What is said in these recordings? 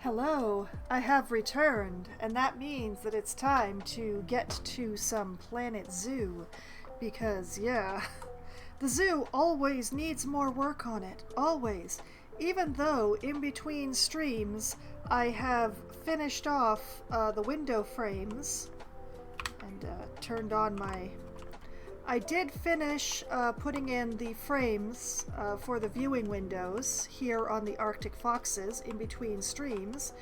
Hello, I have returned, and that means that it's time to get to some Planet Zoo. Because, yeah, the zoo always needs more work on it. Always. Even though in between streams I have finished off the window frames and turned on my. I did finish putting in the frames for the viewing windows here on the Arctic Foxes in between streams,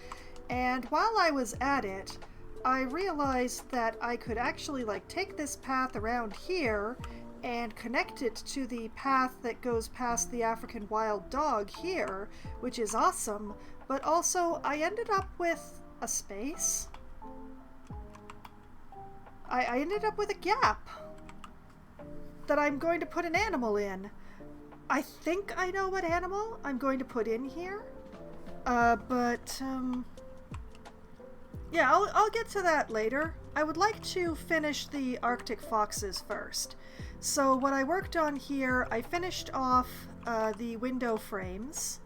and while I was at it, I realized that I could actually take this path around here and connect it to the path that goes past the African wild dog here, which is awesome, but also I ended up with a space. I ended up with a gap that I'm going to put an animal in. I think I know what animal I'm going to put in here. Yeah, I'll get to that later. I would like to finish the Arctic Foxes first. So what I worked on here, I finished off the window frames,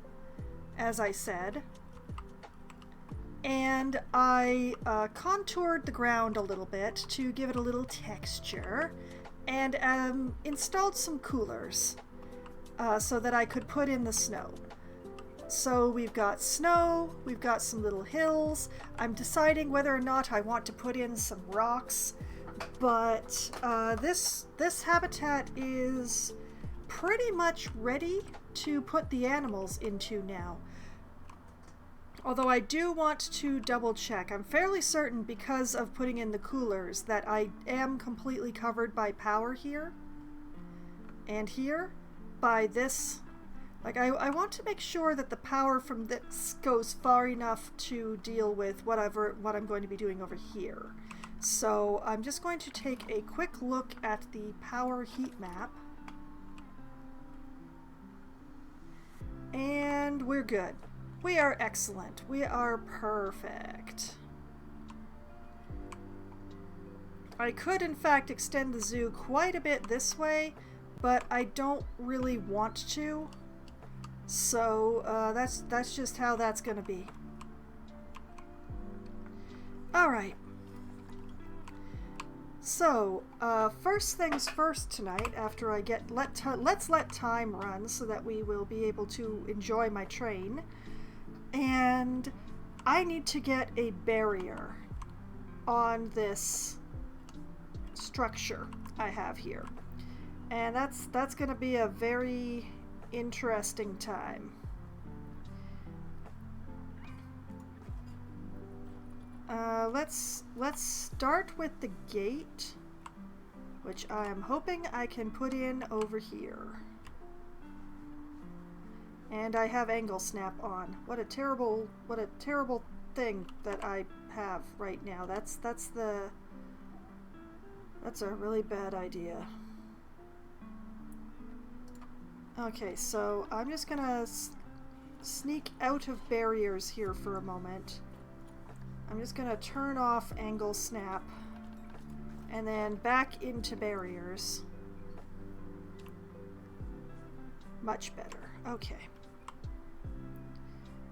as I said. And I contoured the ground a little bit to give it a little texture. And installed some coolers so that I could put in the snow. So we've got snow, we've got some little hills. I'm deciding whether or not I want to put in some rocks, but this habitat is pretty much ready to put the animals into now. Although I do want to double check. I'm fairly certain, because of putting in the coolers, that I am completely covered by power here. And here, by this. I want to make sure that the power from this goes far enough to deal with what I'm going to be doing over here. So I'm just going to take a quick look at the power heat map. And we're good. We are excellent. We are perfect. I could, in fact, extend the zoo quite a bit this way, but I don't really want to. So that's just how that's going to be. All right. So first things first tonight. After I let's let time run so that we will be able to enjoy my train. And I need to get a barrier on this structure I have here. And that's going to be a very interesting time. Let's start with the gate, which I am hoping I can put in over here. And I have angle snap on. What a terrible thing that I have right now. That's a really bad idea. Okay, so I'm just gonna sneak out of barriers here for a moment. I'm just gonna turn off angle snap and then back into barriers. Much better. Okay.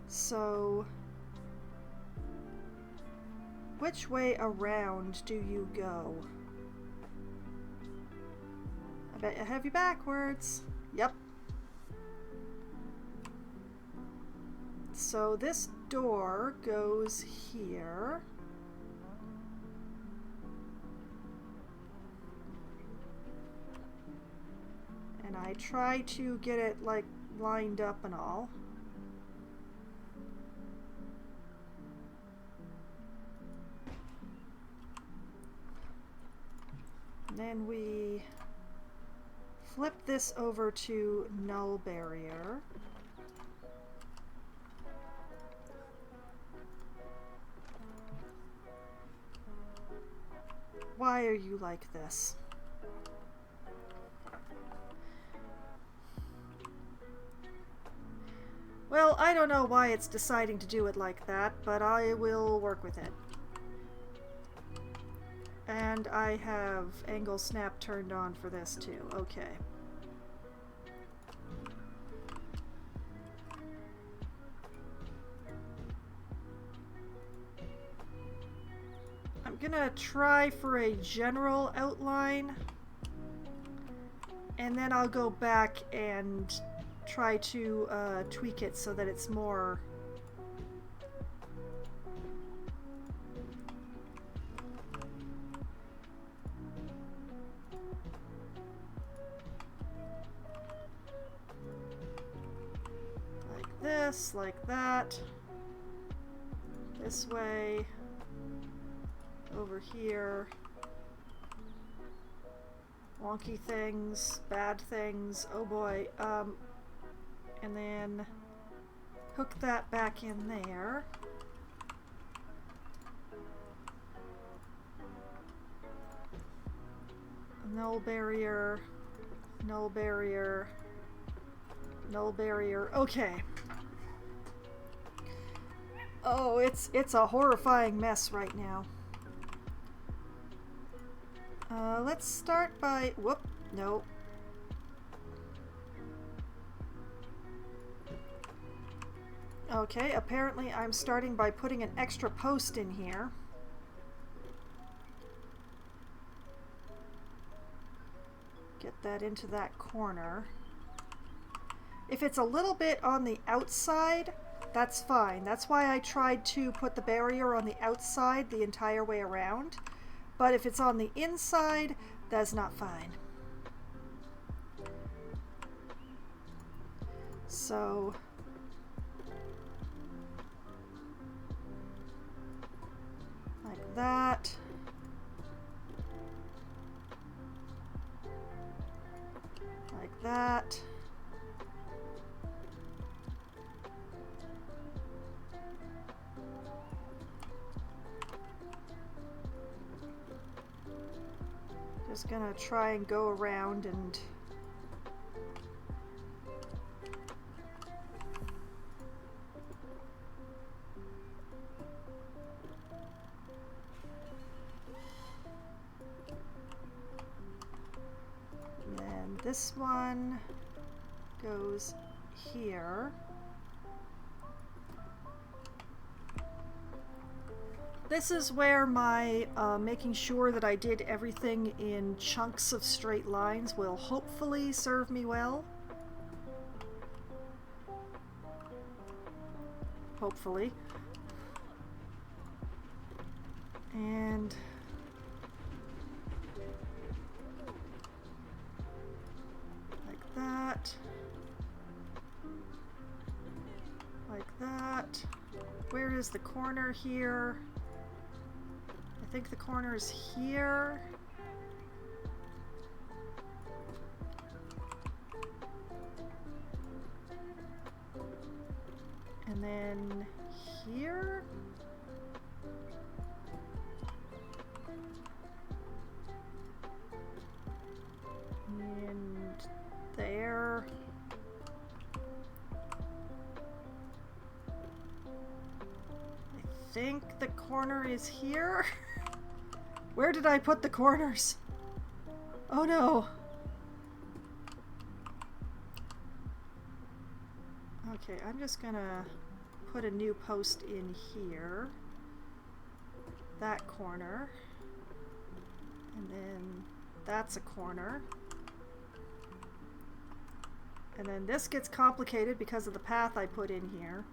So, which way around do you go? I bet I have you backwards. Yep. So this door goes here. And I try to get it lined up and all. Then we flip this over to null barrier. Why are you like this? Well, I don't know why it's deciding to do it like that, but I will work with it. And I have angle snap turned on for this too. Okay. gonna try for a general outline, and then I'll go back and try to tweak it so that it's more like this, like that, this way, over here, wonky things, bad things, oh boy, and then hook that back in there. Null barrier, null barrier, null barrier. Okay. Oh, it's a horrifying mess right now. Let's start by, whoop, no. Okay, apparently I'm starting by putting an extra post in here. Get that into that corner. If it's a little bit on the outside, that's fine. That's why I tried to put the barrier on the outside the entire way around. But if it's on the inside, that's not fine. So like that. Like that. Just gonna try and go around and then this one goes here. This is where my making sure that I did everything in chunks of straight lines will hopefully serve me well. Hopefully. And like that. Like that. Where is the corner here? I think the corner is here. And then here. And there. I think the corner is here. Where did I put the corners? Oh no. Okay, I'm just gonna put a new post in here. That corner. And then that's a corner. And then this gets complicated because of the path I put in here.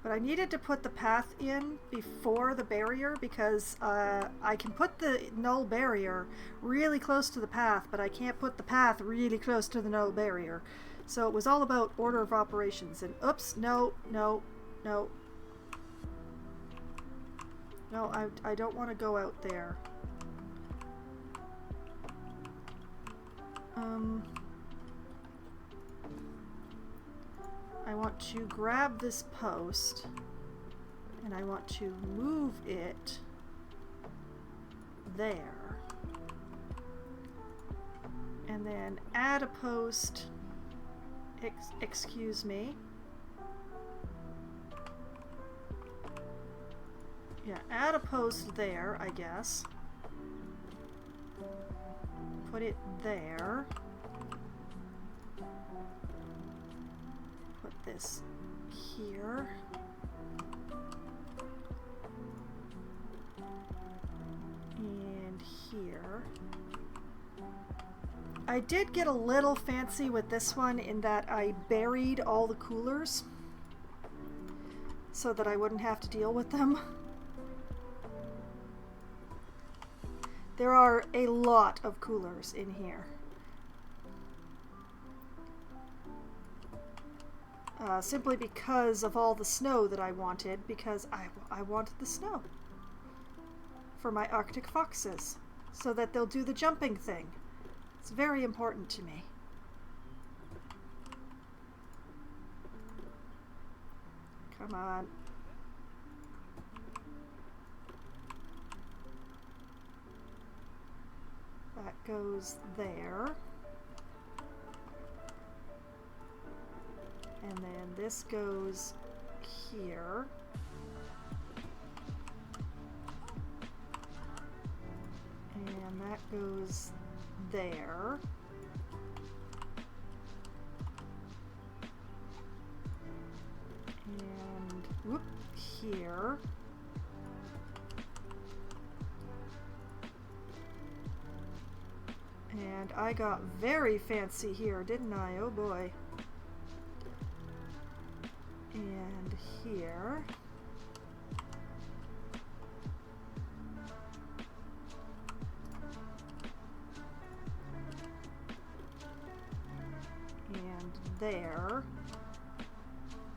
But I needed to put the path in before the barrier because I can put the null barrier really close to the path, but I can't put the path really close to the null barrier. So it was all about order of operations. And oops, no, no, no. No, I don't want to go out there. I want to grab this post and I want to move it there. And then add a post, excuse me. Yeah, add a post there, I guess. Put it there. Put this here. here. I did get a little fancy with this one in that I buried all the coolers so that I wouldn't have to deal with them. There are a lot of coolers in here. Simply because of all the snow that I wanted, because I wanted the snow for my Arctic foxes so that they'll do the jumping thing. It's very important to me. Come on. That goes there. And then this goes here. And that goes there. And whoop, here. And I got very fancy here, didn't I? Oh boy. And here. And there.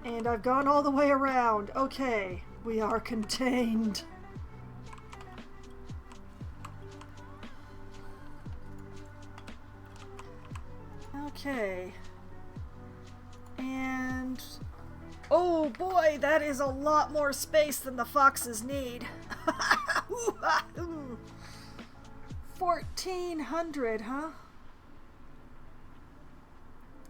And I've gone all the way around. Okay, we are contained. Okay. And oh boy, that is a lot more space than the foxes need. 1,400, huh?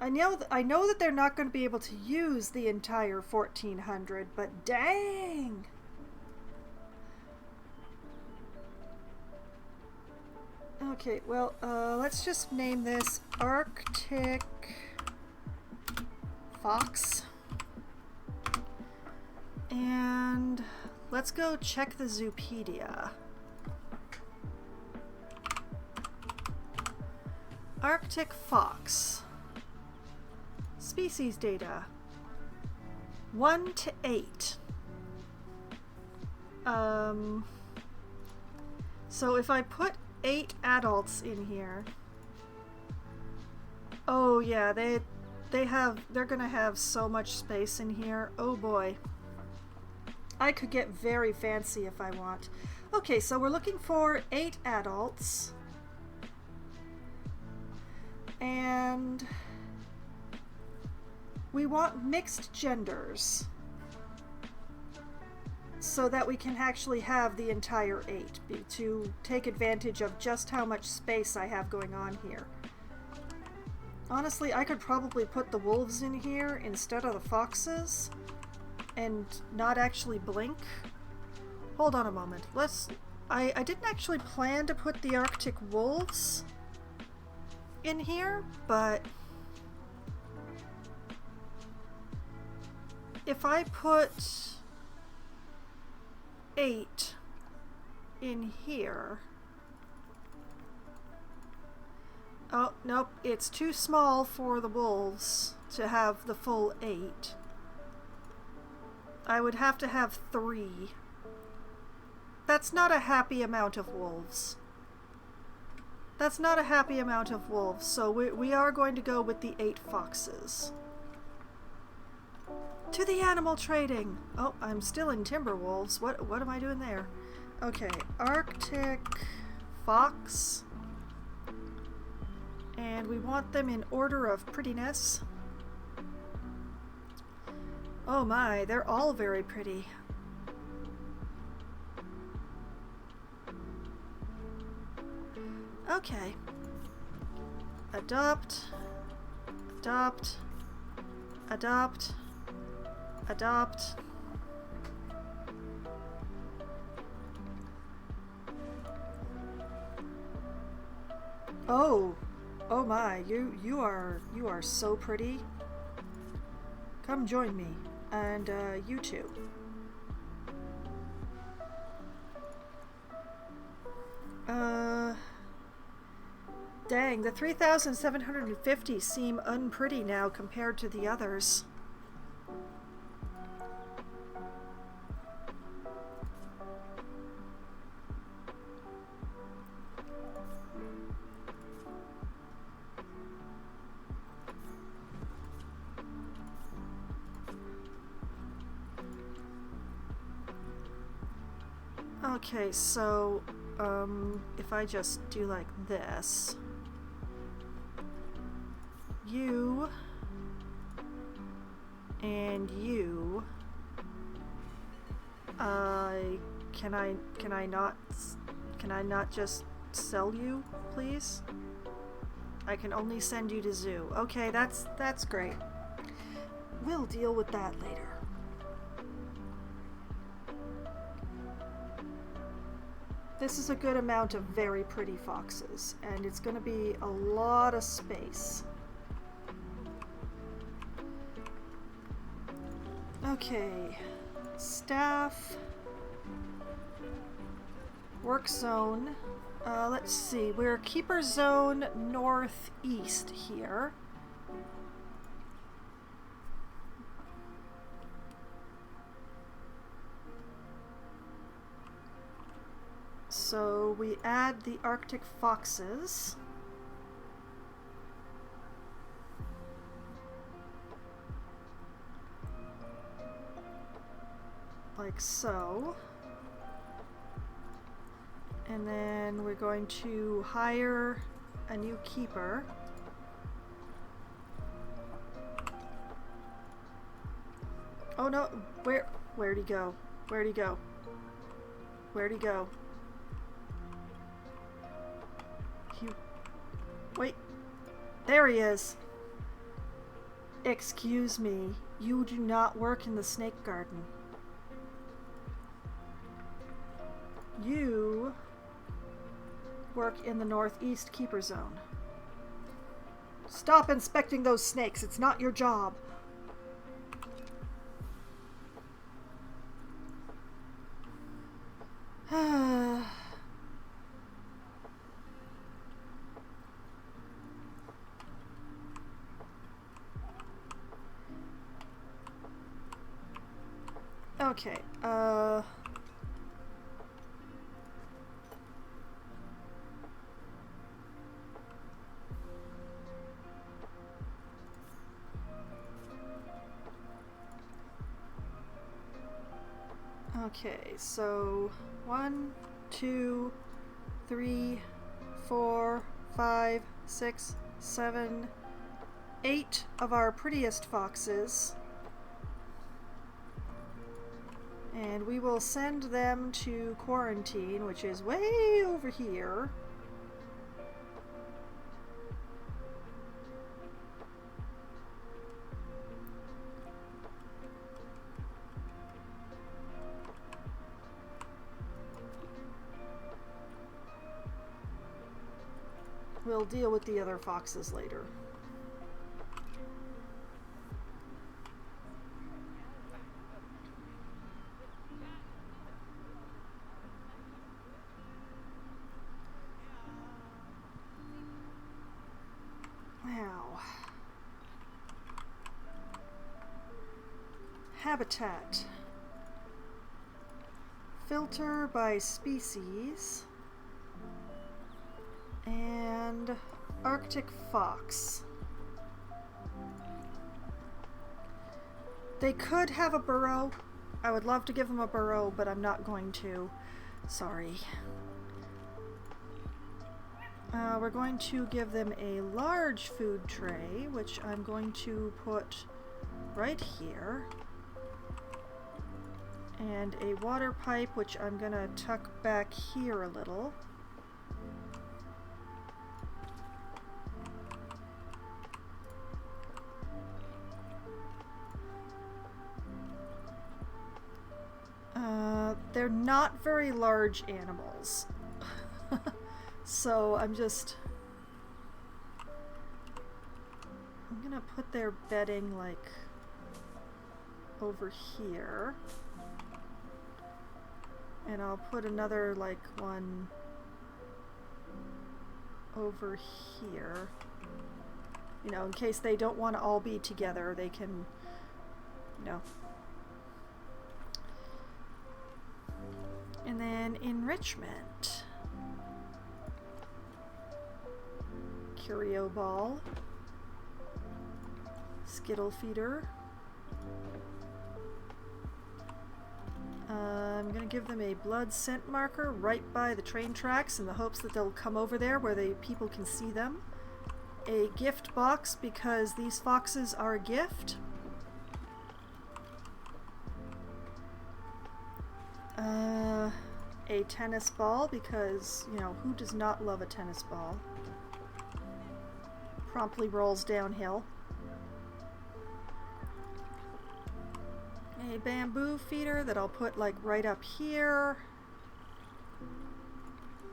I know that they're not going to be able to use the entire 1,400, but dang! Okay, well, let's just name this Arctic Fox. And let's go check the Zoopedia. Arctic fox. Species data. 1 to 8. So if I put 8 adults in here. Oh yeah, they're gonna have so much space in here. Oh boy. I could get very fancy if I want. Okay, so we're looking for 8 adults. And we want mixed genders so that we can actually have the entire 8 to take advantage of just how much space I have going on here. Honestly, I could probably put the wolves in here instead of the foxes and not actually blink. Hold on a moment. I didn't actually plan to put the Arctic wolves in here, but if I put 8 in here. Oh, nope, it's too small for the wolves to have the full 8. I would have to have 3. That's not a happy amount of wolves. That's not a happy amount of wolves, so we are going to go with the 8 foxes. To the animal trading! Oh, I'm still in timber wolves. What am I doing there? Okay, Arctic fox. And we want them in order of prettiness. Oh my, they're all very pretty. Okay. Adopt. Adopt. Adopt. Adopt. Oh. Oh my, you are so pretty. Come join me. And you too. Uh, Dang, the 3,750 seem unpretty now compared to the others. Okay, so, if I just do like this, you and you, can I not just sell you, please? I can only send you to zoo. Okay, that's great. We'll deal with that later. This is a good amount of very pretty foxes, and it's going to be a lot of space. Okay, staff, work zone. Let's see, we're keeper zone northeast here. So we add the Arctic foxes. Like so. And then we're going to hire a new keeper. Oh no, where'd he go? Where'd he go? Where'd he go? Wait, there he is. Excuse me, you do not work in the snake garden. You work in the northeast keeper zone. Stop inspecting those snakes, it's not your job. Okay, okay, so 1, 2, 3, 4, 5, 6, 7, 8 of our prettiest foxes. And we will send them to quarantine, which is way over here. We'll deal with the other foxes later. Now, habitat. Filter by species. And Arctic fox. They could have a burrow. I would love to give them a burrow, but I'm not going to. Sorry. We're going to give them a large food tray, which I'm going to put right here. And a water pipe, which I'm going to tuck back here a little. They're not very large animals. So I'm gonna put their bedding like over here. And I'll put another like one over here. You know, in case they don't want to all be together, they can, you know. And then enrichment. Curio ball. Skittle feeder. I'm going to give them a blood scent marker right by the train tracks in the hopes that they'll come over there where people can see them. A gift box because these foxes are a gift. A tennis ball because, you know, who does not love a tennis ball? Promptly rolls downhill. A bamboo feeder that I'll put like right up here.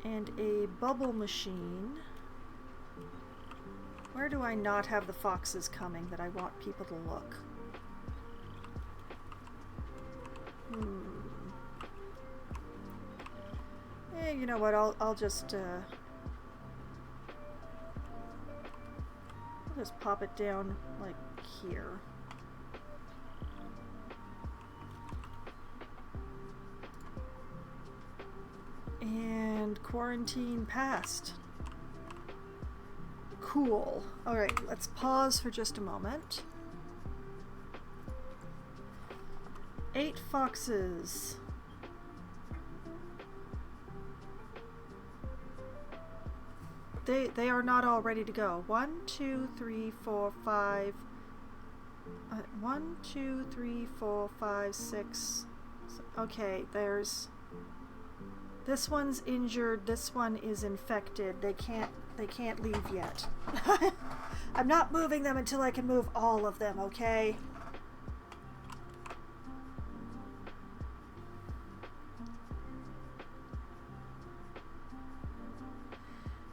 And a bubble machine. Where do I not have the foxes coming that I want people to look? You know what? I'll just pop it down like here. And quarantine passed. Cool. Alright, let's pause for just a moment. 8 foxes. They are not all ready to go. 1, 2, 3, 4, 5. 1, 2, 3, 4, 5, 6. Okay, there's... This one's injured, this one is infected. They can't leave yet. I'm not moving them until I can move all of them, okay?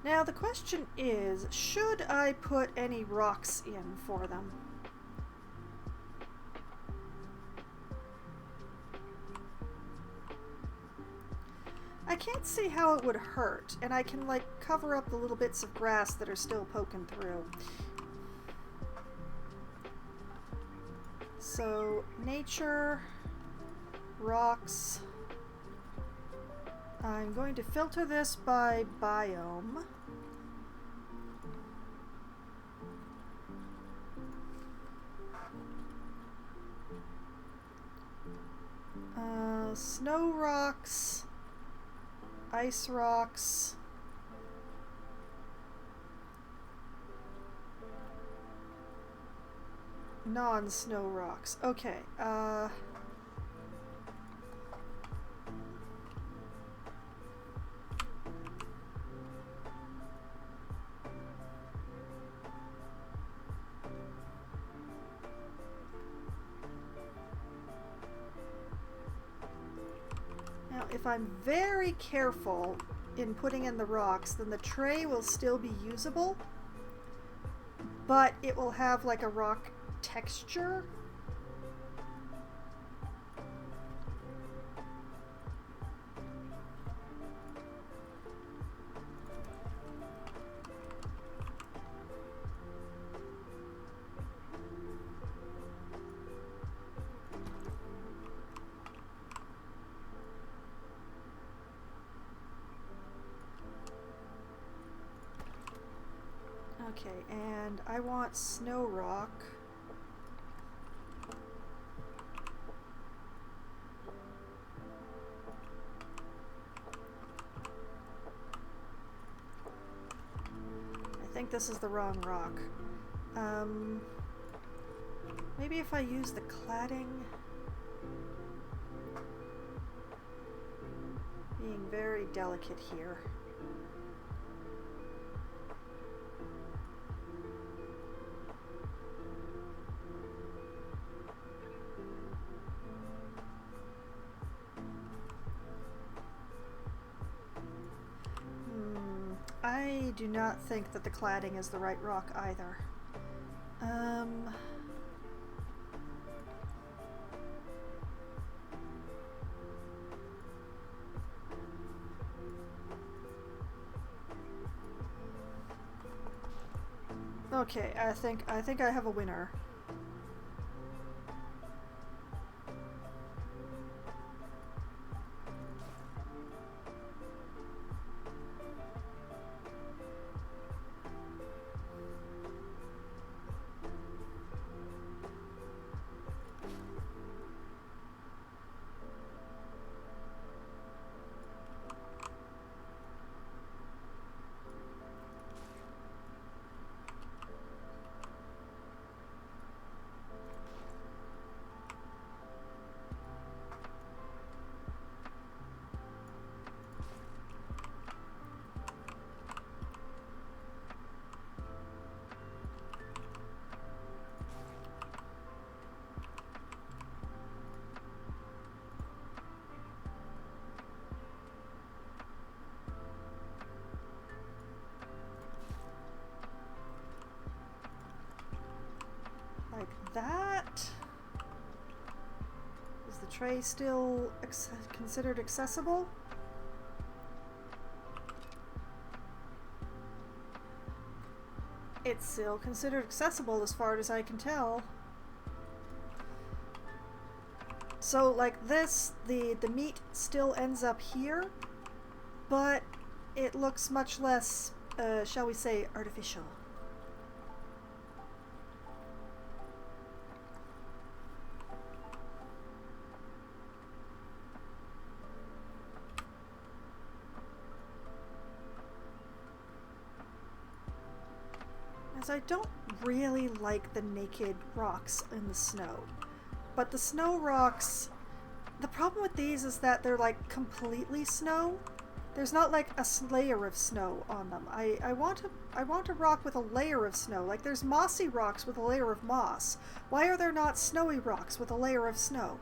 Now the question is, should I put any rocks in for them? I can't see how it would hurt, and I can like cover up the little bits of grass that are still poking through. So, nature, rocks. I'm going to filter this by biome. Snow rocks, ice rocks, non-snow rocks. Okay, now, if I'm very careful in putting in the rocks, then the tray will still be usable, but it will have like a rock texture. Okay, and I want snow rock. I think this is the wrong rock. Maybe if I use the cladding. Being very delicate here. I do not think that the cladding is the right rock either. Okay, I think I have a winner. Like that. Is the tray still considered accessible? It's still considered accessible as far as I can tell. So like this, the meat still ends up here, but it looks much less, shall we say, artificial. As I don't really like the naked rocks in the snow. But the snow rocks, the problem with these is that they're like completely snow. There's not like a layer of snow on them. I want a rock with a layer of snow. Like there's mossy rocks with a layer of moss. Why are there not snowy rocks with a layer of snow?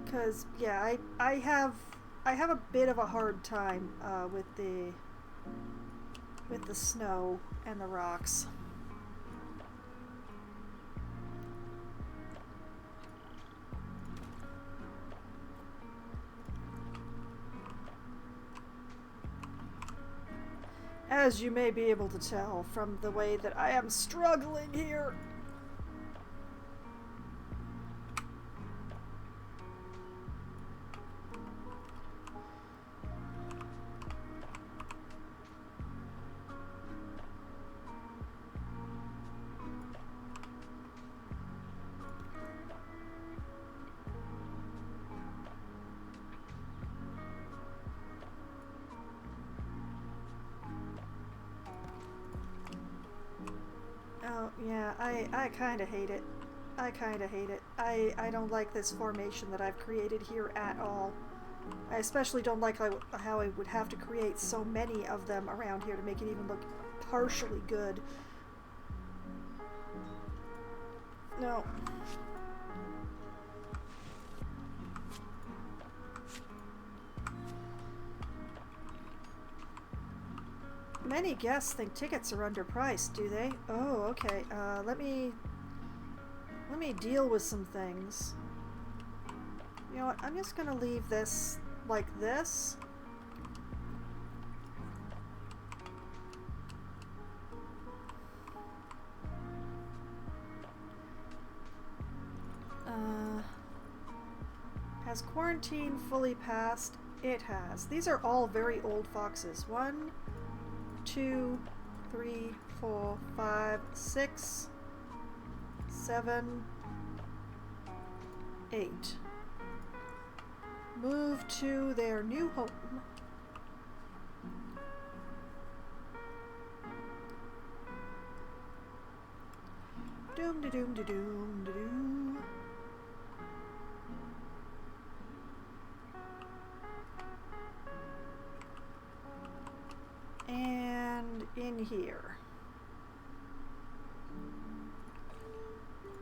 Because yeah, I have a bit of a hard time with the snow and the rocks. As you may be able to tell from the way that I am struggling here. Oh, yeah, I kind of hate it. I kind of hate it. I don't like this formation that I've created here at all. I especially don't like how I would have to create so many of them around here to make it even look partially good. No. Many guests think tickets are underpriced, do they? Oh, okay. Let me deal with some things. You know what? I'm just gonna leave this like this. Has quarantine fully passed? It has. These are all very old foxes. 1, 2, 3, 4, 5, 6, 7, 8. Move to their new home. Doom de doom de doom de doom. And in here.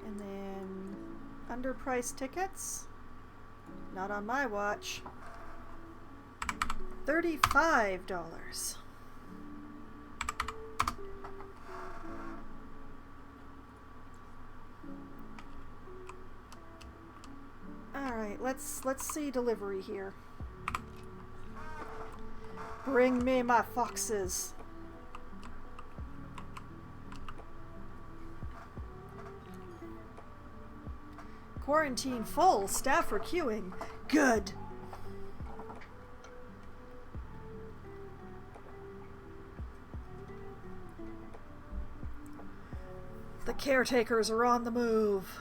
And then Underpriced tickets? Not on my watch. $35. Alright, let's see delivery here. Bring me my foxes. Quarantine full. Staff are queuing. Good. The caretakers are on the move.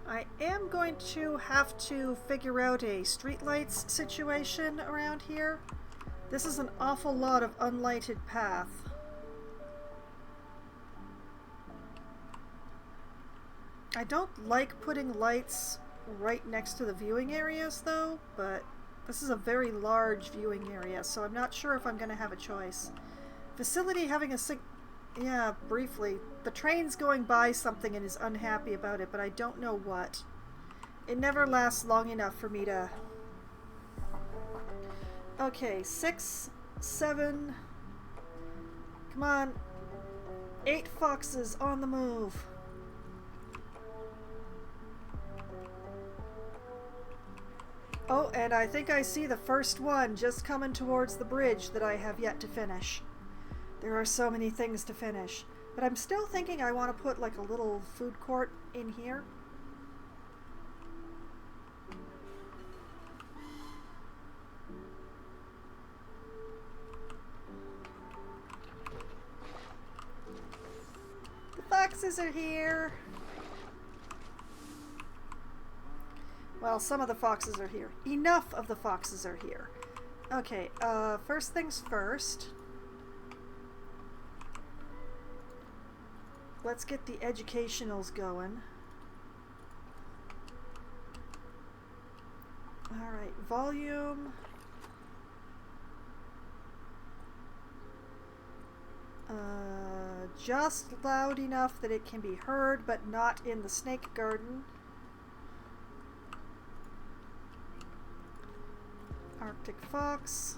I am going to have to figure out a streetlights situation around here. This is an awful lot of unlighted path. I don't like putting lights right next to the viewing areas though, but this is a very large viewing area, so I'm not sure if I'm going to have a choice. Facility having a yeah, briefly. The train's going by something and is unhappy about it, but I don't know what. It never lasts long enough for me to... Okay, 6, 7... Come on. 8 foxes on the move. Oh, and I think I see the first one just coming towards the bridge that I have yet to finish. There are so many things to finish. But I'm still thinking I want to put like a little food court in here. The foxes are here. Well, some of the foxes are here. Enough of the foxes are here. Okay, first things first. Let's get the educationals going. Alright, volume. Just loud enough that it can be heard, but not in the snake garden. Arctic Fox.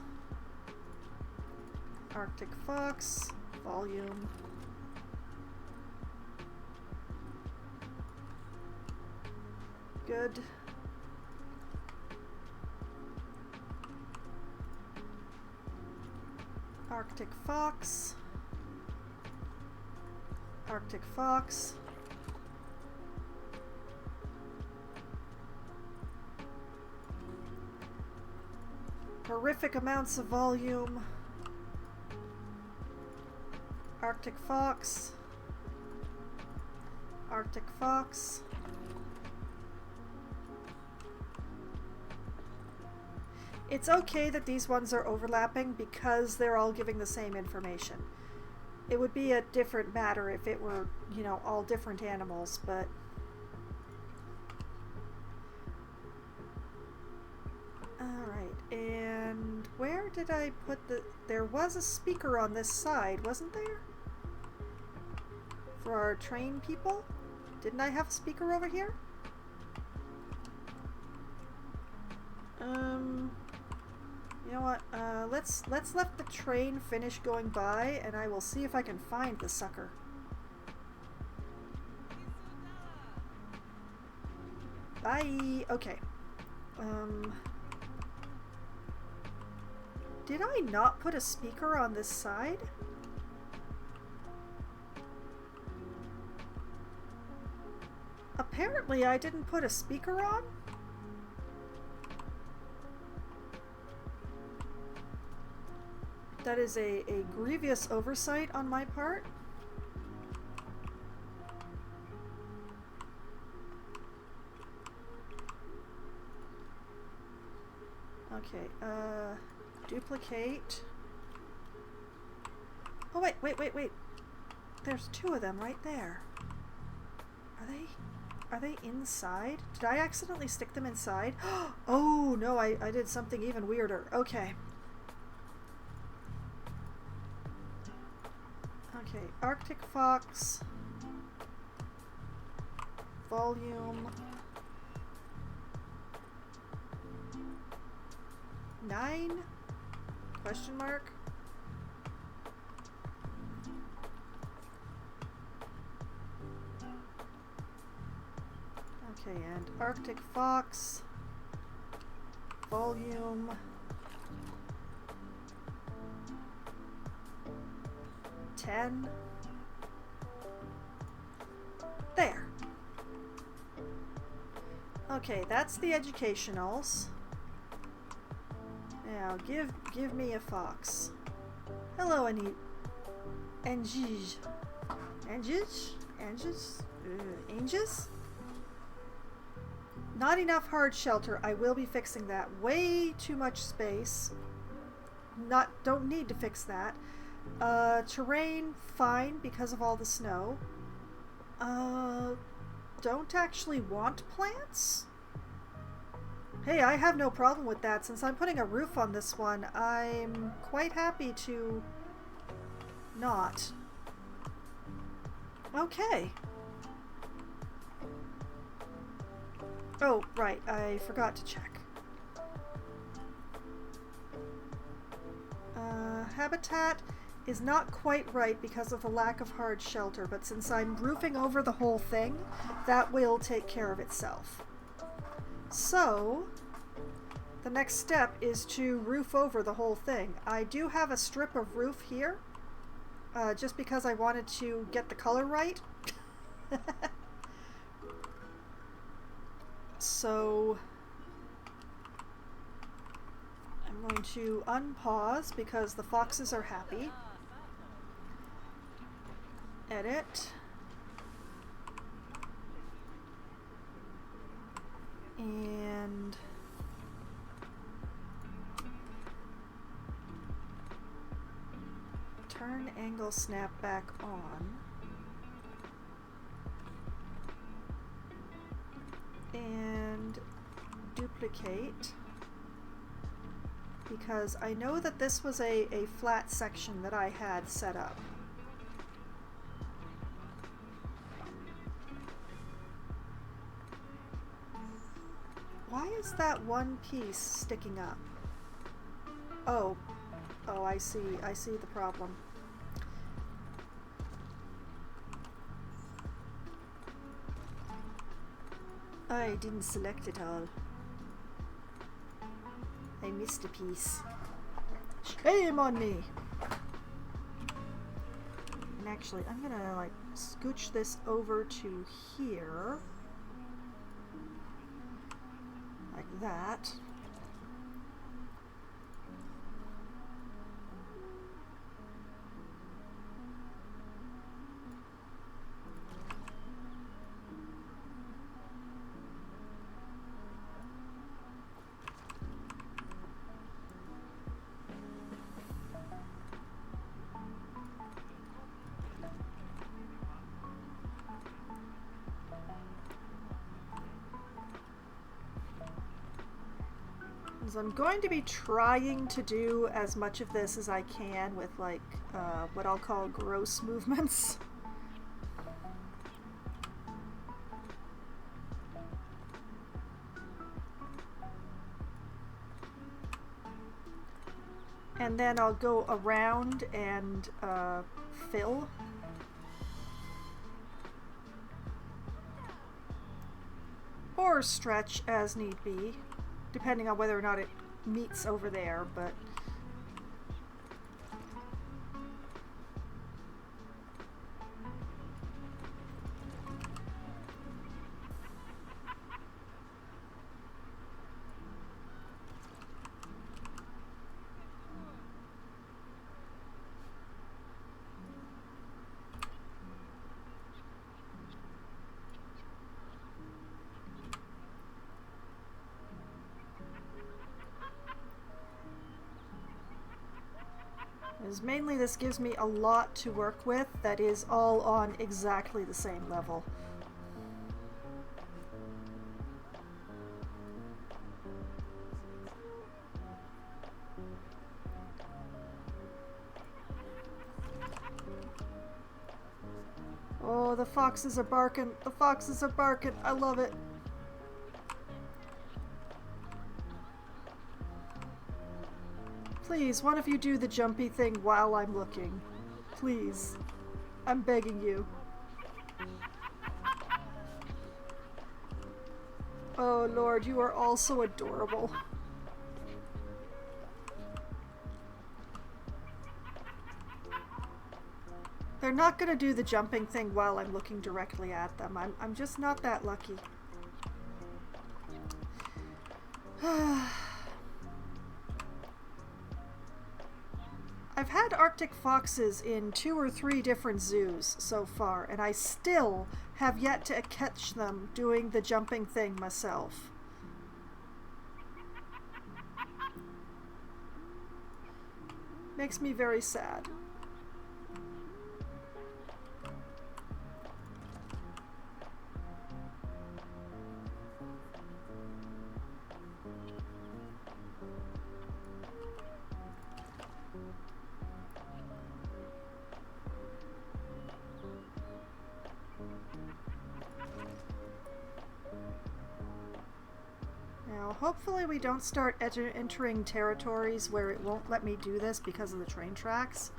Arctic Fox. Volume. Good. Arctic Fox. Arctic Fox. Horrific amounts of volume. Arctic Fox. Arctic Fox. It's okay that these ones are overlapping because they're all giving the same information. It would be a different matter if it were, you know, all different animals, but... Alright, and where did I put the... There was a speaker on this side, wasn't there? For our train people? Didn't I have a speaker over here? You know what, let's let the train finish going by, and I will see if I can find the sucker. Bye! Okay. Did I not put a speaker on this side? Apparently I didn't put a speaker on? That is a grievous oversight on my part. Okay, duplicate. Oh, wait. There's 2 of them right there. Are they inside? Did I accidentally stick them inside? Oh, no, I did something even weirder. Okay. Okay, Arctic fox. Volume 9? Question mark? Okay, and Arctic fox. Volume 10. There. Okay, that's the educationals. Now, give me a fox. Hello, Anit. Angij. Angij? Angij? Angis? Not enough hard shelter. I will be fixing that. Way too much space. Don't need to fix that. Terrain, fine because of all the snow. Don't actually want plants? Hey, I have no problem with that. Since I'm putting a roof on this one, I'm quite happy to not. Okay. Oh, right. I forgot to check. Habitat is not quite right because of the lack of hard shelter, but since I'm roofing over the whole thing, that will take care of itself. So, the next step is to roof over the whole thing. I do have a strip of roof here, just because I wanted to get the color right. So, I'm going to unpause because the foxes are happy. Edit. And turn angle snap back on. And duplicate, because I know that this was a flat section that I had set up. Why is that one piece sticking up? Oh, I see the problem. I didn't select it all. I missed a piece. Shame on me! And actually, I'm gonna like scooch this over to here. Like that. I'm going to be trying to do as much of this as I can with like what I'll call gross movements. And then I'll go around and fill. Or stretch as need be, depending on whether or not it meets over there, but mainly this gives me a lot to work with that is all on exactly the same level. Oh, the foxes are barking. The foxes are barking. I love it. Please, one of you do the jumpy thing while I'm looking. Please. I'm begging you. Oh, Lord, you are all so adorable. They're not going to do the jumping thing while I'm looking directly at them. I'm just not that lucky. I've had Arctic foxes in 2 or 3 different zoos so far, and I still have yet to catch them doing the jumping thing myself. Makes me very sad. Hopefully we don't start entering territories where it won't let me do this because of the train tracks.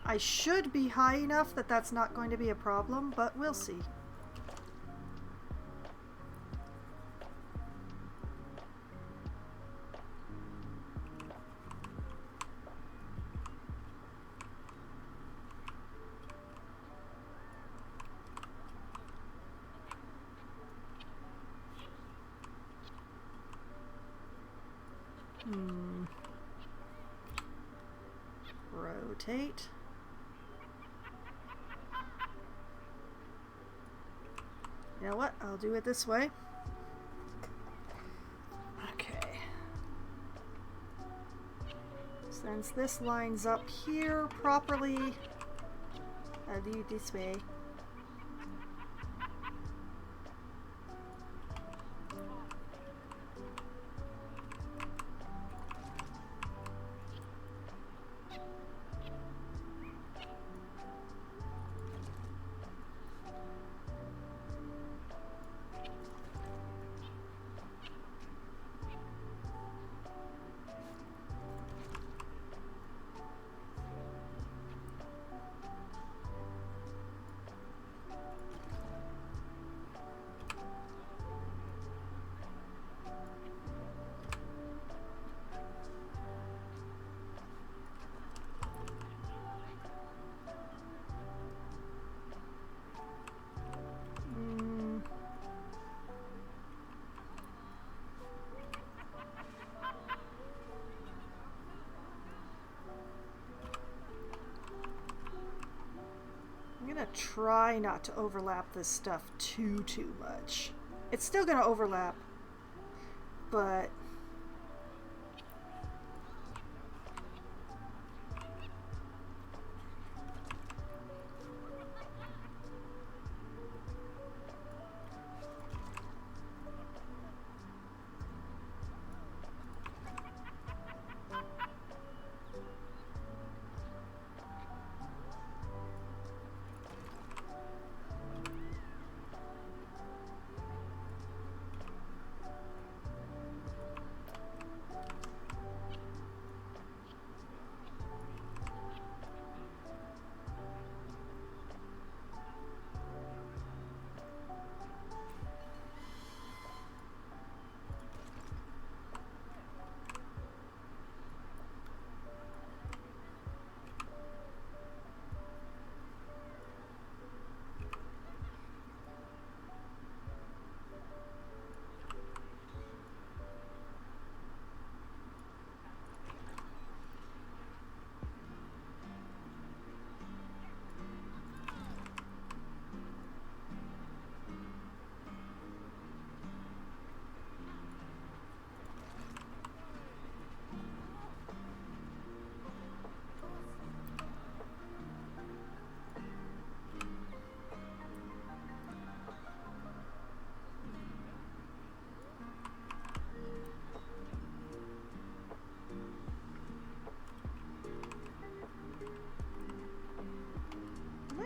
I should be high enough that that's not going to be a problem, but we'll see. Rotate. You know what? I'll do it this way. Okay. Since this lines up here properly, I'll do it this way. I'm gonna try not to overlap this stuff too much. It's still gonna overlap, but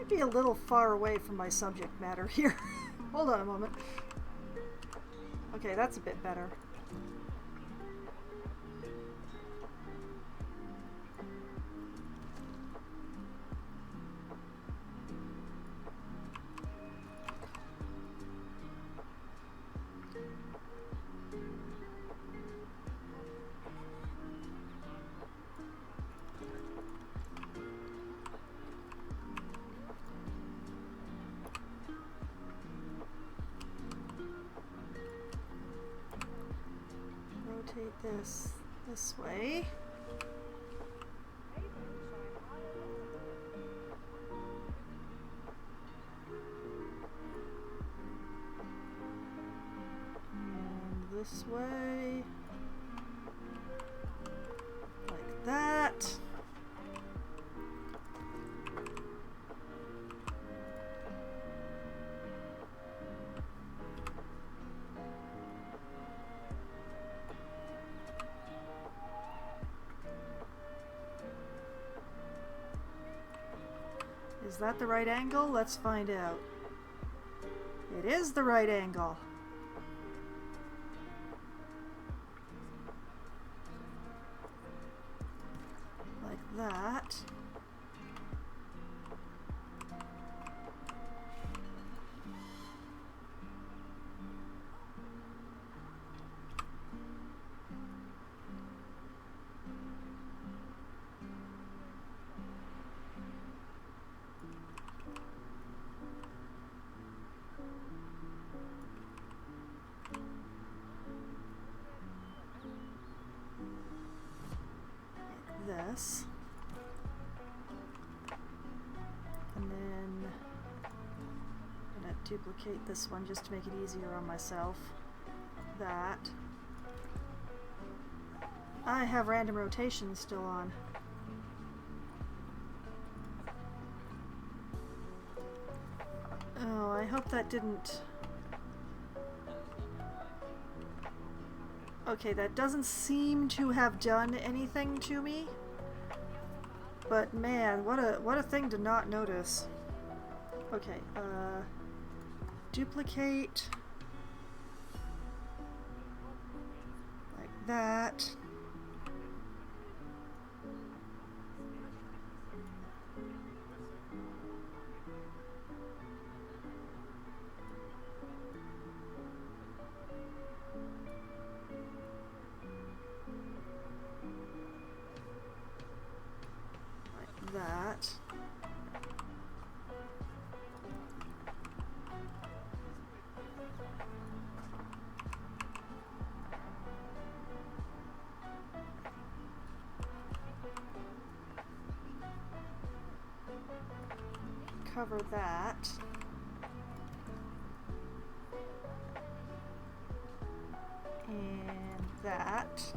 Might be a little far away from my subject matter here. Hold on a moment. Okay, that's a bit better. Rotate this way. And this way. Like that. Is that the right angle? Let's find out. It is the right angle. Like that. This, and then I'm gonna duplicate this one just to make it easier on myself. That. I have random rotation still on. Oh, I hope that didn't... Okay, that doesn't seem to have done anything to me. But man, what a thing to not notice. Okay, duplicate. Like that. That. Cover that. And that.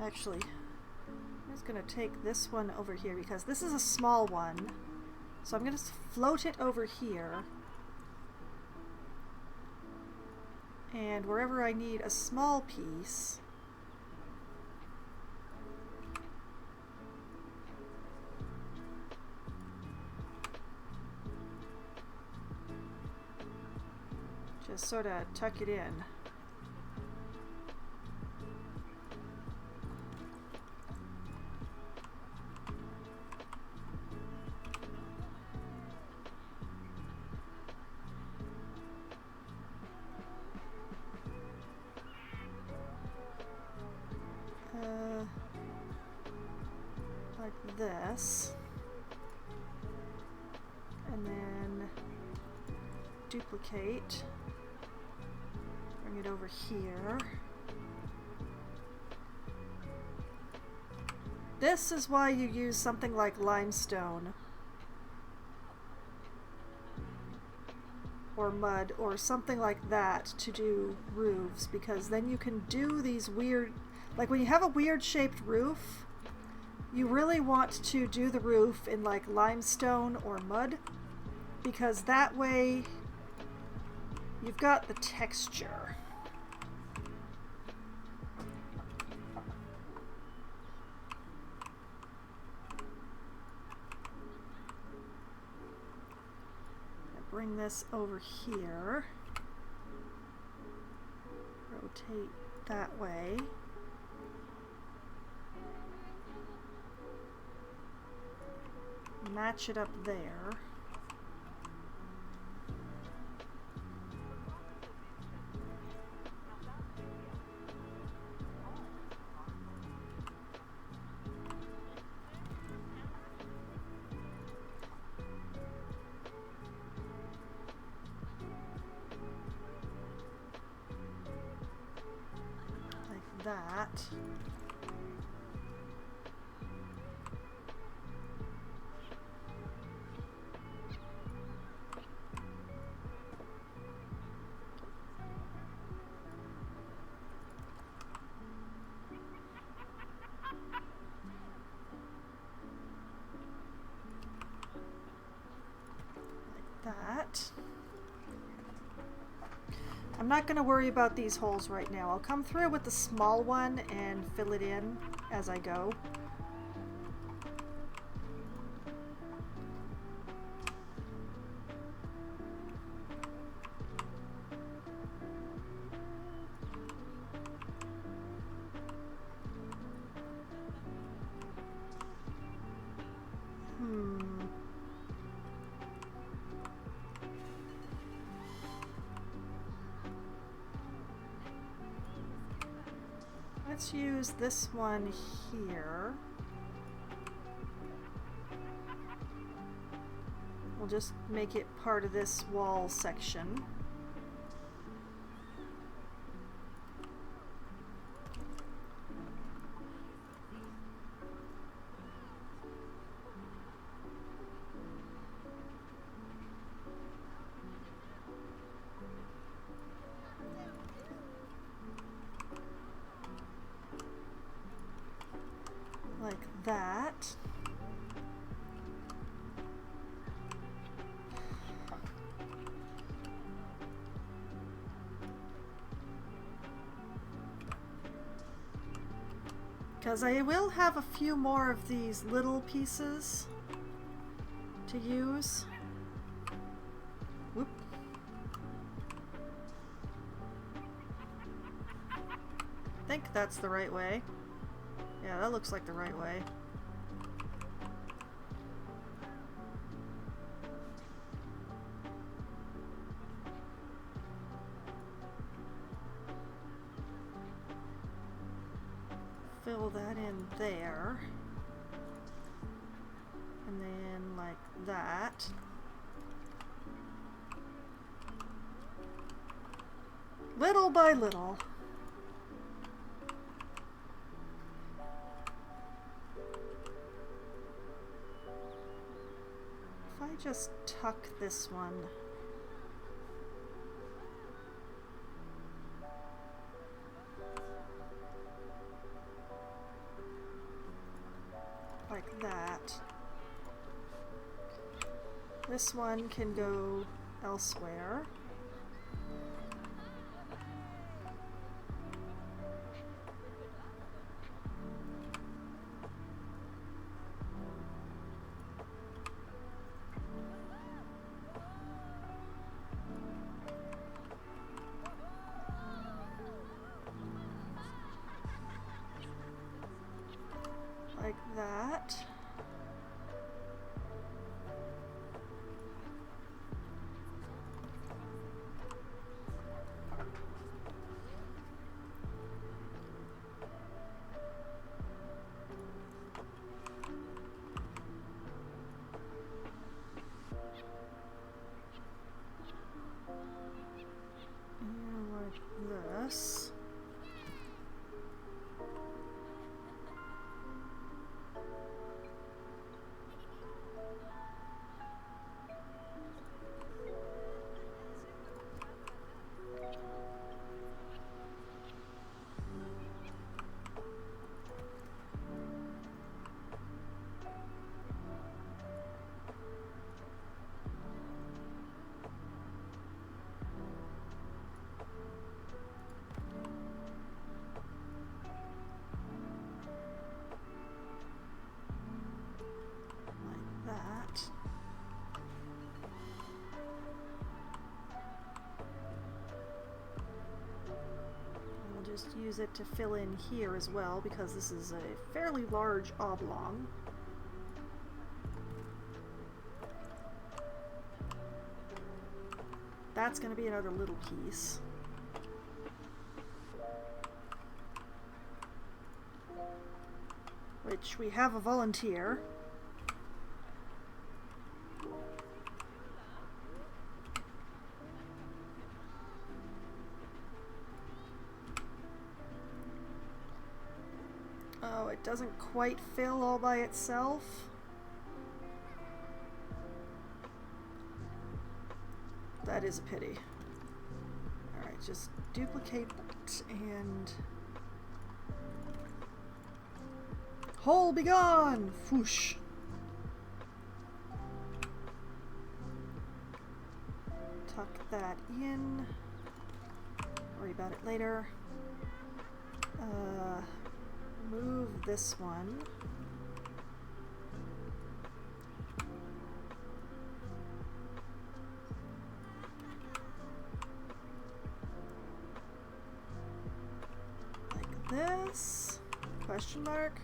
Actually, I'm just going to take this one over here because this is a small one. So I'm going to float it over here. And wherever I need a small piece, just sort of tuck it in. Like this, and then duplicate, bring it over here. This is why you use something like limestone or mud or something like that to do roofs, because then you can do these weird, like when you have a weird shaped roof, you really want to do the roof in like limestone or mud, because that way you've got the texture. Bring this over here. Rotate that way. Match it up there. Like that. That. I'm not going to worry about these holes right now. I'll come through with the small one and fill it in as I go. Let's use this one here. We'll just make it part of this wall section. Like that. Because I will have a few more of these little pieces to use. Whoop. I think that's the right way. Yeah, that looks like the right way. Fill that in there. And then like that. Little by little. If I just tuck this one like that, this one can go elsewhere. Like that. just use it to fill in here as well, because this is a fairly large oblong. That's going to be another little piece. Which we have a volunteer. Oh, it doesn't quite fill all by itself. That is a pity. Alright, just duplicate that and... Hole be gone! Whoosh! Tuck that in. Worry about it later. Move this one. Like this? Question mark?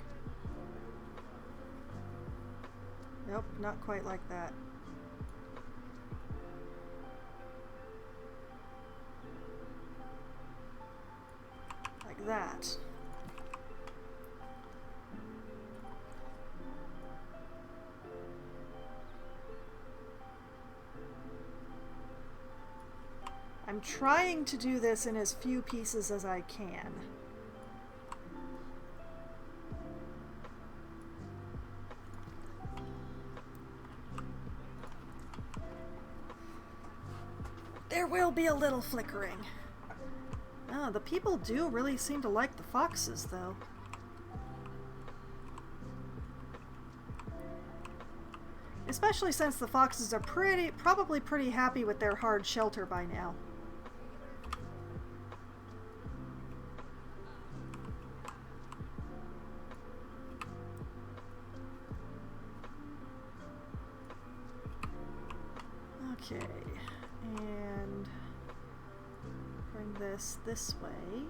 Nope, not quite like that. Like that. I'm trying to do this in as few pieces as I can. There will be a little flickering. Oh, the people do really seem to like the foxes, though. Especially since the foxes are probably pretty happy with their hard shelter by now. Okay, and bring this way.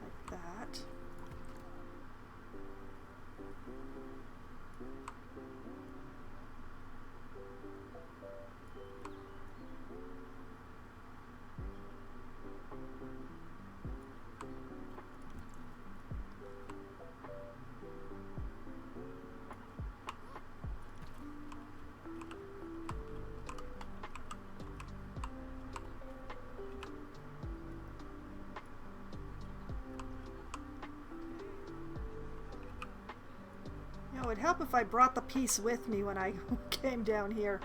Like that. It would help if I brought the piece with me when I came down here.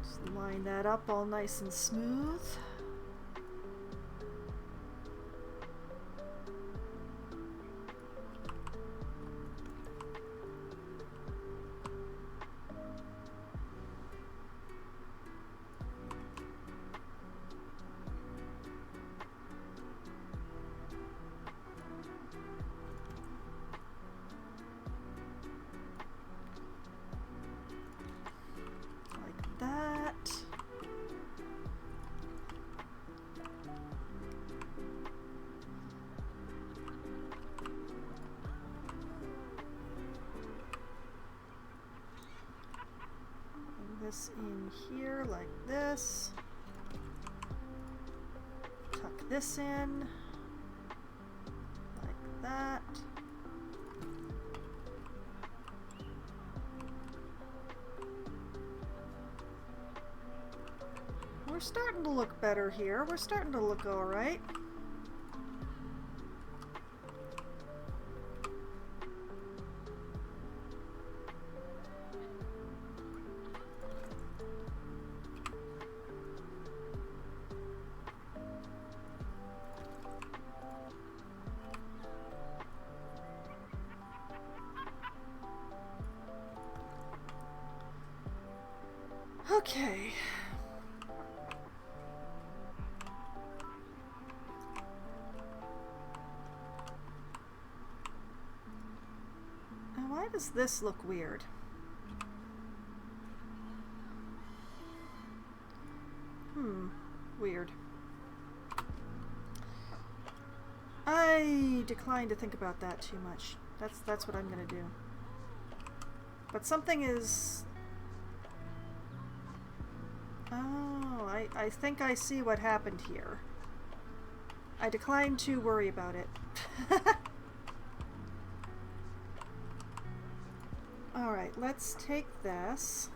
Just line that up all nice and smooth. This in here like this. Tuck this in like that. We're starting to look better here. We're starting to look all right. Okay. does this look weird? Weird. I decline to think about that too much. That's what I'm gonna do. But something is... Oh, I think I see what happened here. I decline to worry about it. Alright, let's take this.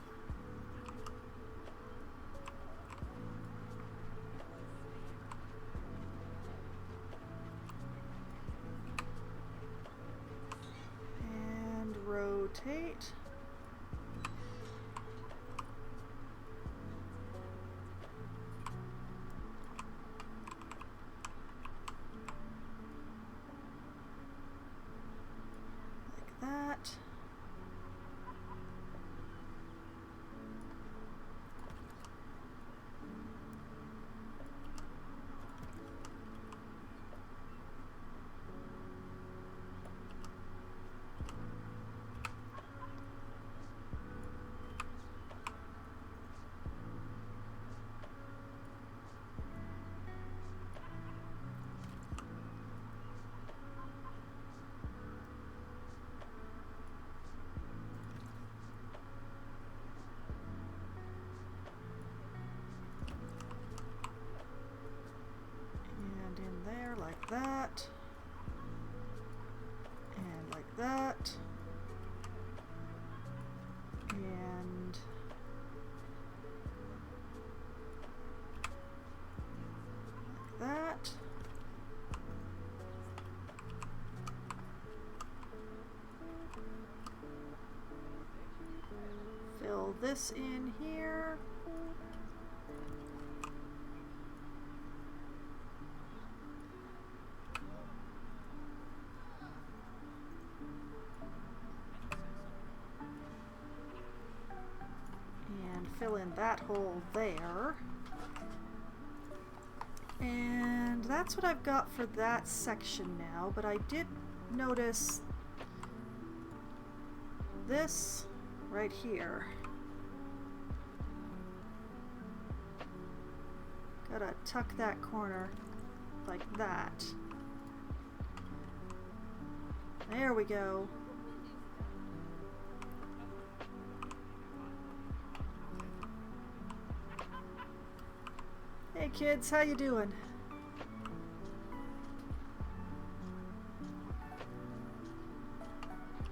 And rotate. Like that. Like that, and like that, and like that. Fill this in here. Fill in that hole there. And that's what I've got for that section now, but I did notice this right here. Gotta tuck that corner like that. There we go. Hey kids, how you doing?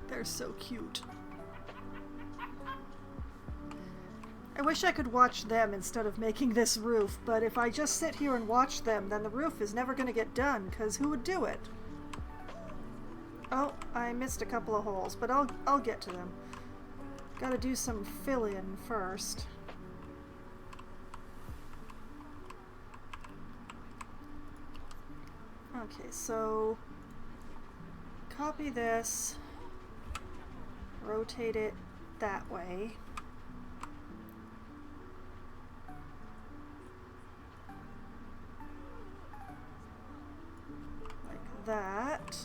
They're so cute. I wish I could watch them instead of making this roof, but if I just sit here and watch them, then the roof is never going to get done, because who would do it? Oh, I missed a couple of holes, but I'll get to them. Gotta do some fill-in first. Okay, so copy this, rotate it that way. Like that.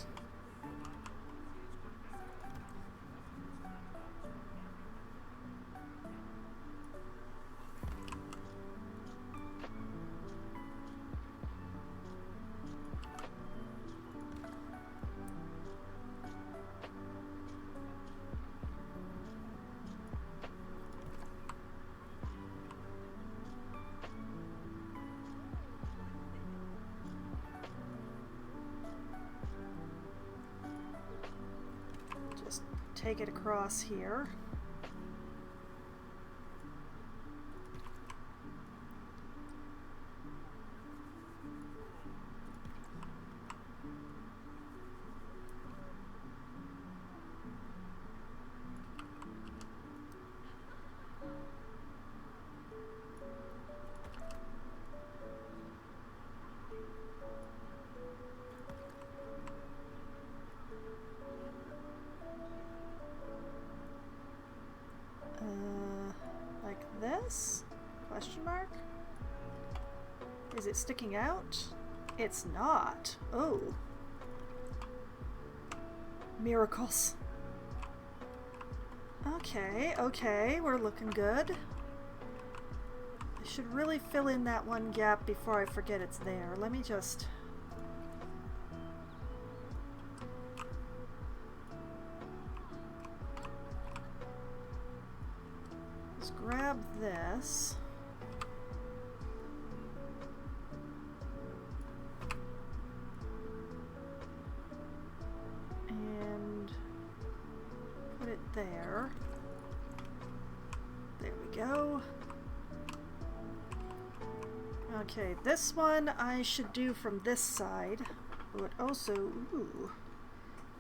Take it across here. Like this? Question mark? Is it sticking out? It's not. Oh. Miracles. Okay, okay, we're looking good. I should really fill in that one gap before I forget it's there. Let me just... Let's grab this. And put it there. There we go. Okay, this one I should do from this side, but also, ooh,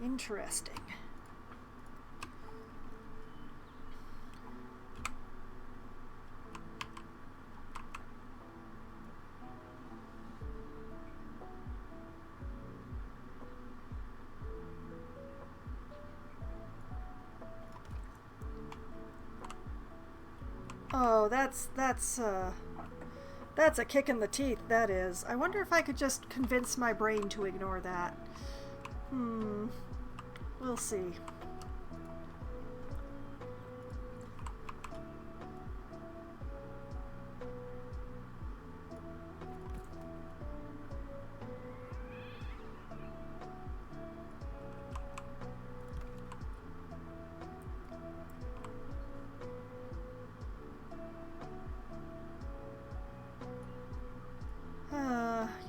interesting. Oh, that's a kick in the teeth, that is. I wonder if I could just convince my brain to ignore that. We'll see.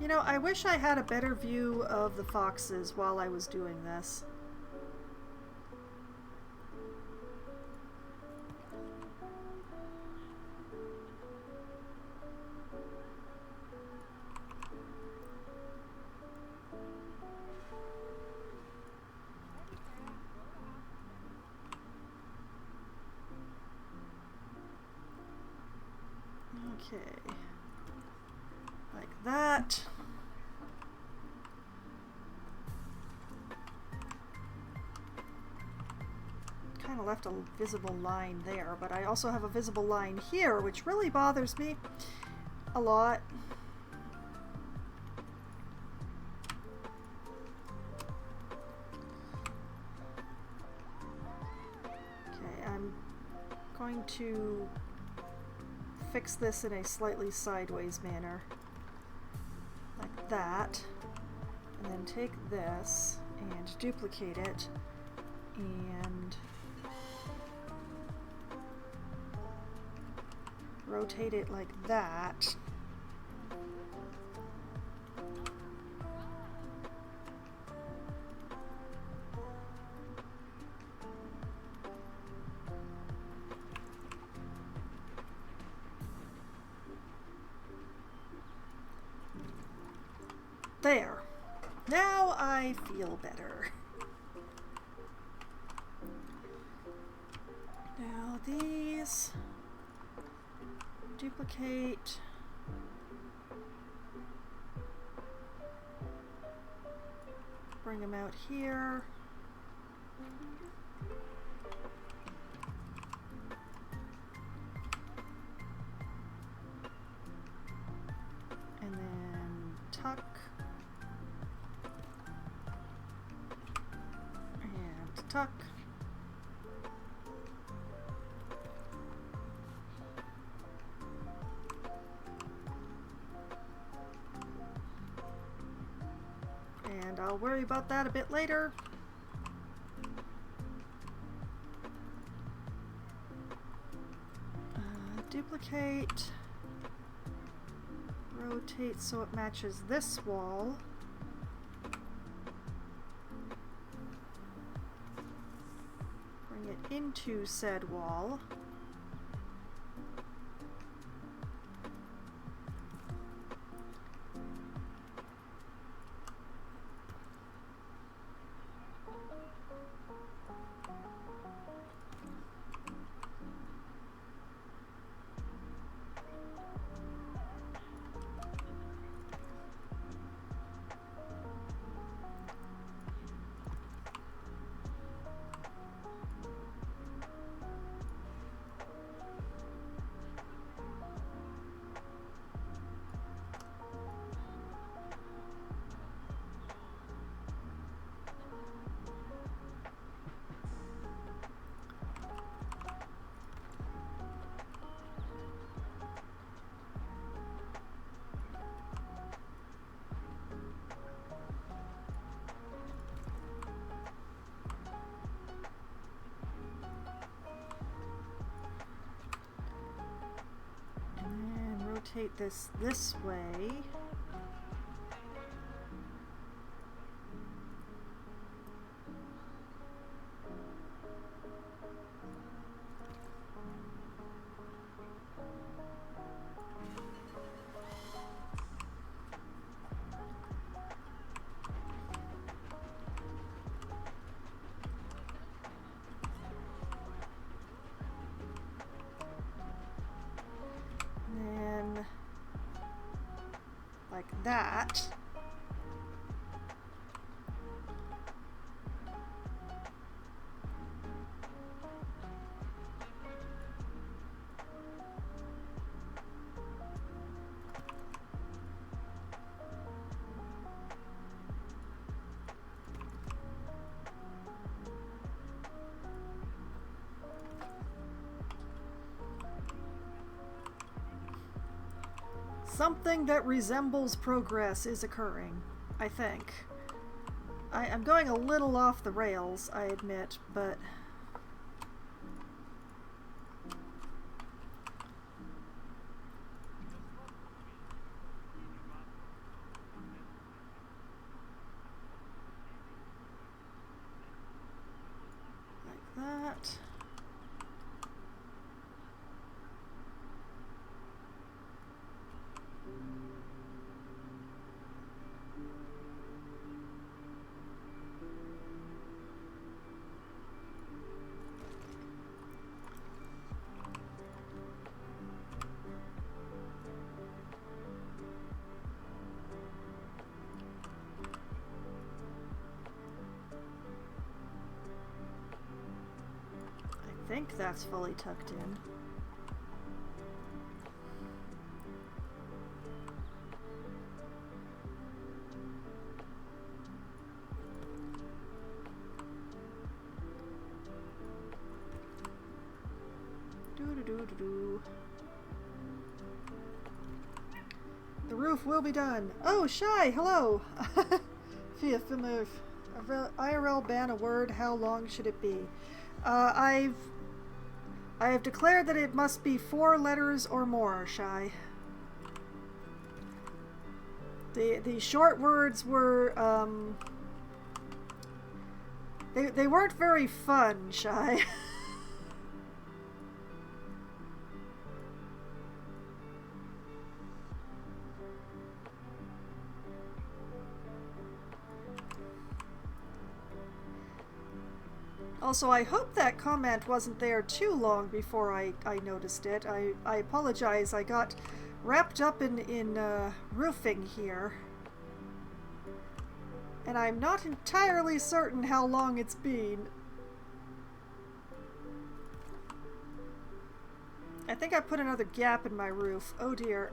You know, I wish I had a better view of the foxes while I was doing this. Okay. Like that. Kind of left a visible line there, but I also have a visible line here, which really bothers me a lot. Okay, I'm going to fix this in a slightly sideways manner, like that, and then take this and duplicate it and rotate it like that. There. Now I feel better. Now these, duplicate, bring them out here. And then tuck. And tuck. And I'll worry about that a bit later. Duplicate, rotate so it matches this wall. Bring it into said wall. rotate this way. Like that. Something that resembles progress is occurring, I think. I'm going a little off the rails, I admit, but... like that. I think that's fully tucked in. Doo-doo-doo-doo-doo. The roof will be done. Oh, Shy, hello! Via film IRL ban a word, how long should it be? I have declared that it must be 4 letters or more, Shy. The short words were, they weren't very fun, Shy. Also, I hope that comment wasn't there too long before I noticed it. I apologize, I got wrapped up in roofing here. And I'm not entirely certain how long it's been. I think I put another gap in my roof. Oh dear.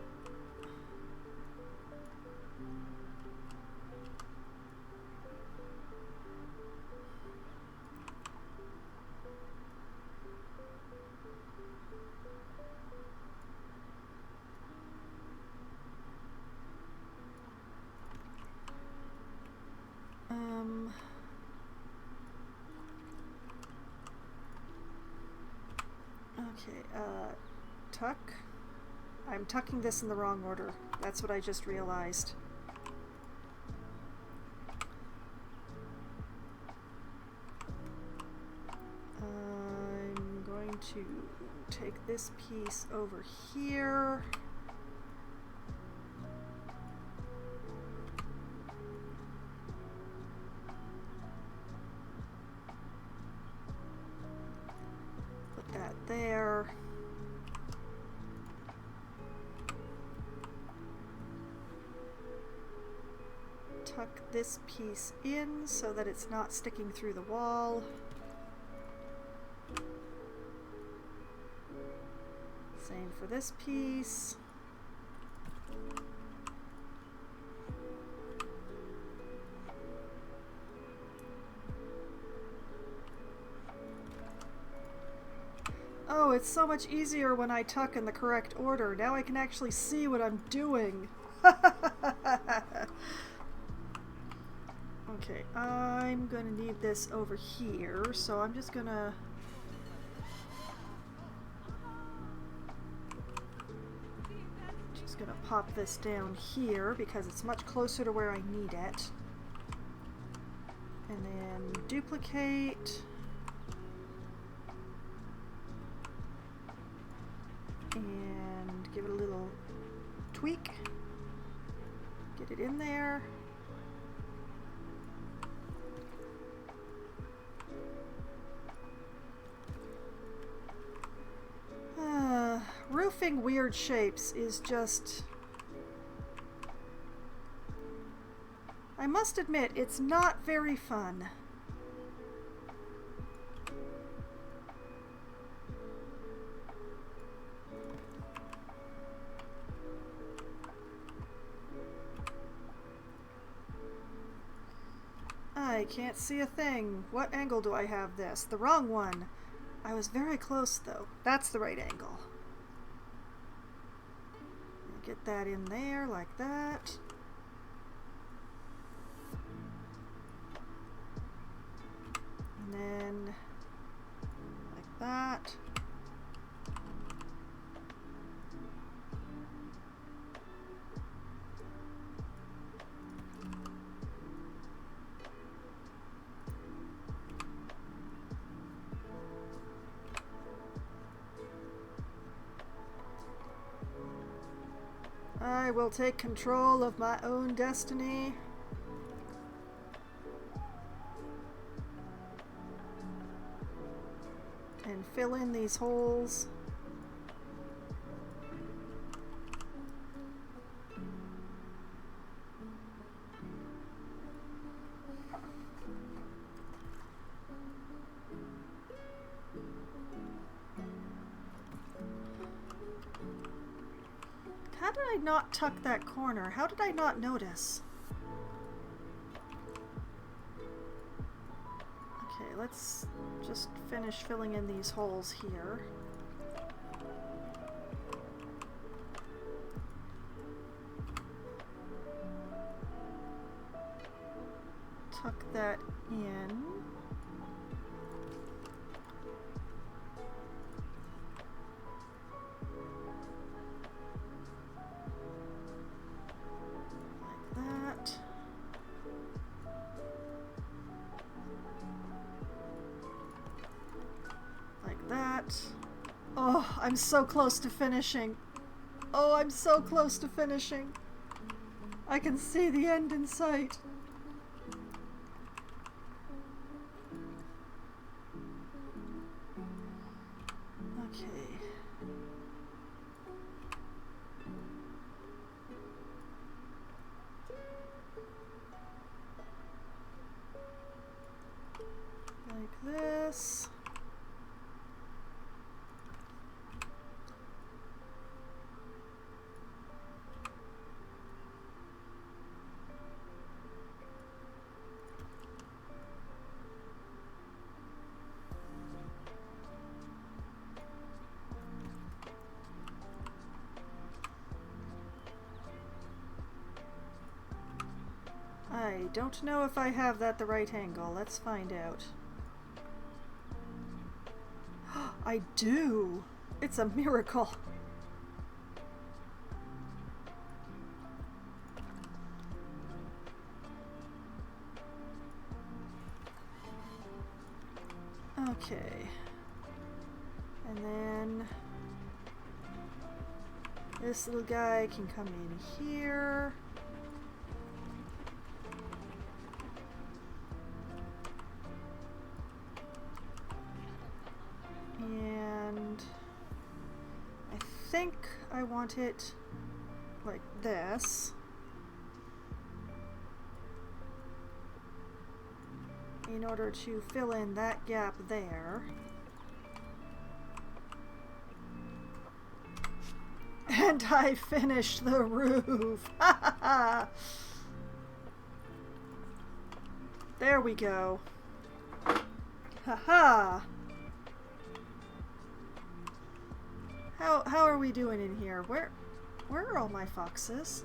Okay, tuck. I'm tucking this in the wrong order. That's what I just realized. I'm going to take this piece over here. There. Tuck this piece in so that it's not sticking through the wall. Same for this piece. Oh, it's so much easier when I tuck in the correct order. Now I can actually see what I'm doing. Okay, I'm gonna need this over here, so I'm just gonna... gonna pop this down here because it's much closer to where I need it. And then duplicate. And give it a little tweak. Get it in there. Roofing weird shapes is just... I must admit, it's not very fun. I can't see a thing. What angle do I have this? The wrong one. I was very close though. That's the right angle. Get that in there like that. And then like that. I will take control of my own destiny. And fill in these holes. How did I not tuck that corner? How did I not notice? Okay, let's just finish filling in these holes here. Tuck that in. Oh, I'm so close to finishing. Oh, I'm so close to finishing. I can see the end in sight. Okay. Like this. I don't know if I have that the right angle. Let's find out. I do! It's a miracle! Okay. And then this little guy can come in here. And I think I want it like this. In order to fill in that gap there. And I finished the roof! There we go. Haha! How are we doing in here? Where are all my foxes?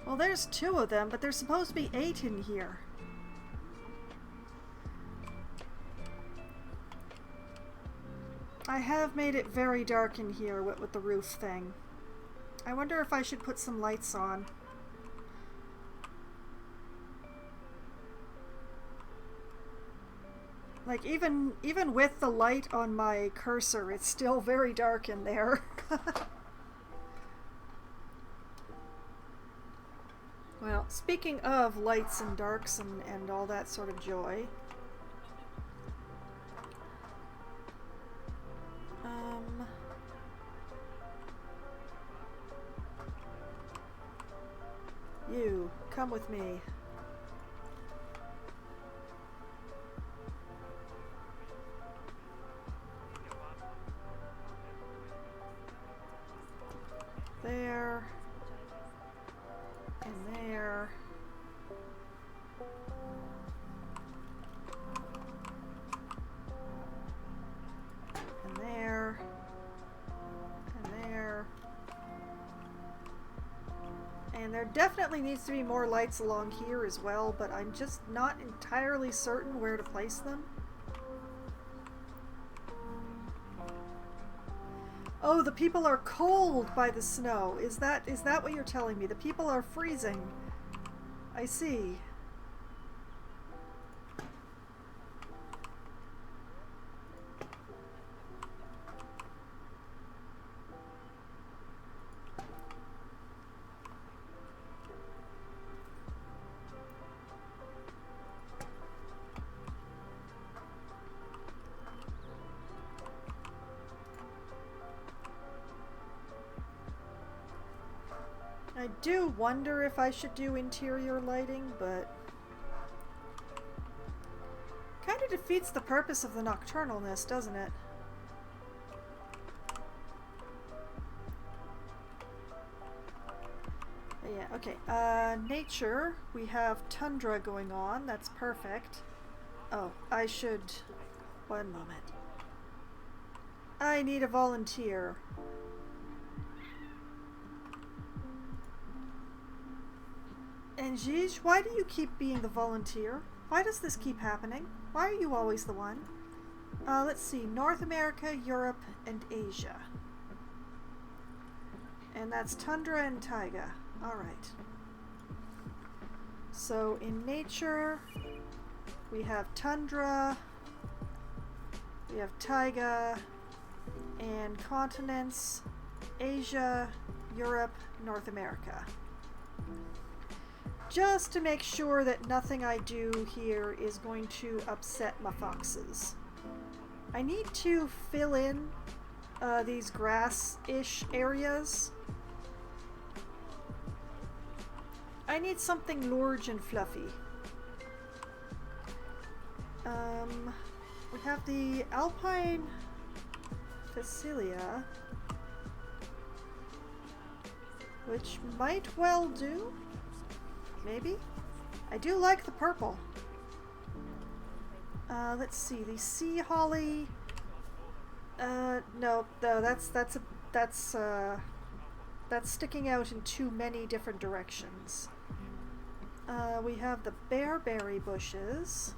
Well, there's 2 of them, but there's supposed to be 8 in here. I have made it very dark in here with the roof thing. I wonder if I should put some lights on. Like even with the light on my cursor, it's still very dark in there. Well, speaking of lights and darks and all that sort of joy, you, come with me. There. And there. And there. And there. And there definitely needs to be more lights along here as well, but I'm just not entirely certain where to place them. Oh, the people are cold by the snow. Is that what you're telling me? The people are freezing. I see. I do wonder if I should do interior lighting, but kind of defeats the purpose of the nocturnalness, doesn't it? But yeah, okay. Nature, we have tundra going on. That's perfect. Oh, I should... One moment. I need a volunteer. And Gij, why do you keep being the volunteer? Why does this keep happening? Why are you always the one? Let's see. North America, Europe, and Asia. And that's tundra and taiga. Alright. So in nature, we have tundra, we have taiga, and continents, Asia, Europe, North America. Just to make sure that nothing I do here is going to upset my foxes. I need to fill in these grass-ish areas. I need something large and fluffy. We have the Alpine Facilia, which might well do. Maybe? I do like the purple. Let's see, the sea holly. No, that's sticking out in too many different directions. We have the bearberry bushes,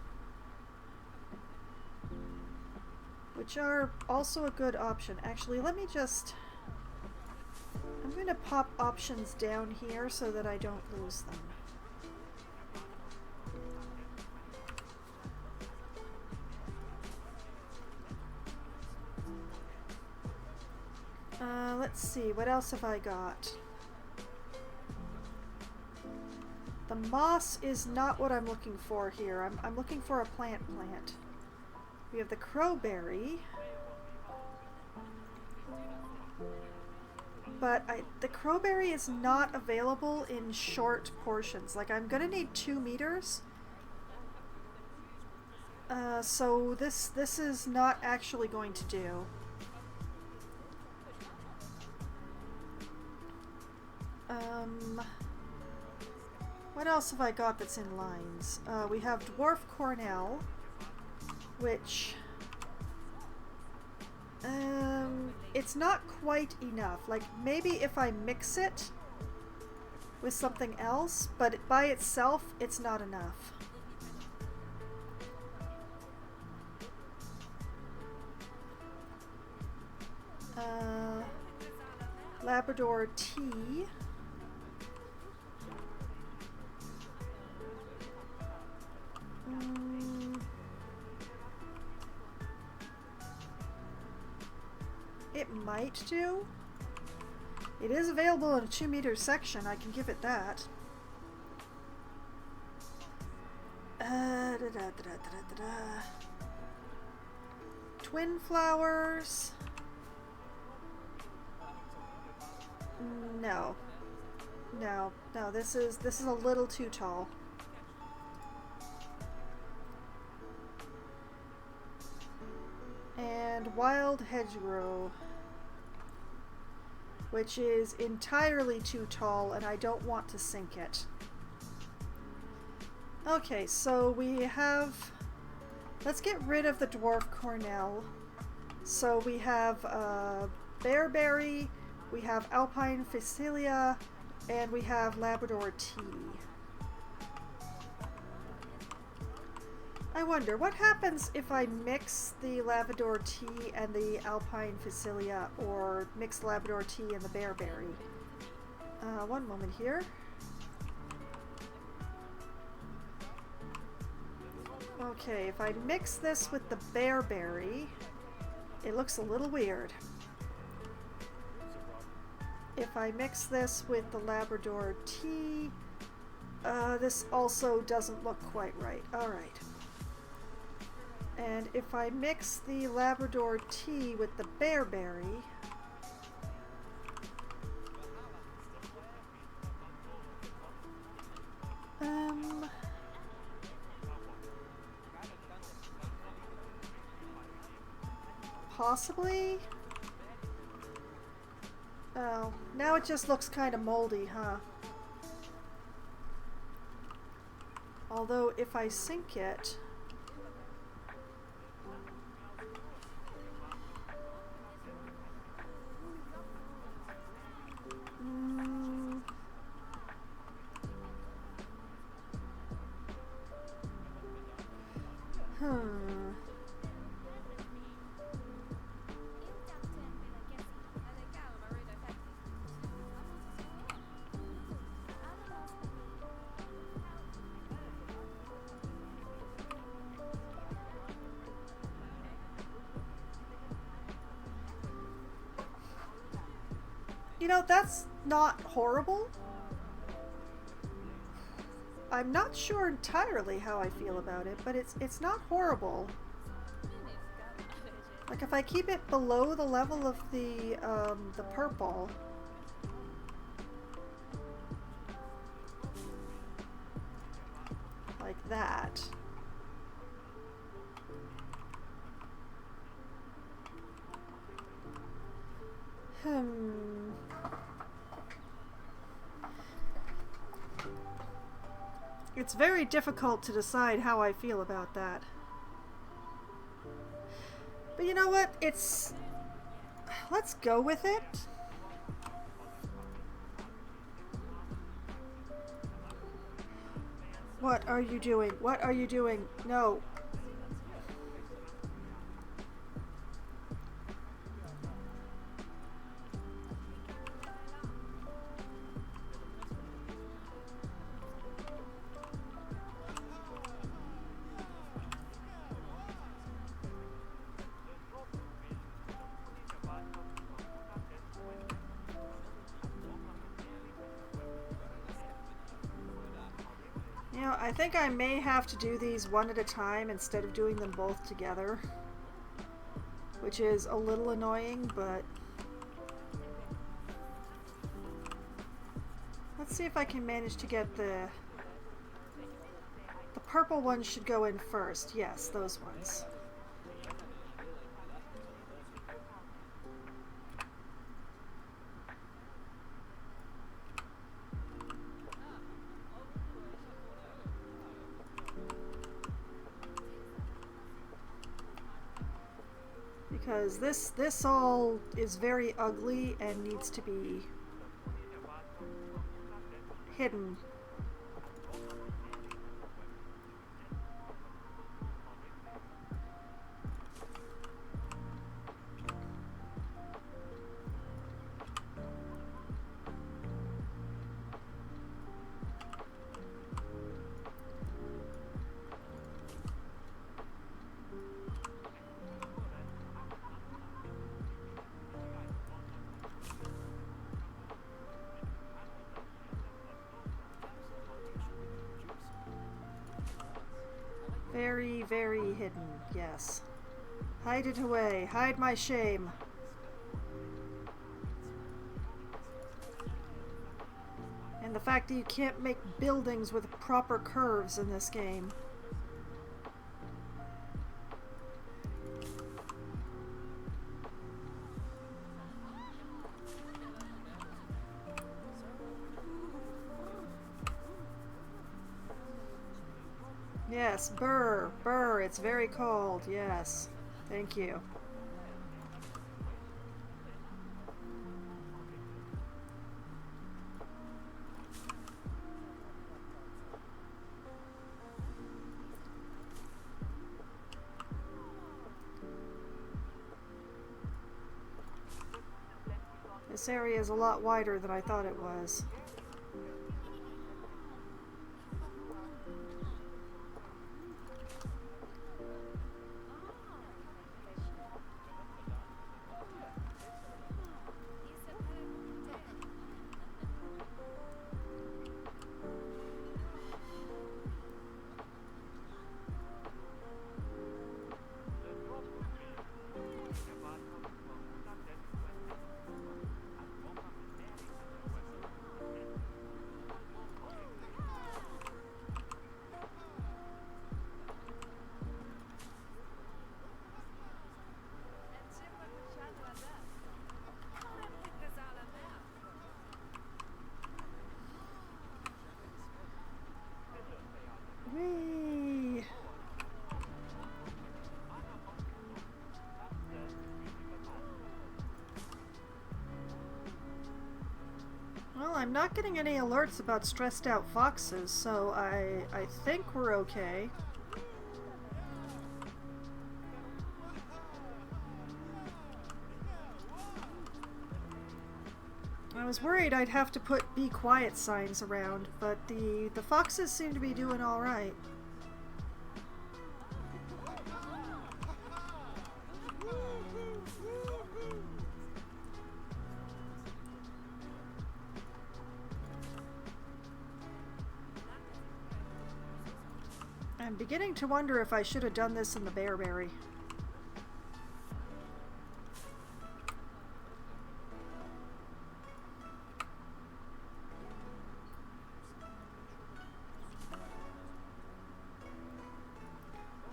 which are also a good option. Actually, let me just... I'm going to pop options down here so that I don't lose them. Let's see, what else have I got? The moss is not what I'm looking for here. I'm looking for a plant. We have the crowberry. But the crowberry is not available in short portions. Like, I'm gonna need 2 meters. So this is not actually going to do. What else have I got that's in lines? We have dwarf cornel, which it's not quite enough. Like, maybe if I mix it with something else, but by itself it's not enough. Labrador tea. It might do. It is available in a 2-meter section, I can give it that. Twin flowers. No. No, this is a little too tall. And wild hedgerow, which is entirely too tall, and I don't want to sink it. Okay, so we have... Let's get rid of the dwarf cornel. So we have bearberry, we have alpine phacelia, and we have Labrador tea. I wonder, what happens if I mix the Labrador tea and the alpine phacelia, or mix Labrador tea and the bearberry? One moment here. Okay, if I mix this with the bearberry, it looks a little weird. If I mix this with the Labrador tea, this also doesn't look quite right. Alright. And if I mix the Labrador tea with the bearberry, possibly? Oh, now it just looks kind of moldy, huh? Although if I sink it... You know, that's not horrible. I'm not sure entirely how I feel about it, but it's not horrible. Like if I keep it below the level of the purple, like that. It's very difficult to decide how I feel about that. But you know what? Let's go with it. What are you doing? What are you doing? No. You know, I think I may have to do these one at a time instead of doing them both together, which is a little annoying, but let's see if I can manage to get the purple ones should go in first. Yes, those ones. Because this all is very ugly and needs to be hidden. very hidden, yes. Hide it away. Hide my shame. And the fact that you can't make buildings with proper curves in this game. Yes, burr, burr, it's very cold, yes. Thank you. This area is a lot wider than I thought it was. Whee! Well, I'm not getting any alerts about stressed out foxes, so I think we're okay. I was worried I'd have to put be quiet signs around, but the foxes seem to be doing all right. I'm beginning to wonder if I should have done this in the bearberry.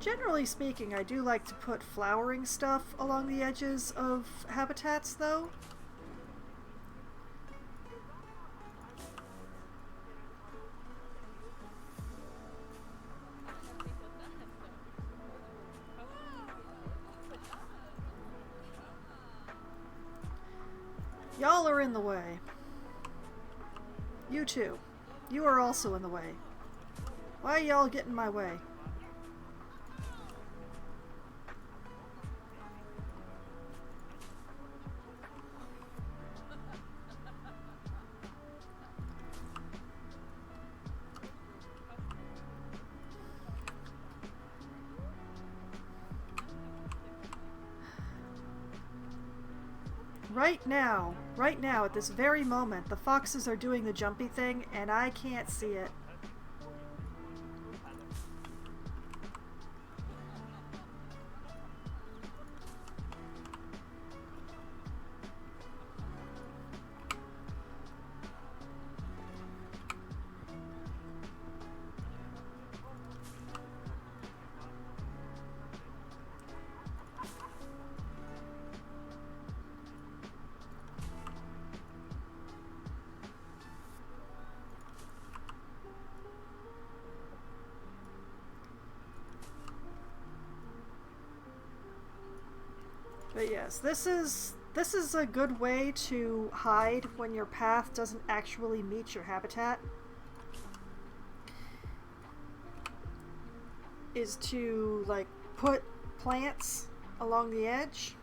Generally speaking, I do like to put flowering stuff along the edges of habitats, though. Y'all are in the way. You too. You are also in the way. Why y'all get in my way? Right now, at this very moment, the foxes are doing the jumpy thing, and I can't see it. But yes, this is a good way to hide when your path doesn't actually meet your habitat. Is to like put plants along the edge.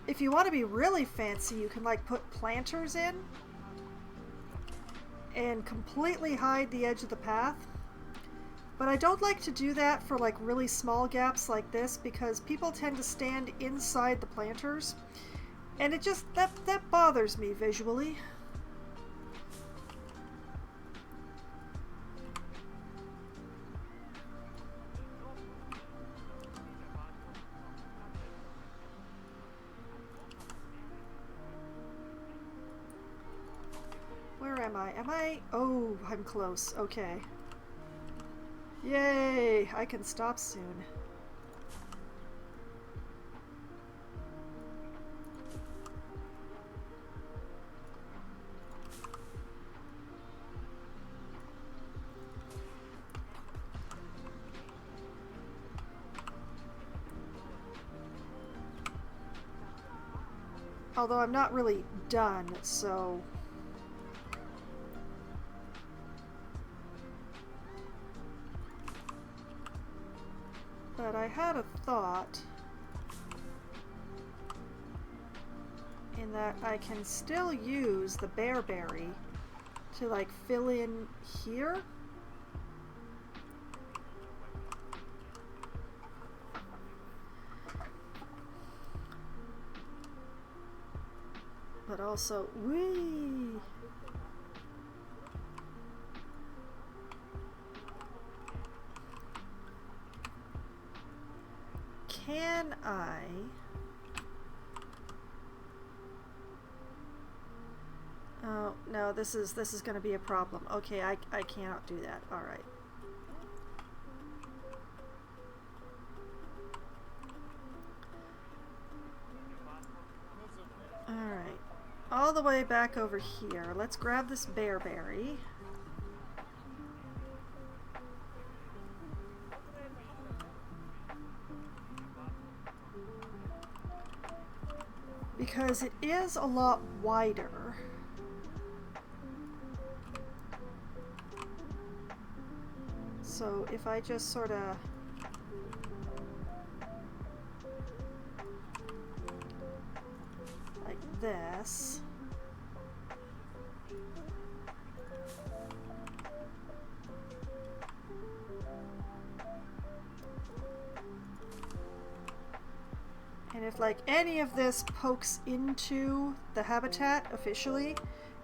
If you want to be really fancy, you can like put planters in and completely hide the edge of the path. But I don't like to do that for like really small gaps like this because people tend to stand inside the planters and it just, that bothers me visually. Am I? Oh, I'm close. Okay. Yay! I can stop soon. Although I'm not really done, so... But I had a thought in that I can still use the bearberry to like fill in here. But also, whee! Can I? Oh, no, this is going to be a problem. Okay, I cannot do that. All right. All right. All the way back over here. Let's grab this bearberry. Because it is a lot wider. So if I just sort of like this. And if like any of this pokes into the habitat officially,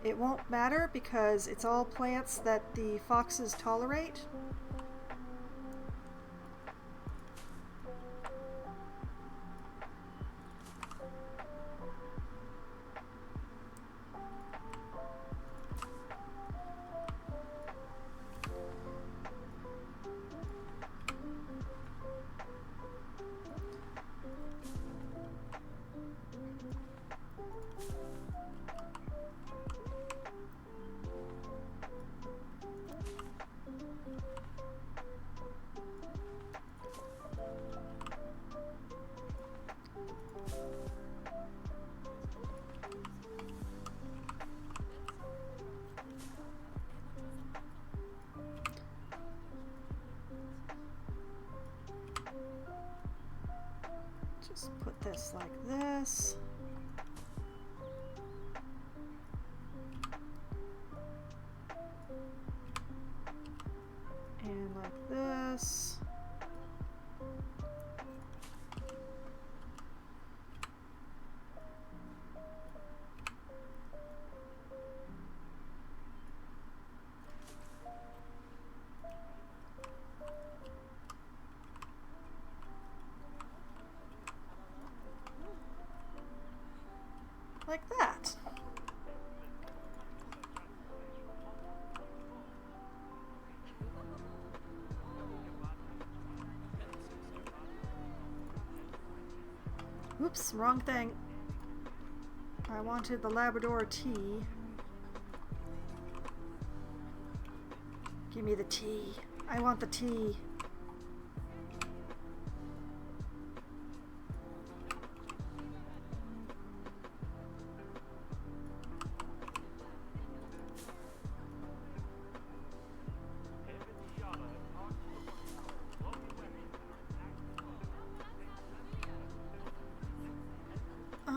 it won't matter because it's all plants that the foxes tolerate. Just put this like this. And like this. Like that. Oops, wrong thing. I wanted the Labrador tea. Give me the tea. I want the tea.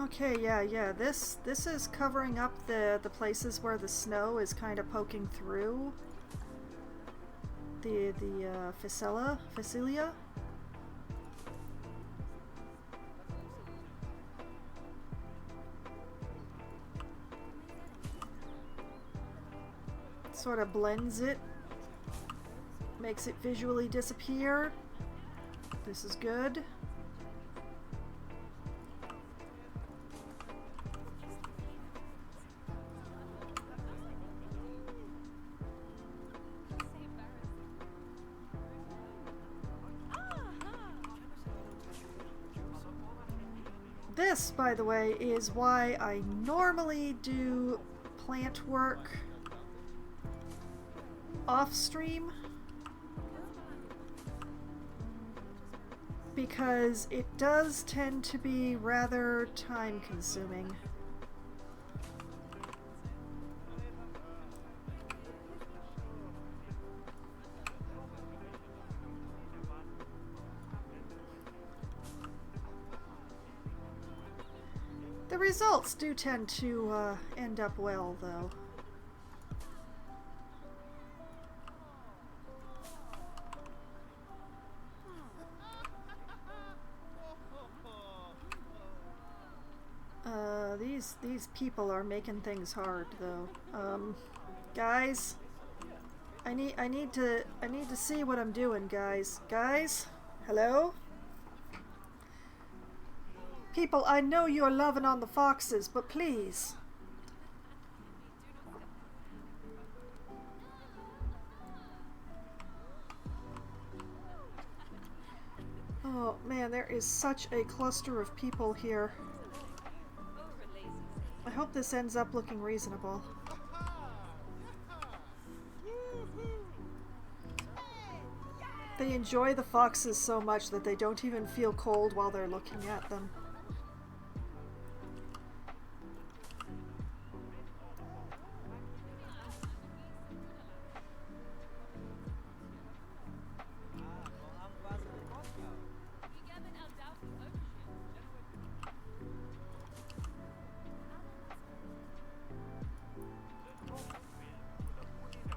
Okay, yeah. This is covering up the places where the snow is kind of poking through the facilia. Sort of blends it, makes it visually disappear. This is good. This, by the way, is why I normally do plant work off stream, because it does tend to be rather time consuming. The results do tend to end up well, though. These people are making things hard, though. Guys, I need to see what I'm doing, guys. Guys, hello? People, I know you're loving on the foxes, but please. Oh man, there is such a cluster of people here. I hope this ends up looking reasonable. They enjoy the foxes so much that they don't even feel cold while they're looking at them.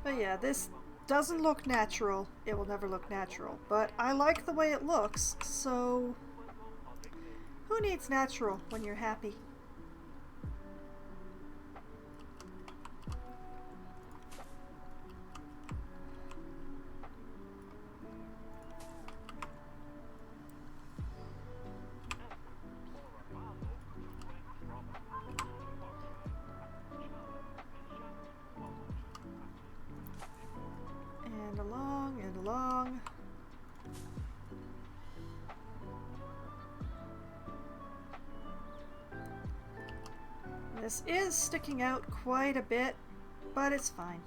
But yeah, this doesn't look natural. It will never look natural. But I like the way it looks, so who needs natural when you're happy? And along and along. This is sticking out quite a bit, but it's fine.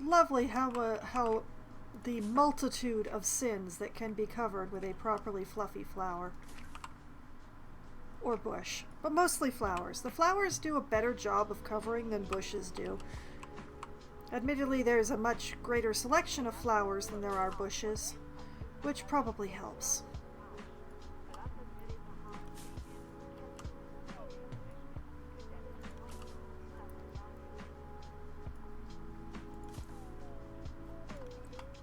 Lovely how the multitude of sins that can be covered with a properly fluffy flower or bush, but mostly flowers. The flowers do a better job of covering than bushes do. Admittedly, there's a much greater selection of flowers than there are bushes, which probably helps.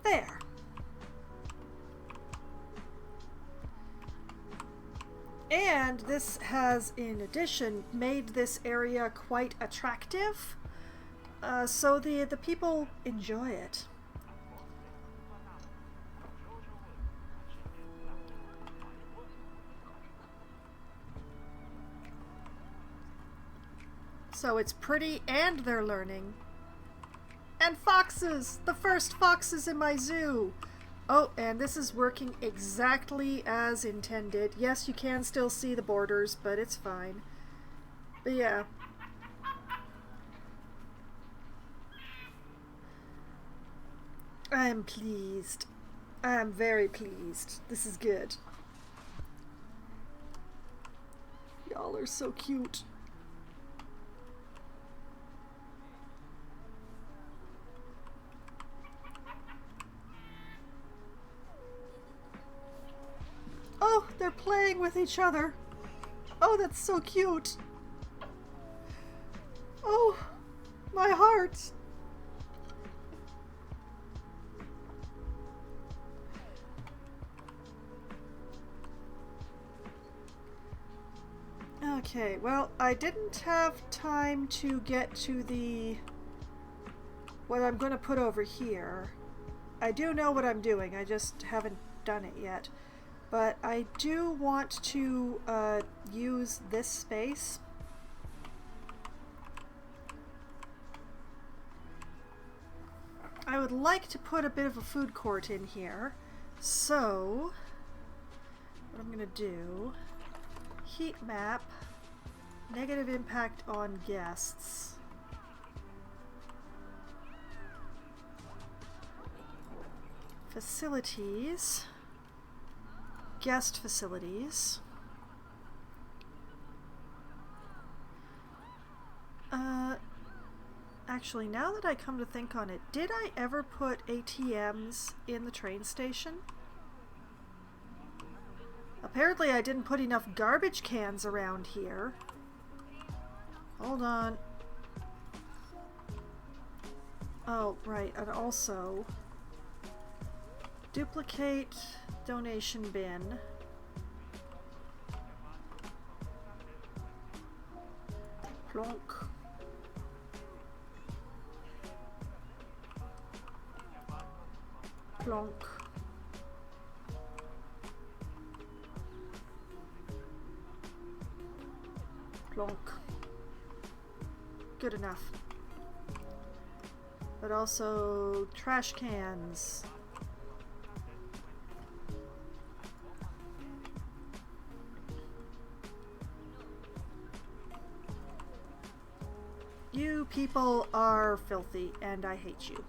There. And this has, in addition, made this area quite attractive, so the people enjoy it. So it's pretty and they're learning. And foxes! The first foxes in my zoo! Oh, and this is working exactly as intended. Yes, you can still see the borders, but it's fine. But yeah. I am pleased. I am very pleased. This is good. Y'all are so cute. Oh, they're playing with each other. Oh, that's so cute. Oh, my heart. Okay, well, I didn't have time to get to what I'm going to put over here. I do know what I'm doing, I just haven't done it yet. But I do want to use this space. I would like to put a bit of a food court in here. So, what I'm going to do, heat map, negative impact on guests. Facilities. Guest facilities. Actually, now that I come to think on it, did I ever put ATMs in the train station? Apparently I didn't put enough garbage cans around here. Hold on. Oh, right, and also duplicate donation bin. Plonk. Plonk. Plonk. Good enough. But also trash cans. You people are filthy and I hate you.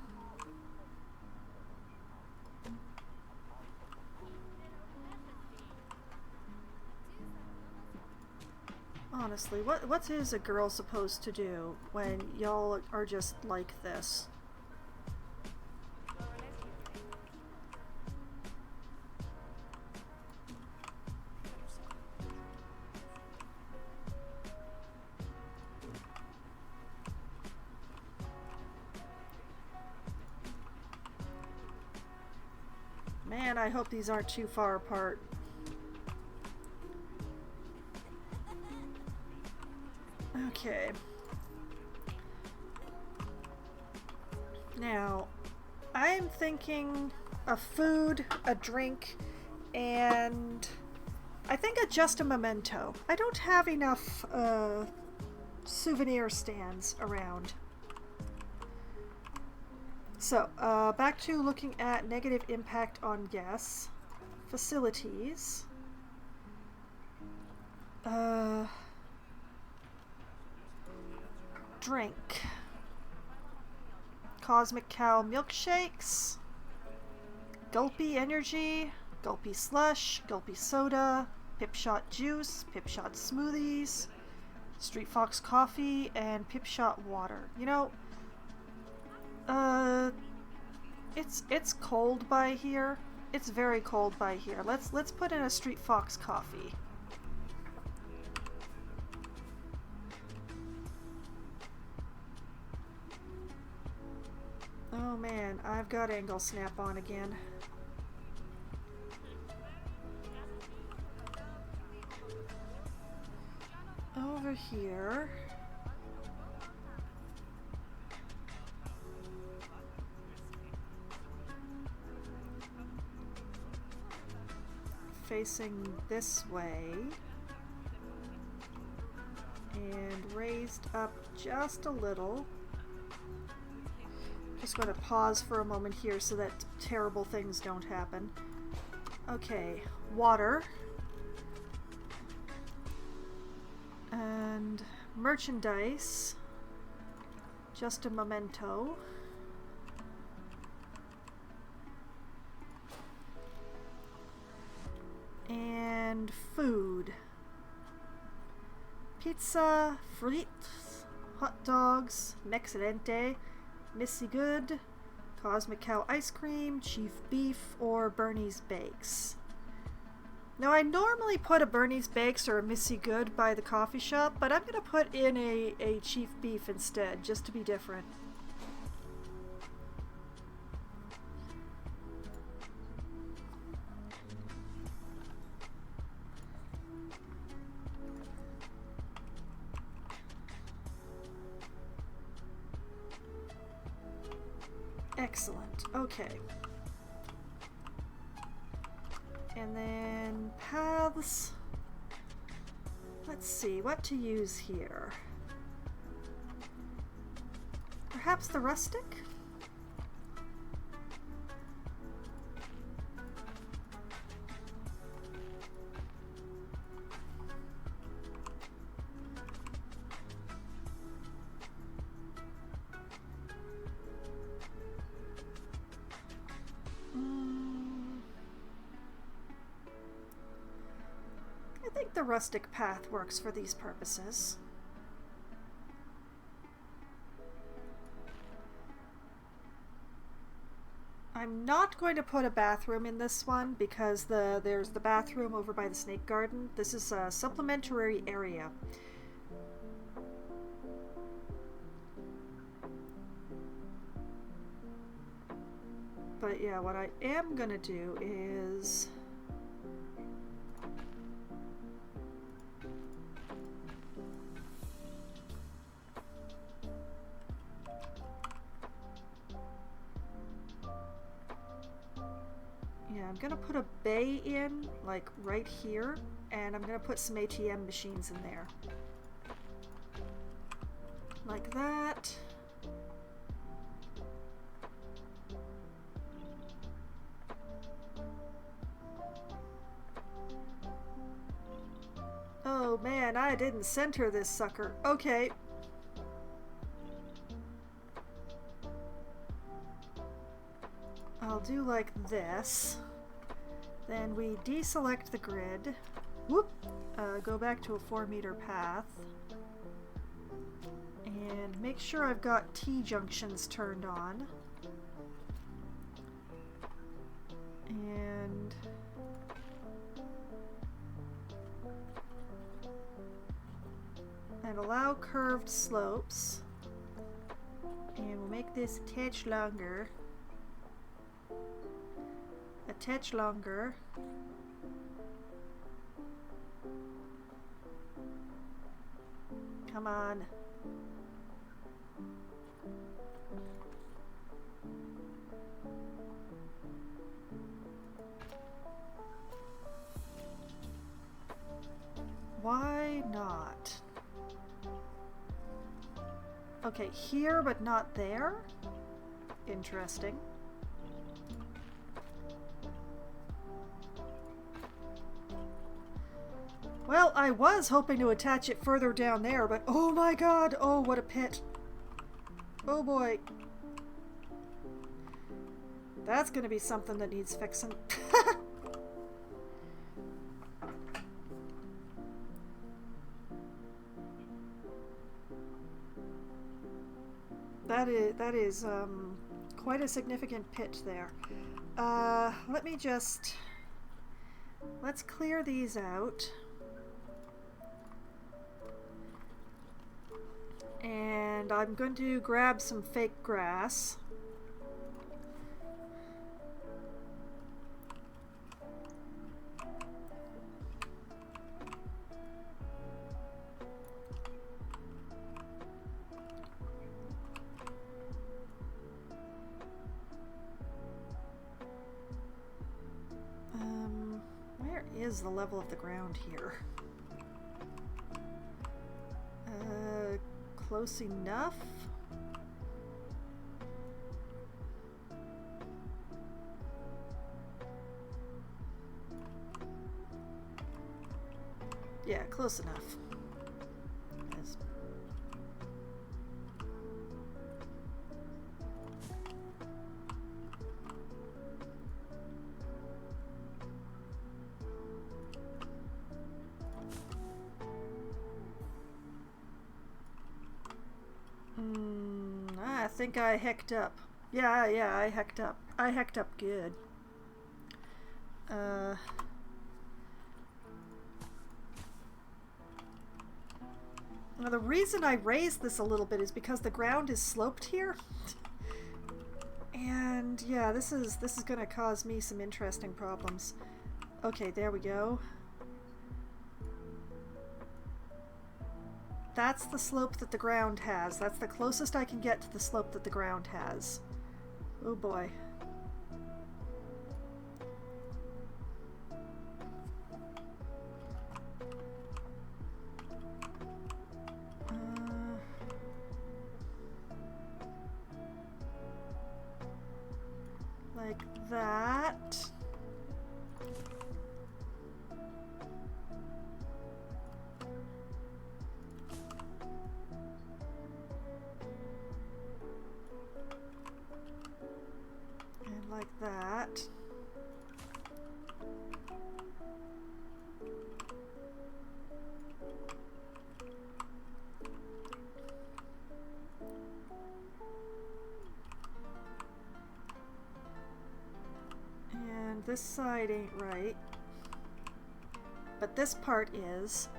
Honestly, what is a girl supposed to do when y'all are just like this? Man, I hope these aren't too far apart. Okay. Now, I'm thinking a food, a drink, and I think just a memento. I don't have enough souvenir stands around. So, back to looking at negative impact on guests. Facilities. Drink. Cosmic Cow milkshakes. Gulpy energy. Gulpy slush. Gulpy soda. Pipshot juice. Pipshot smoothies. Street Fox coffee. And Pipshot water. You know, it's cold by here. It's very cold by here. Let's put in a Street Fox coffee. Oh man, I've got angle snap on again. Over here. Facing this way. And raised up just a little. Just going to pause for a moment here so that terrible things don't happen. Okay, water. And merchandise. Just a memento. And food. Pizza, frites, hot dogs, Mexcelente, Missy Good, Cosmic Cow ice cream, Chief beef, or Bernie's Bakes. Now I normally put a Bernie's Bakes or a Missy Good by the coffee shop, but I'm going to put in a Chief beef instead, just to be different. Excellent. Okay. And then paths. Let's see what to use here. Perhaps the rustic? I think the rustic path works for these purposes. I'm not going to put a bathroom in this one because there's the bathroom over by the snake garden. This is a supplementary area. But yeah, what I am gonna do is I'm gonna put a bay in, like right here, and I'm gonna put some ATM machines in there. Like that. Oh man, I didn't center this sucker. Okay. I'll do like this. Then we deselect the grid. Whoop! Go back to a 4-meter path. And make sure I've got T-junctions turned on. And allow curved slopes. And we'll make this a touch longer. A touch longer. Come on. Why not? Okay, here but not there? Interesting. Well, I was hoping to attach it further down there, but oh my god! Oh, what a pit. Oh boy. That's gonna be something that needs fixing. That is quite a significant pit there. Let's clear these out. And I'm going to grab some fake grass. Where is the level of the ground here? Close enough. Yeah, close enough. Yes. I think I hecked up. Yeah, I hecked up. I hecked up good. Now the reason I raised this a little bit is because the ground is sloped here. And yeah, this is gonna cause me some interesting problems. Okay, there we go. That's the slope that the ground has. That's the closest I can get to the slope that the ground has. Oh boy. Like that. And like that. And this side ain't right, but this part is.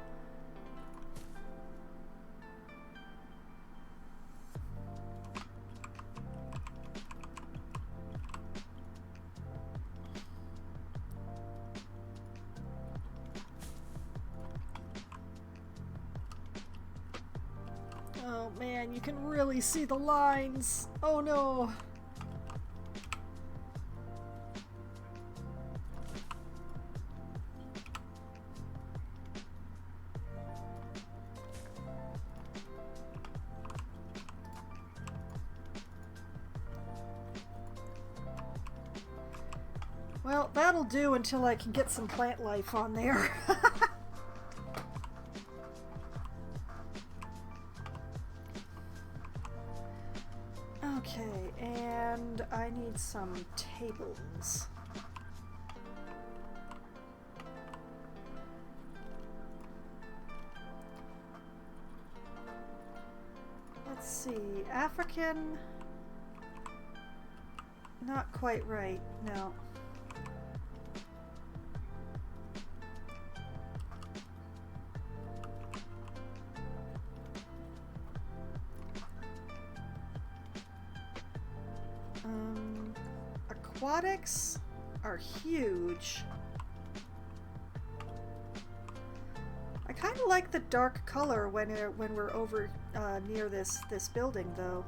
Oh man, you can really see the lines. Oh no. Well, that'll do until I can get some plant life on there. Okay, and I need some tables. Let's see, African, not quite right, no. Aquatics are huge. I kind of like the dark color when we're over near this building, though.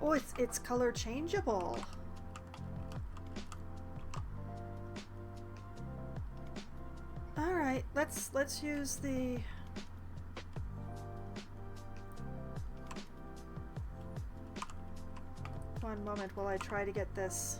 Oh, it's color changeable. All right, let's use the. One moment while I try to get this.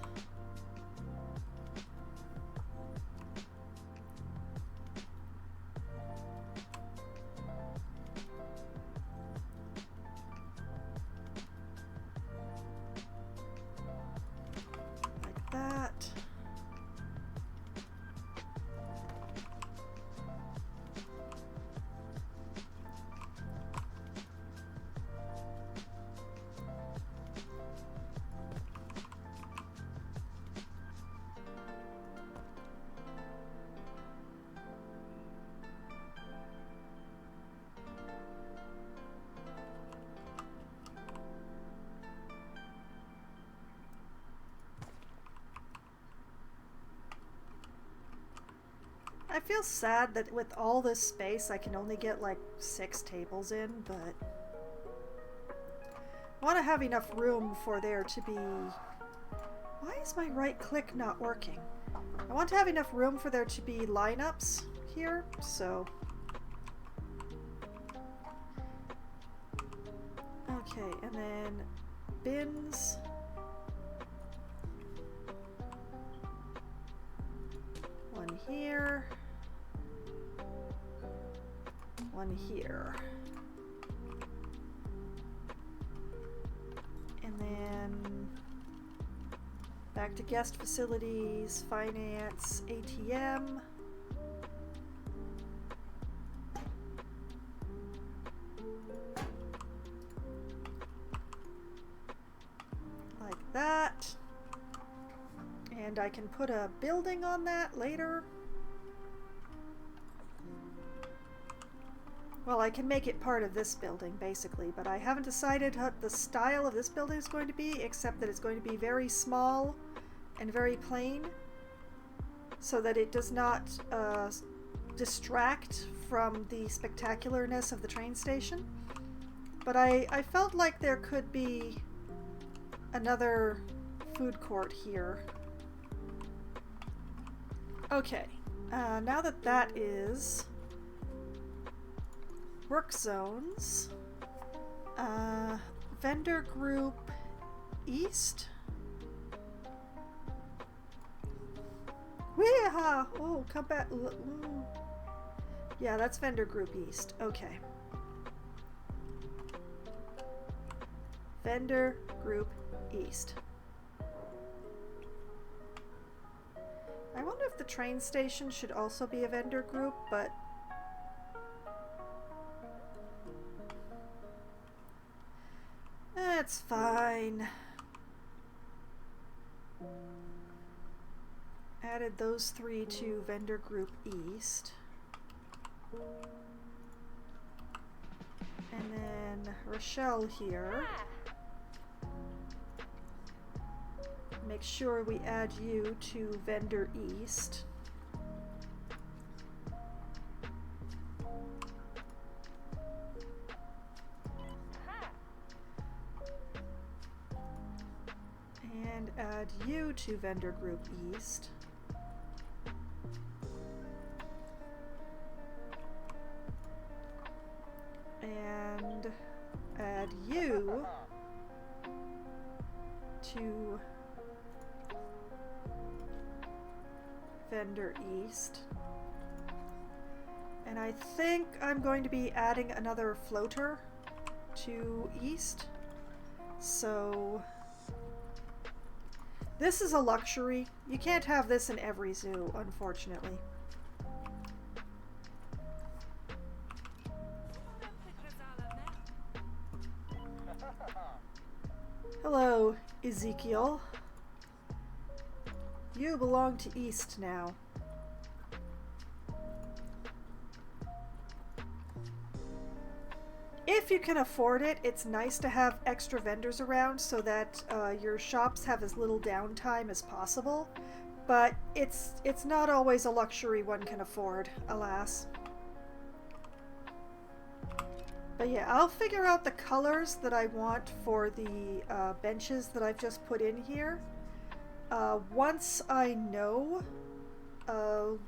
Like that. I feel sad that with all this space I can only get like 6 tables in, but I want to have enough room for there to be... Why is my right click not working? I want to have enough room for there to be lineups here, so... Okay, and then bins... One here... One here. And then back to guest facilities, finance, ATM. Like that. And I can put a building on that later. Well, I can make it part of this building, basically, but I haven't decided what the style of this building is going to be, except that it's going to be very small and very plain, so that it does not distract from the spectacularness of the train station. But I felt like there could be another food court here. Okay, now that that is work zones, vendor group east. Weeha! Oh, come back. Ooh. Yeah, that's vendor group east. Okay. Vendor group east. I wonder if the train station should also be a vendor group, but it's fine. Added those three to vendor group east. And then Rochelle here. Make sure we add you to vendor east. And add you to vendor group east. And add you to vendor east. And I think I'm going to be adding another floater to east. So this is a luxury. You can't have this in every zoo, unfortunately. Hello, Ezekiel. You belong to East now. If you can afford it, it's nice to have extra vendors around so that your shops have as little downtime as possible, but it's not always a luxury one can afford, alas. But yeah, I'll figure out the colors that I want for the benches that I've just put in here. Once I know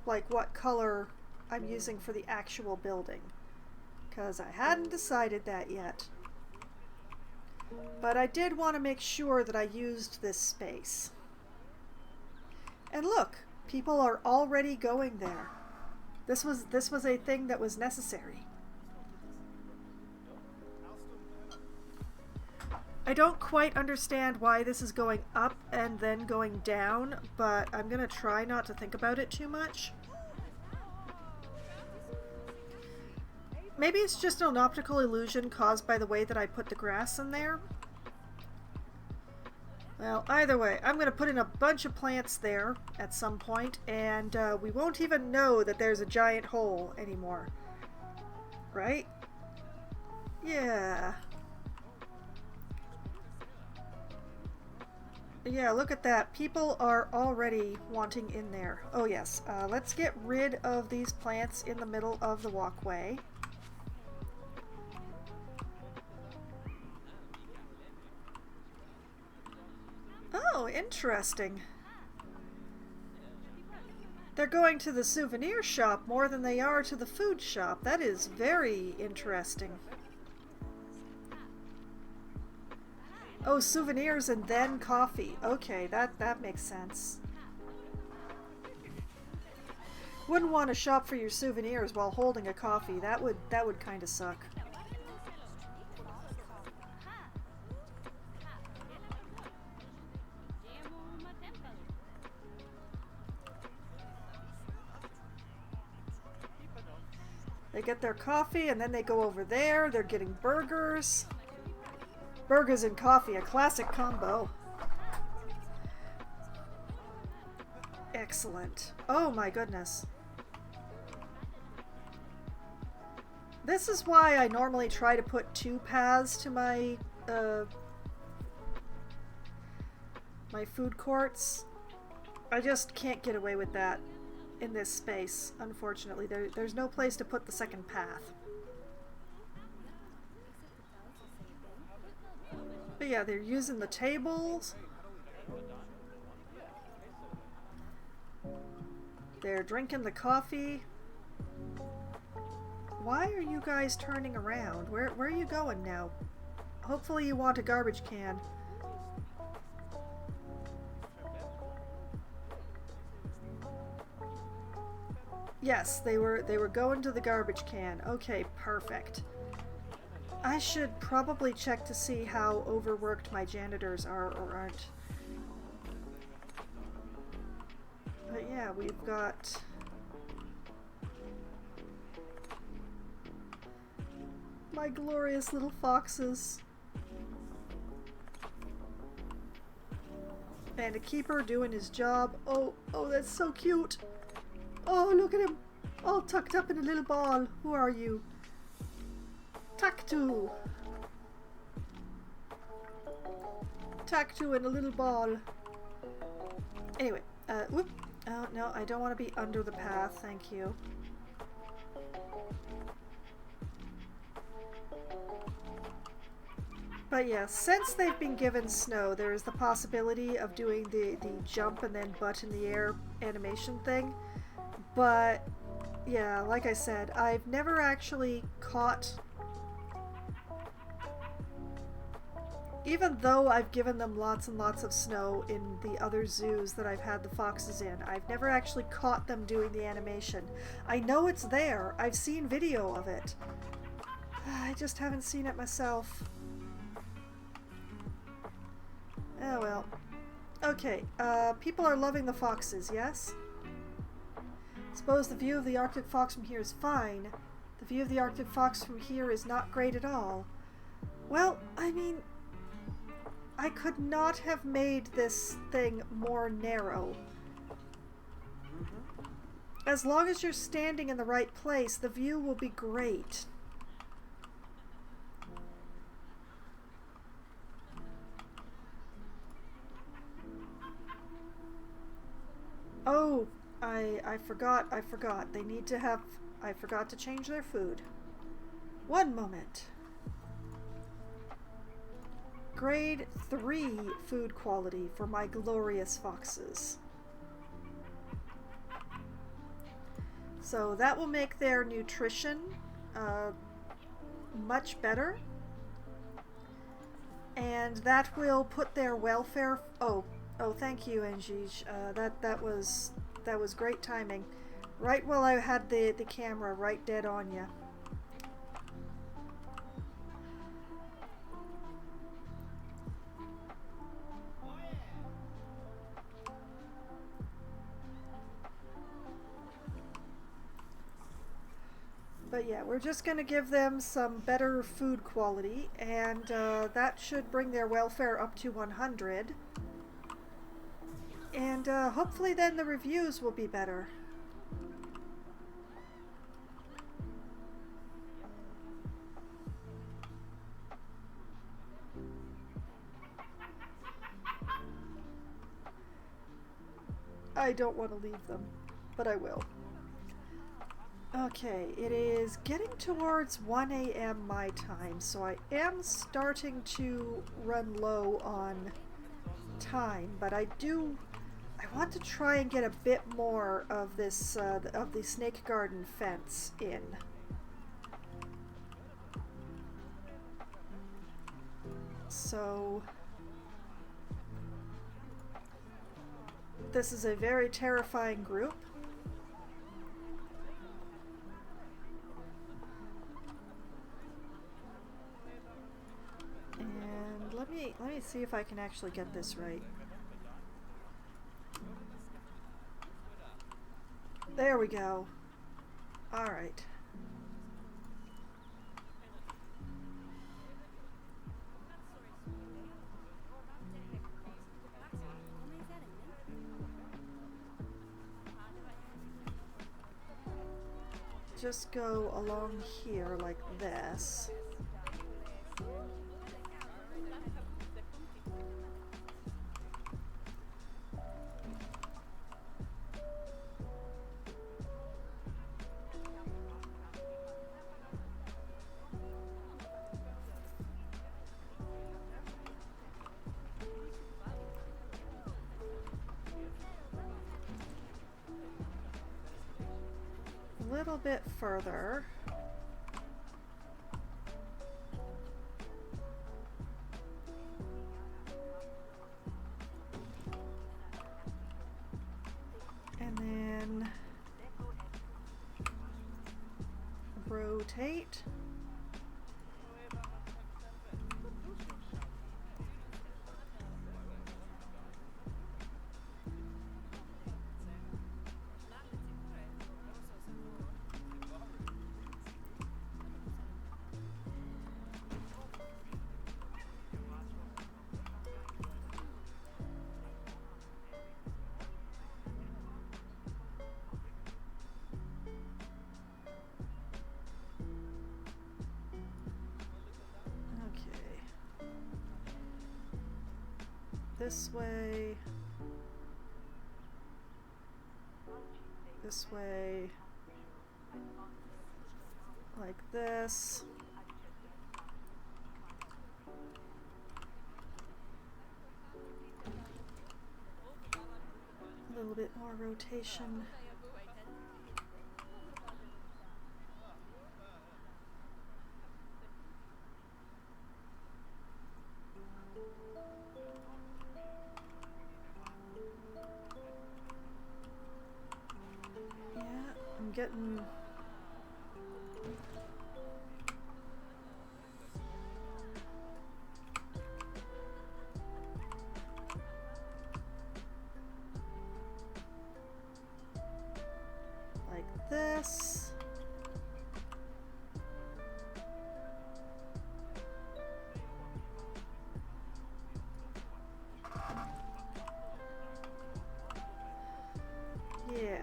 like what color I'm using for the actual building, because I hadn't decided that yet. But I did want to make sure that I used this space. And look, people are already going there. This was a thing that was necessary. I don't quite understand why this is going up and then going down, but I'm gonna try not to think about it too much. Maybe it's just an optical illusion caused by the way that I put the grass in there. Well, either way, I'm gonna put in a bunch of plants there at some point, and we won't even know that there's a giant hole anymore. Right? Yeah. Yeah, look at that. People are already wanting in there. Oh yes, let's get rid of these plants in the middle of the walkway. Oh, interesting. They're going to the souvenir shop more than they are to the food shop. That is very interesting. Oh, souvenirs and then coffee. Okay, that makes sense. Wouldn't want to shop for your souvenirs while holding a coffee. That would kind of suck. They get their coffee and then they go over there. They're getting burgers. Burgers and coffee, a classic combo. Excellent. Oh my goodness. This is why I normally try to put 2 paths to my my food courts. I just can't get away with that in this space, unfortunately. There's no place to put the second path. But But yeah, they're using the tables. They're drinking the coffee. Why are you guys turning around? Where are you going now? Hopefully you want a garbage can. Yes, they were going to the garbage can. Okay, perfect. I should probably check to see how overworked my janitors are or aren't. But yeah, we've got my glorious little foxes. And a keeper doing his job. Oh, that's so cute. Oh, look at him. All tucked up in a little ball. Who are you? Tactu. Tactu in a little ball. Anyway, whoop. Oh, no, I don't want to be under the path. Thank you. But yeah, since they've been given snow, there is the possibility of doing the jump and then butt in the air animation thing. But yeah, like I said, I've never actually caught... Even though I've given them lots and lots of snow in the other zoos that I've had the foxes in, I've never actually caught them doing the animation. I know it's there. I've seen video of it. I just haven't seen it myself. Oh well. Okay, people are loving the foxes, yes? Suppose the view of the Arctic fox from here is fine. The view of the Arctic fox from here is not great at all. Well, I mean, I could not have made this thing more narrow. As long as you're standing in the right place, the view will be great. Oh, I forgot. They need to have... I forgot to change their food. One moment. Grade 3 food quality for my glorious foxes. So that will make their nutrition much better. And that will put their welfare... Oh, thank you, Angie. That was great timing. Right while I had the camera right dead on you. But yeah, we're just going to give them some better food quality, and that should bring their welfare up to 100. And hopefully then the reviews will be better. I don't want to leave them, but I will. Okay, it is getting towards 1 a.m. my time, so I am starting to run low on time, but I want to try and get a bit more of this, of the snake garden fence in. So this is a very terrifying group. And let me see if I can actually get this right. There we go. All right. Just go along here like this. little bit further. And then rotate. This way, like this. A little bit more rotation. Getting like this. Yeah.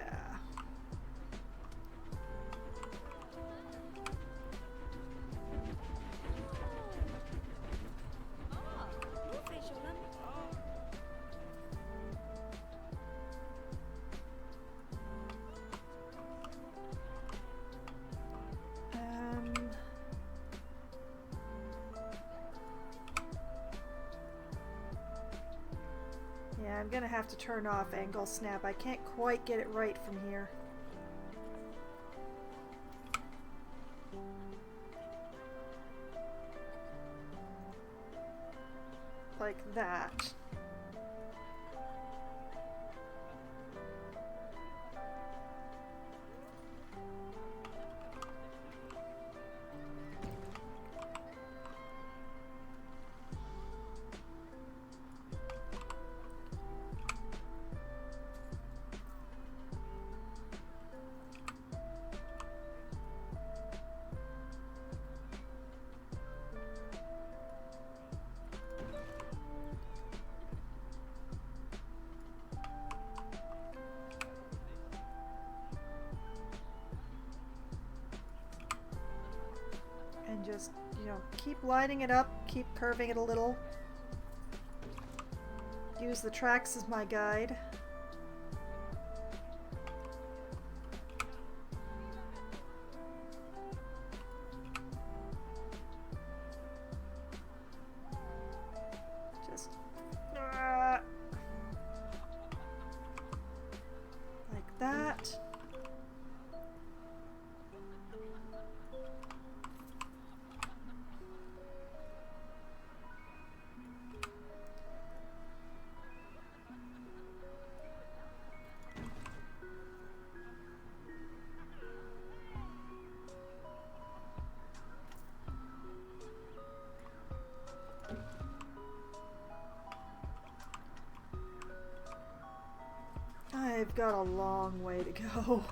Yeah, I'm gonna have to turn off angle snap. I can't quite get it right from here. Like that. And just, you know, keep lining it up, keep curving it a little. Use the tracks as my guide. Just like that. I've got a long way to go.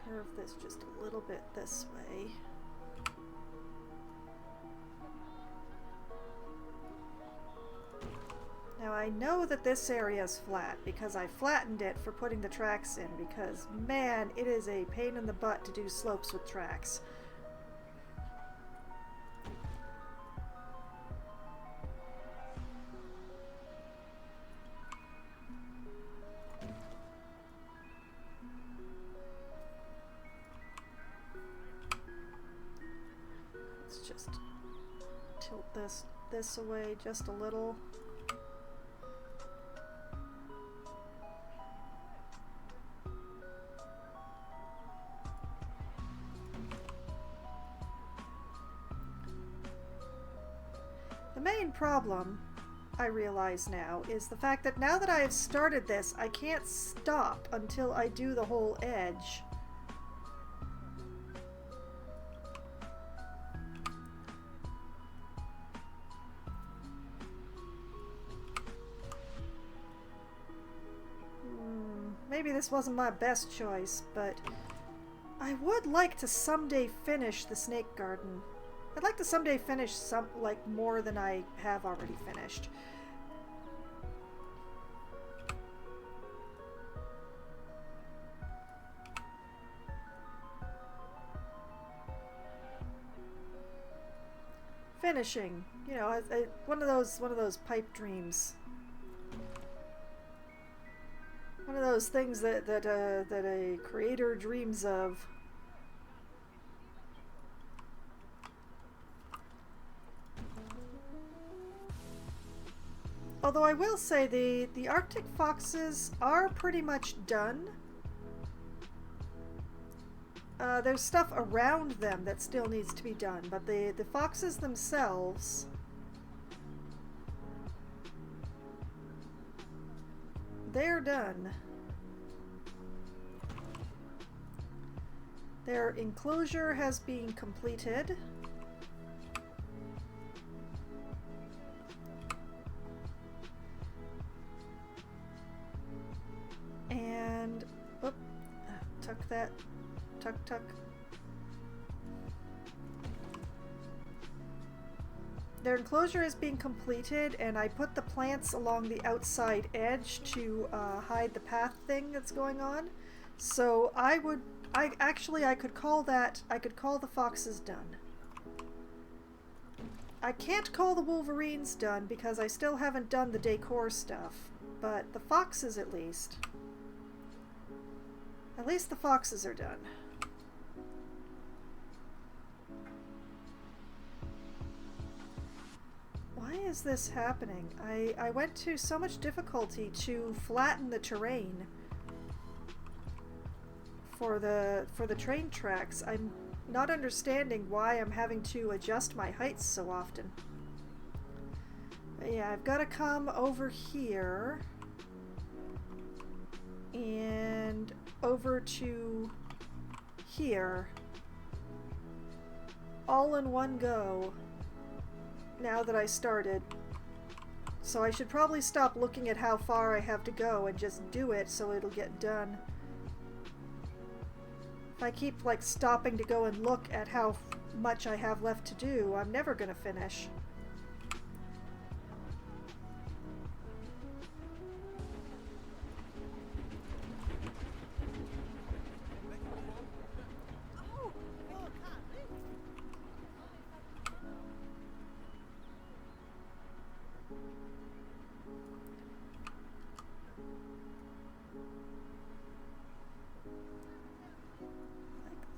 Curve this just a little bit this way. Now I know that this area is flat because I flattened it for putting the tracks in, because man, it is a pain in the butt to do slopes with tracks. Let's just tilt this away just a little. The main problem, I realize now, is the fact that now that I have started this, I can't stop until I do the whole edge. Maybe this wasn't my best choice, but I would like to someday finish the snake garden. I'd like to someday finish more than I have already finished. Finishing, you know, one of those pipe dreams. One of those things that a creator dreams of. Although I will say the Arctic foxes are pretty much done. There's stuff around them that still needs to be done, but the foxes themselves, they're done. Their enclosure has been completed. And, tuck that, tuck. Their enclosure is being completed, and I put the plants along the outside edge to hide the path thing that's going on. So I could call the foxes done. I can't call the wolverines done because I still haven't done the decor stuff, but the foxes at least the foxes are done. Why is this happening? I went to so much difficulty to flatten the terrain for the train tracks. I'm not understanding why I'm having to adjust my heights so often. But yeah, I've got to come over here and over to here all in one go. Now that I started. So I should probably stop looking at how far I have to go and just do it so it'll get done. If I keep stopping to go and look at how much I have left to do, I'm never gonna finish.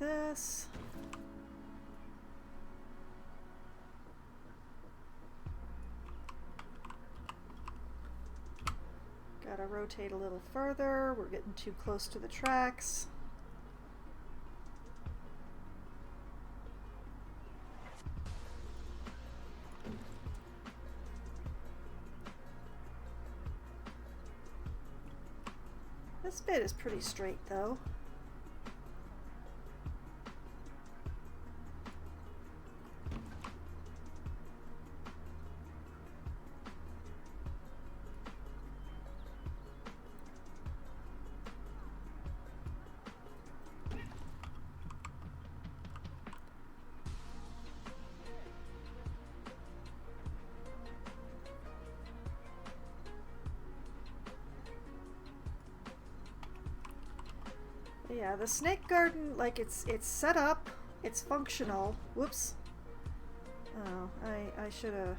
This. Gotta rotate a little further. We're getting too close to the tracks. This bit is pretty straight though. Yeah, the snake garden, it's set up, it's functional. Whoops. Oh, I should have.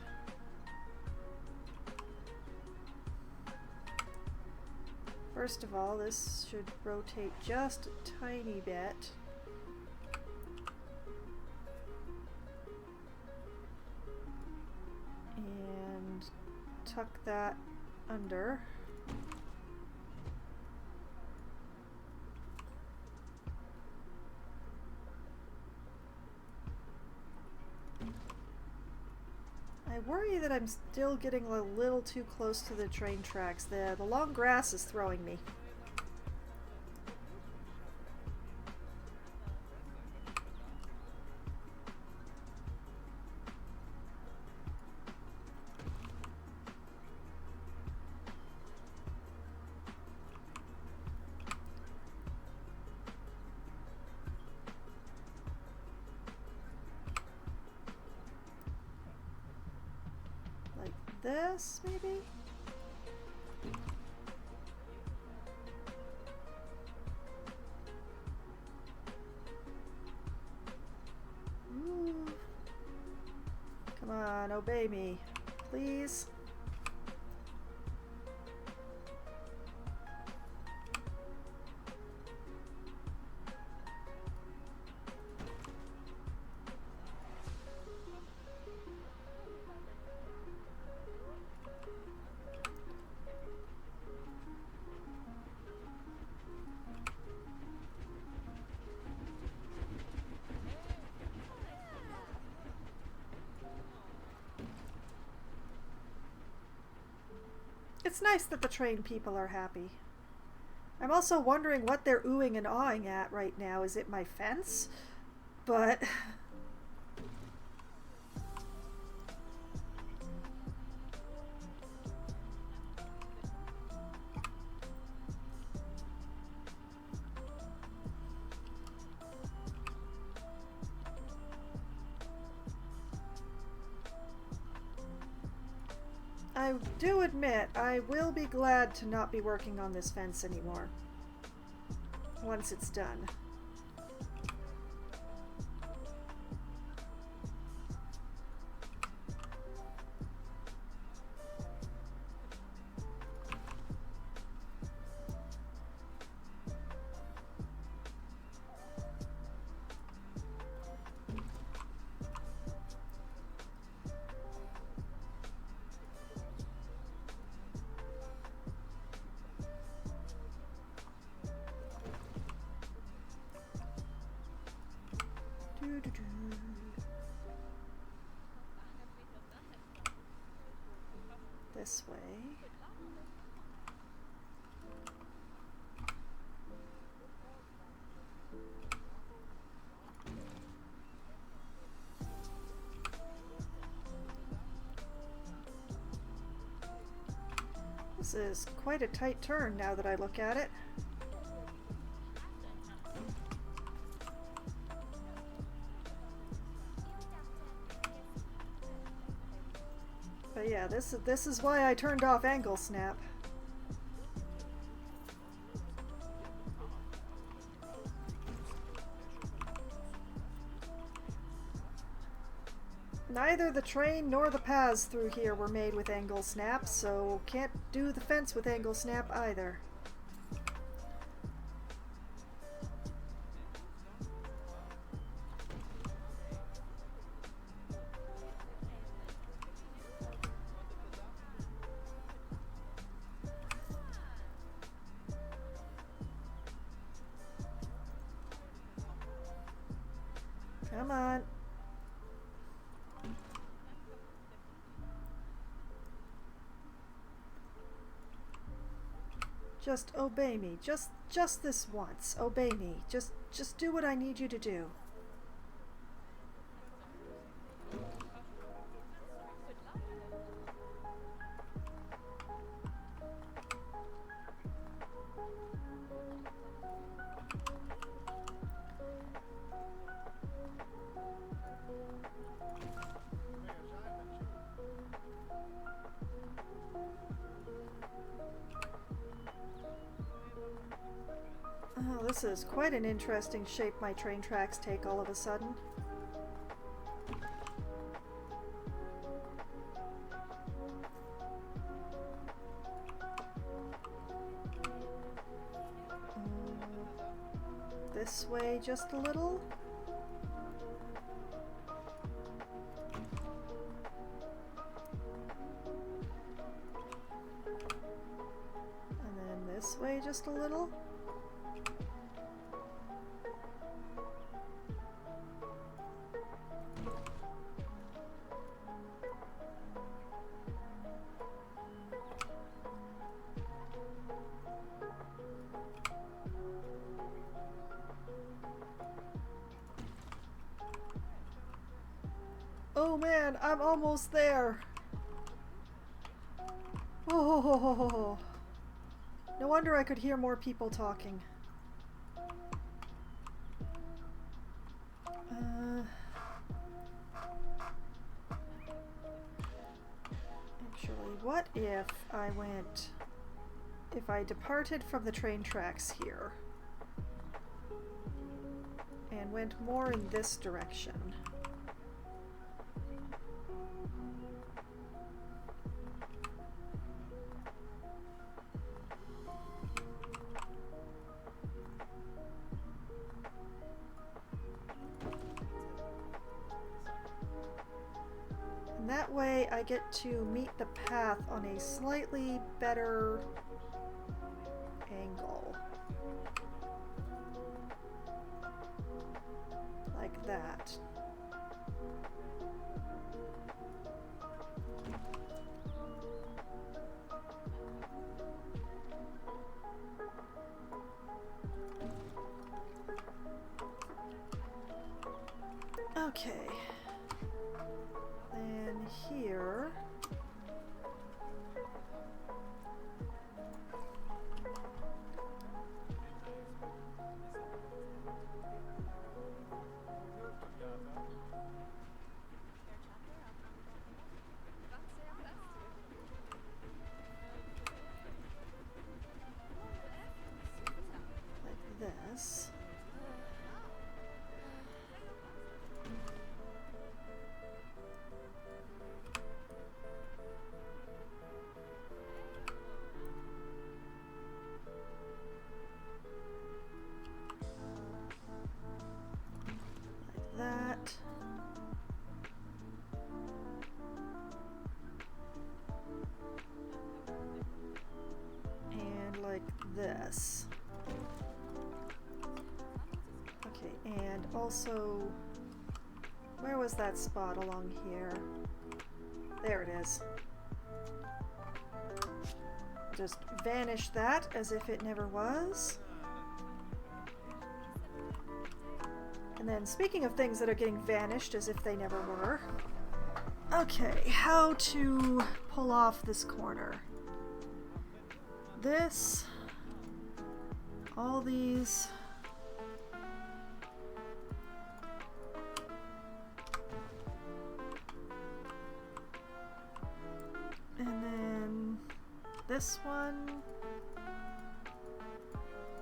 First of all, this should rotate just a tiny bit. tuck that under. I worry that I'm still getting a little too close to the train tracks. The long grass is throwing me. This, maybe? Ooh. Come on, obey me, please. It's nice that the train people are happy. I'm also wondering what they're oohing and awing at right now. Is it my fence? But... I do admit, I will be glad to not be working on this fence anymore. Once it's done. This way. This is quite a tight turn now that I look at it. But yeah, this is why I turned off angle snap. Neither the train nor the paths through here were made with angle snap, so can't do the fence with angle snap either. Come on. Just obey me. Just this once. Obey me. Just do what I need you to do. Oh, this is quite an interesting shape my train tracks take all of a sudden. This way just a little. way just a little. Oh man, I'm almost there. Oh, no wonder I could hear more people talking. Actually, what if I departed from the train tracks here and went more in this direction? That way I get to meet the path on a slightly better angle. Like that. Okay. Then here, like this. That. And like this. Okay, and also, where was that spot along here? There it is. Just vanish that as if it never was. And then, speaking of things that are getting vanished as if they never were. Okay, how to pull off this corner. This, all these. And then this one.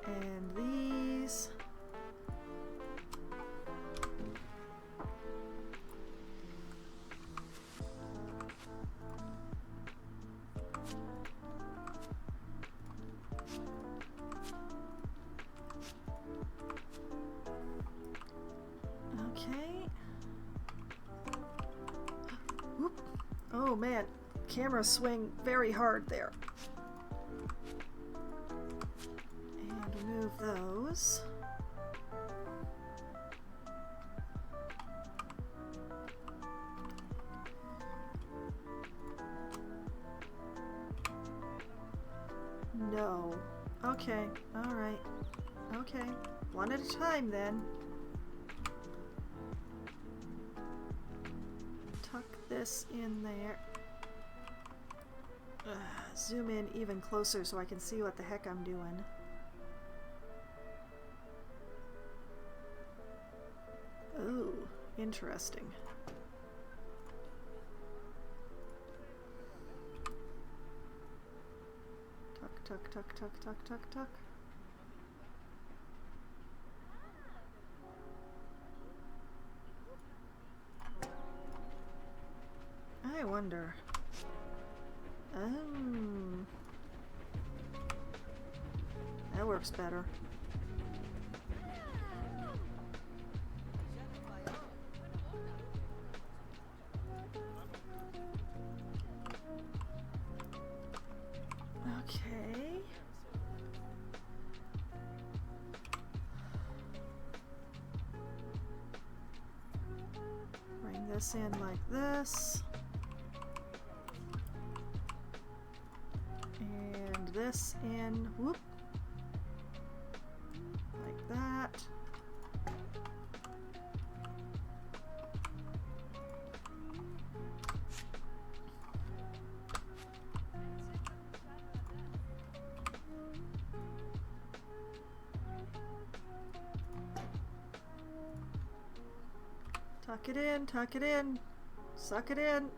And these. Okay. Whoop. Oh man, camera swing very hard there. And move those. No. Okay, alright. Okay, one at a time then. Tuck this in there. Zoom in even closer so I can see what the heck I'm doing. Ooh, interesting. Tuck, tuck, tuck, tuck, tuck, tuck, tuck. I wonder. That works better. Okay. this in like this. And this in, whoop, like that. Tuck it in, suck it in.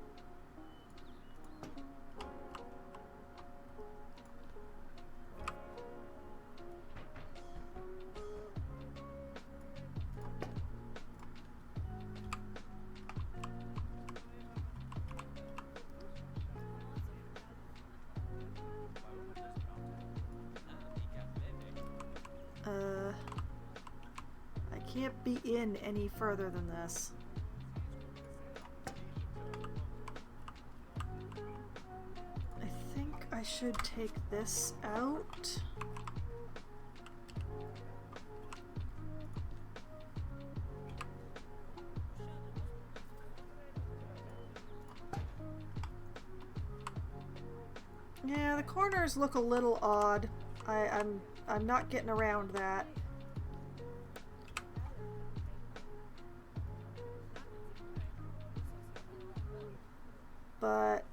I can't be in any further than this. I should take this out. Yeah, the corners look a little odd. I'm not getting around that. But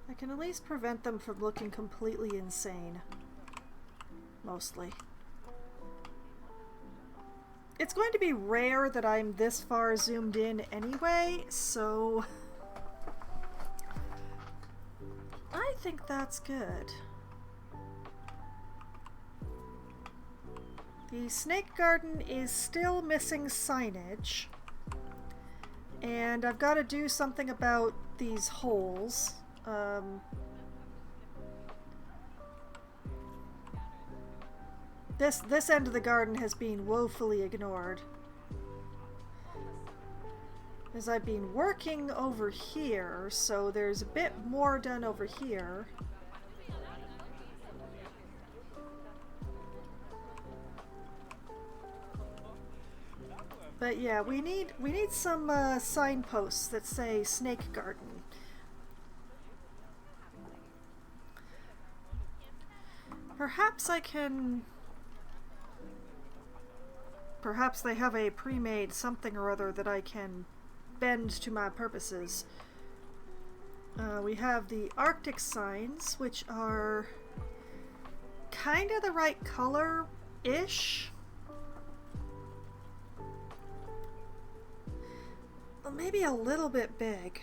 I can at least prevent them from looking completely insane. Mostly. It's going to be rare that I'm this far zoomed in anyway, so I think that's good. The snake garden is still missing signage, and I've got to do something about these holes. This end of the garden has been woefully ignored, as I've been working over here, so there's a bit more done over here. But yeah, we need some signposts that say snake garden. Perhaps I can... Perhaps they have a pre-made something or other that I can bend to my purposes. We have the Arctic signs, which are kind of the right color-ish. Well, maybe a little bit big.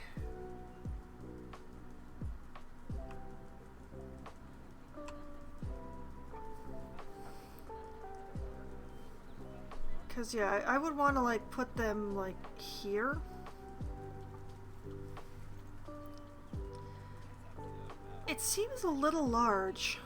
Because, yeah, I would want to, like, put them, like, here. It seems a little large.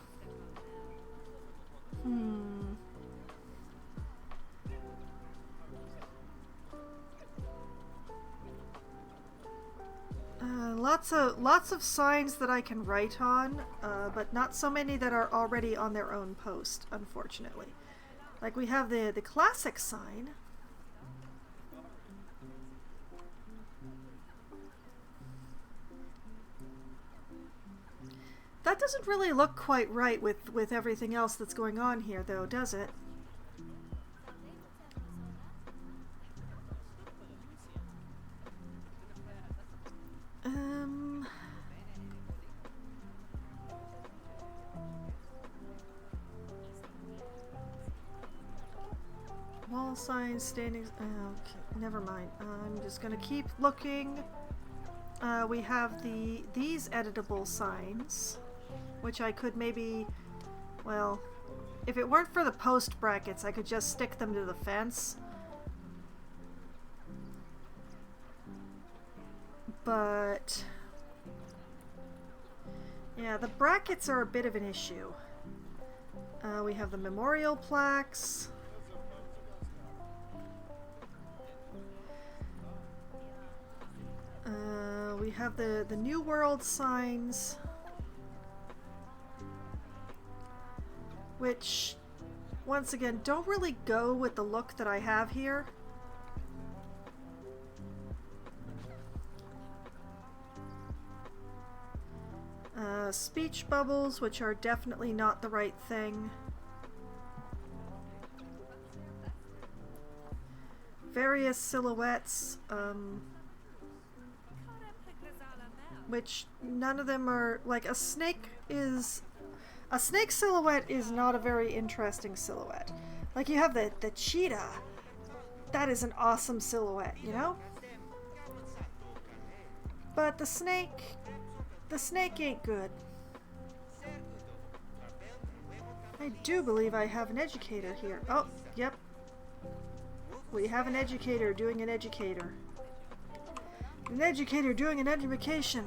Lots of signs that I can write on, but not so many that are already on their own post, unfortunately. Like we have the classic sign. That doesn't really look quite right with everything else that's going on here, though, does it? Wall signs, standing... okay, never mind. I'm just gonna keep looking. We have these editable signs, which I could maybe... Well, if it weren't for the post brackets, I could just stick them to the fence. But... yeah, the brackets are a bit of an issue. We have the memorial plaques. We have the New World signs, which once again, don't really go with the look that I have here. Speech bubbles, which are definitely not the right thing. Various silhouettes, which none of them are, like, a snake silhouette is not a very interesting silhouette. Like, you have the cheetah. That is an awesome silhouette, you know? But the snake ain't good. I do believe I have an educator here. Oh, yep. We have an educator doing an educator. An educator doing an education.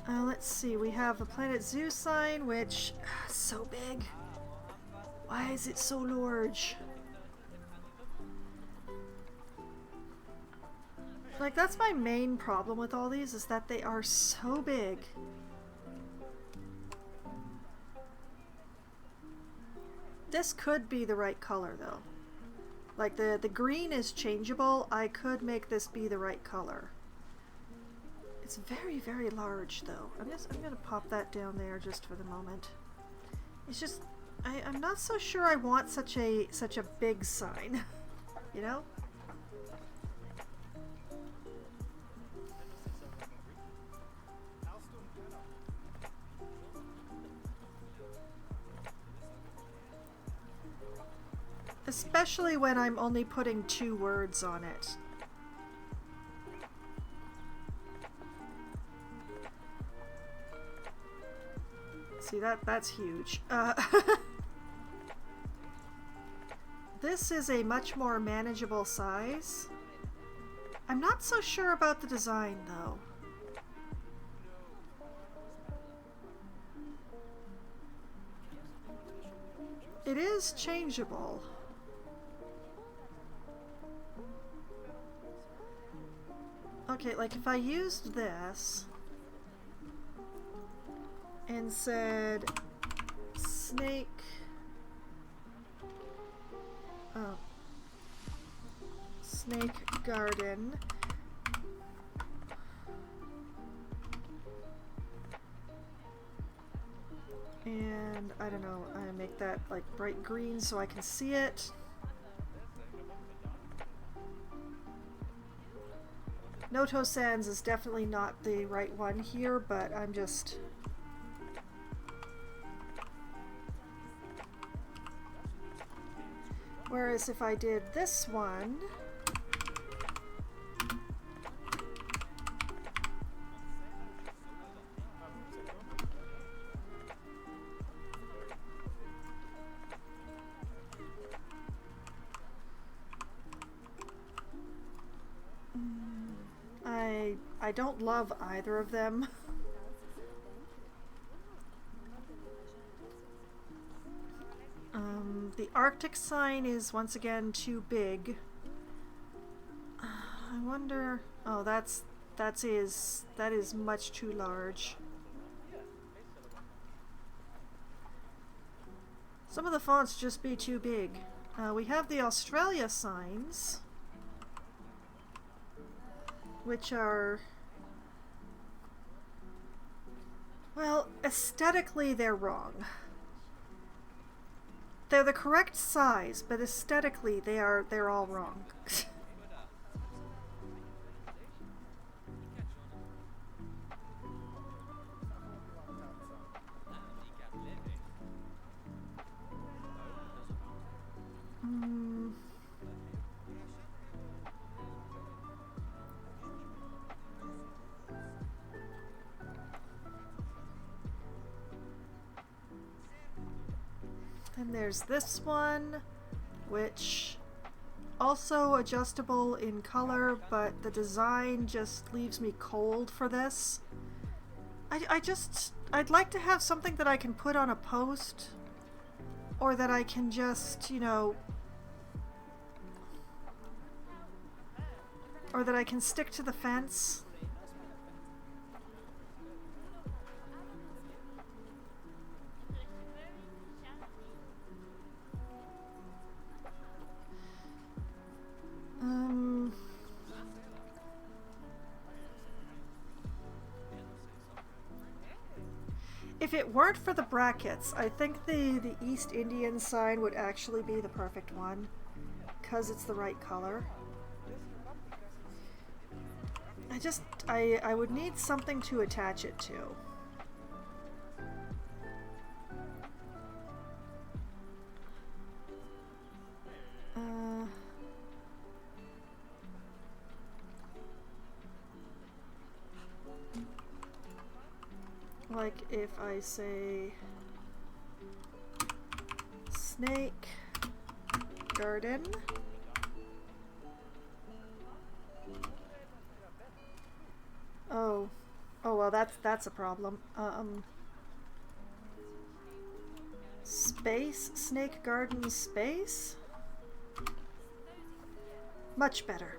Let's see, we have a Planet Zoo sign, which is so big. Why is it so large? Like, that's my main problem with all these, is that they are so big. This could be the right color, though. Like, the green is changeable. I could make this be the right color. It's very, very large, though. I'm gonna pop that down there just for the moment. It's just, I'm not so sure I want such a big sign, you know? Especially when I'm only putting 2 words on it. See, that's huge. This is a much more manageable size. I'm not so sure about the design, though. It is changeable. Okay, like if I used this and said snake, snake garden, and I don't know, I make that like bright green so I can see it. Noto Sans is definitely not the right one here, but I'm just... Whereas if I did this one... I don't love either of them. The Arctic sign is once again too big. I wonder... Oh, that is much too large. Some of the fonts just be too big. We have the Australia signs, which are... Well, aesthetically they're wrong. They're the correct size, but aesthetically they're all wrong. Then there's this one, which also adjustable in color, but the design just leaves me cold for this. I'd like to have something that I can put on a post, or that I can just, you know, or that I can stick to the fence. if it weren't for the brackets, I think the East Indian sign would actually be the perfect one, because it's the right color. I would need something to attach it to. Like if I say snake garden. Oh, well, that's a problem. Space snake garden space. Much better.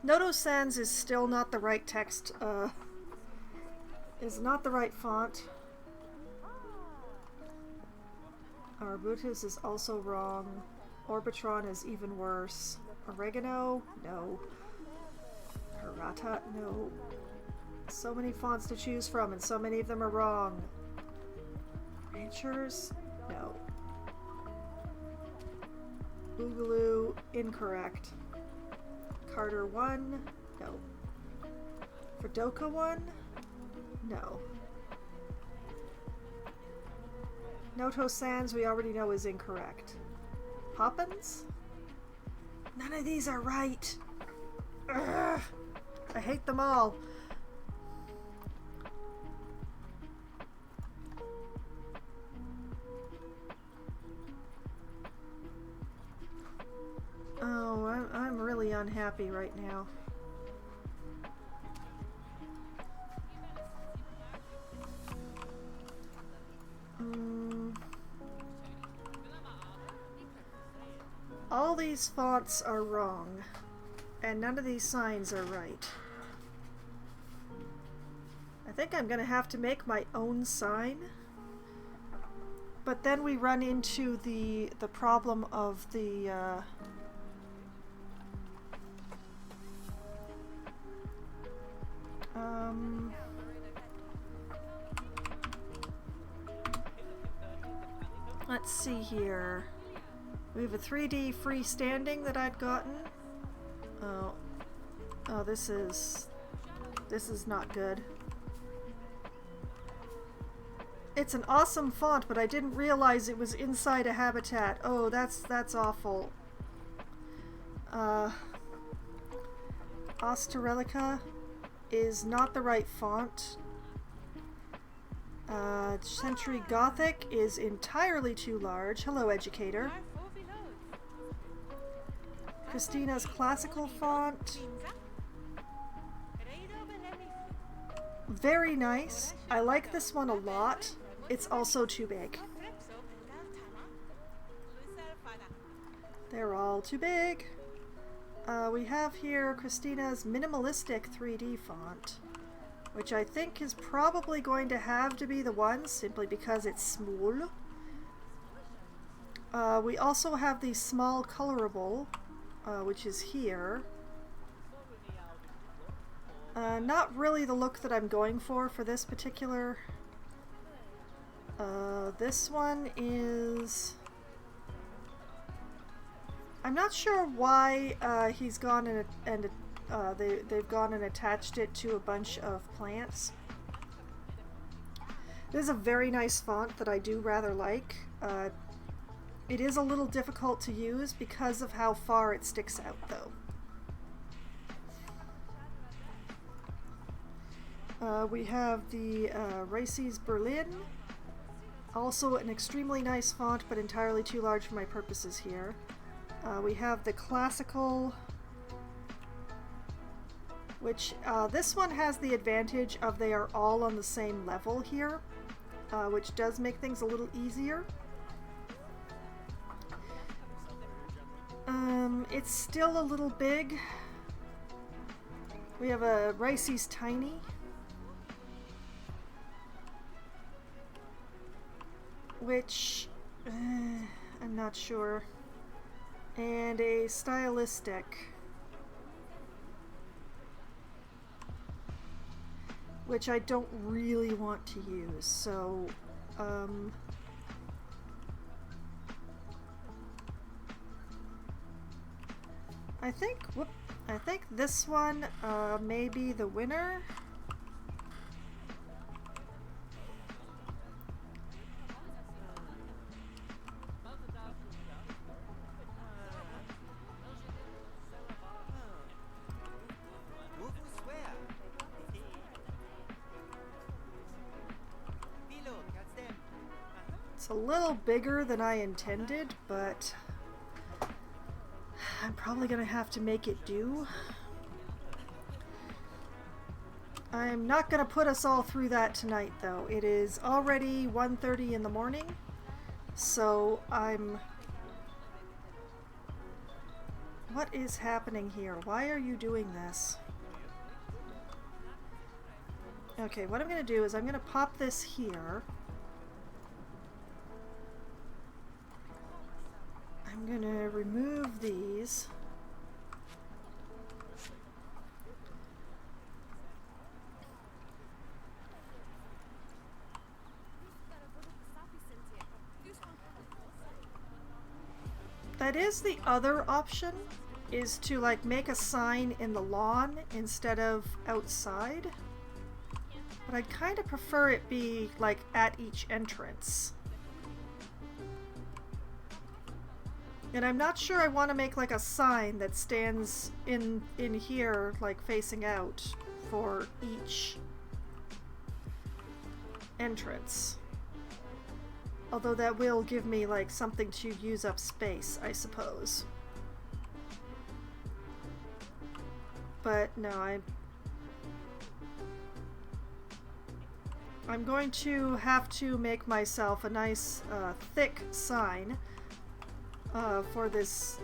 Noto Sans is still not the right text. Is not the right font. Arbutus is also wrong. Orbitron is even worse. Oregano? No. Hirata? No. So many fonts to choose from, and so many of them are wrong. Ranchers? No. Boogaloo? Incorrect. Carter 1? No. Fredoka 1? No. Noto Sans we already know is incorrect. Poppins? None of these are right. Ugh. I hate them all. Oh, I'm really unhappy right now. All these fonts are wrong, and none of these signs are right. I think I'm gonna have to make my own sign, but then we run into the problem of the let's see here. We have a 3D freestanding that I'd gotten. Oh, this is not good. It's an awesome font, but I didn't realize it was inside a habitat. Oh, that's awful. Austerelica is not the right font. Century Gothic is entirely too large. Hello, educator. Christina's classical font. Very nice. I like this one a lot. It's also too big. They're all too big. We have here Christina's minimalistic 3D font, which I think is probably going to have to be the one simply because it's small. We also have the small colorable, which is here. Not really the look that I'm going for this particular. This one is... I'm not sure why he's gone and they've gone and attached it to a bunch of plants. This is a very nice font that I do rather like. It is a little difficult to use because of how far it sticks out, though. We have the Races Berlin, also an extremely nice font, but entirely too large for my purposes here. We have the classical, which this one has the advantage of they are all on the same level here, which does make things a little easier. It's still a little big. We have a Races Tiny. Which, I'm not sure. And a stylistic. which I don't really want to use, so I think this one may be the winner. It's a little bigger than I intended, but I'm probably gonna have to make it do. I'm not gonna put us all through that tonight, though. It is already 1:30 in the morning, so What is happening here? Why are you doing this? Okay, what I'm gonna do is I'm gonna pop this here. I'm gonna remove these. That is the other option, is to like make a sign in the lawn instead of outside. But I'd kind of prefer it be like at each entrance. And I'm not sure I want to make like a sign that stands in here, like facing out for each entrance. Although that will give me like something to use up space, I suppose. But no, I'm going to have to make myself a nice thick sign for this.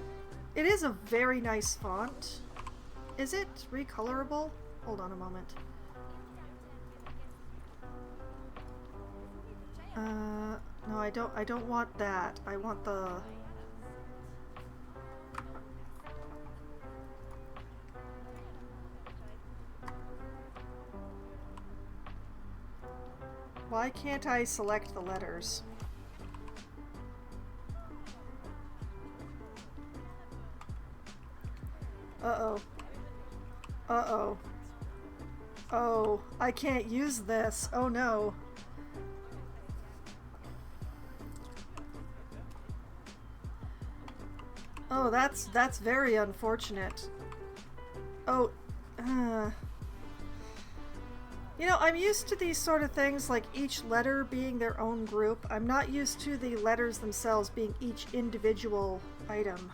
It is a very nice font. Is it recolorable? Hold on a moment. No, I don't want that. I want the... Why can't I select the letters? Uh-oh. Uh-oh. Oh, I can't use this. Oh no. Oh, that's very unfortunate. Oh, you know, I'm used to these sort of things, like each letter being their own group. I'm not used to the letters themselves being each individual item.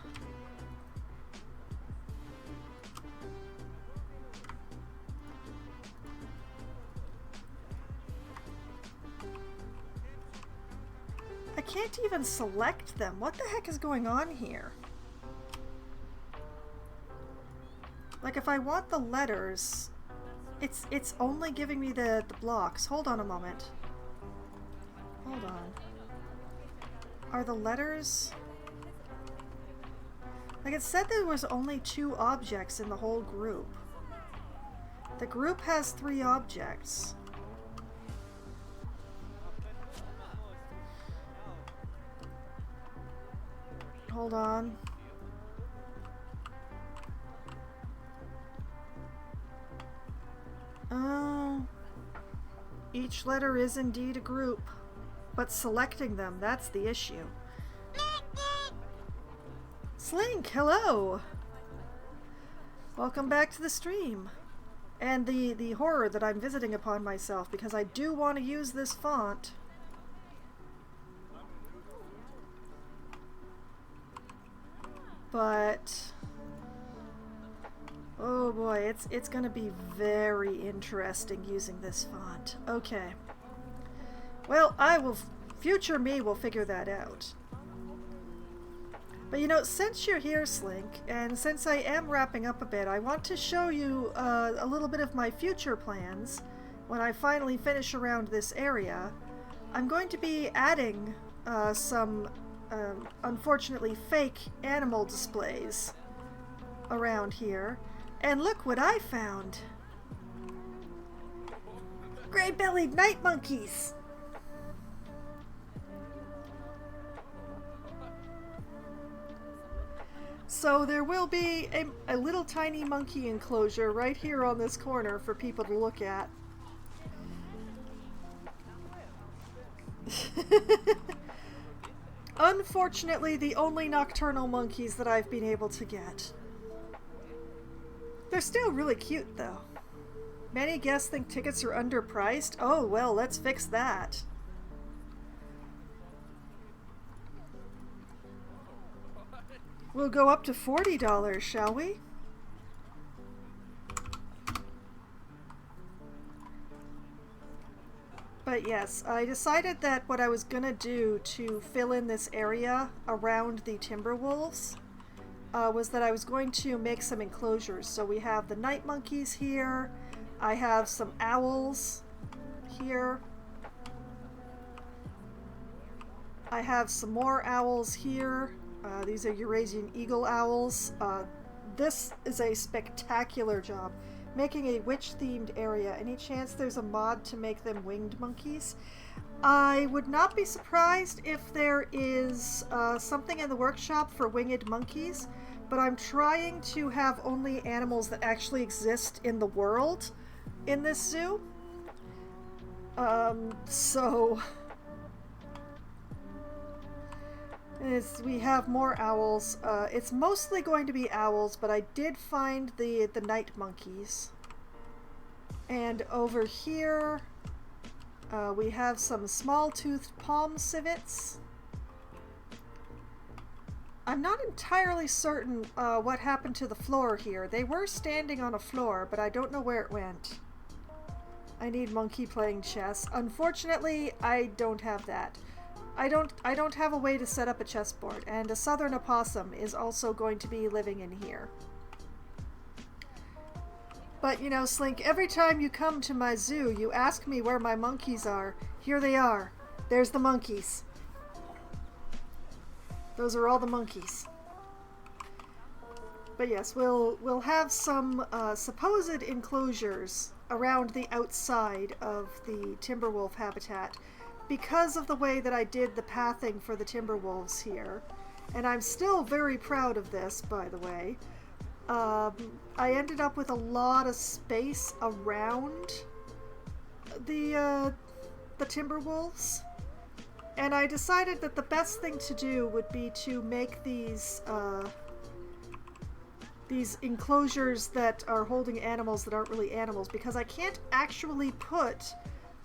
I can't even select them. What the heck is going on here? Like, if I want the letters, it's only giving me the blocks. Hold on a moment. Hold on. Are the letters... Like, it said there was only 2 objects in the whole group. The group has 3 objects. Hold on. Oh, each letter is indeed a group, but selecting them, that's the issue. Slink, hello! Welcome back to the stream. And the horror that I'm visiting upon myself, because I do want to use this font. But... oh boy, it's gonna be very interesting using this font. Okay. Well, future me will figure that out. But you know, since you're here, Slink, and since I am wrapping up a bit, I want to show you a little bit of my future plans when I finally finish around this area. I'm going to be adding some, unfortunately, fake animal displays around here. And look what I found! Gray-bellied night monkeys! So there will be a little tiny monkey enclosure right here on this corner for people to look at. Unfortunately, the only nocturnal monkeys that I've been able to get. They're still really cute, though. Many guests think tickets are underpriced. Oh, well, let's fix that. We'll go up to $40, shall we? But yes, I decided that what I was gonna do to fill in this area around the timber wolves was that I was going to make some enclosures. So we have the night monkeys here. I have some owls here. I have some more owls here. These are Eurasian eagle owls. This is a spectacular job. Making a witch-themed area. Any chance there's a mod to make them winged monkeys? I would not be surprised if there is something in the workshop for winged monkeys, but I'm trying to have only animals that actually exist in the world in this zoo. We have more owls. It's mostly going to be owls, but I did find the night monkeys. And over here, we have some small-toothed palm civets. I'm not entirely certain what happened to the floor here. They were standing on a floor, but I don't know where it went. I need monkey playing chess. Unfortunately, I don't have that. I don't have a way to set up a chessboard, and a southern opossum is also going to be living in here. But you know, Slink, every time you come to my zoo, you ask me where my monkeys are. Here they are. There's the monkeys. Those are all the monkeys. But yes, we'll have some supposed enclosures around the outside of the timberwolf habitat, because of the way that I did the pathing for the timberwolves here. And I'm still very proud of this, by the way. I ended up with a lot of space around the timberwolves. And I decided that the best thing to do would be to make these enclosures that are holding animals that aren't really animals, because I can't actually put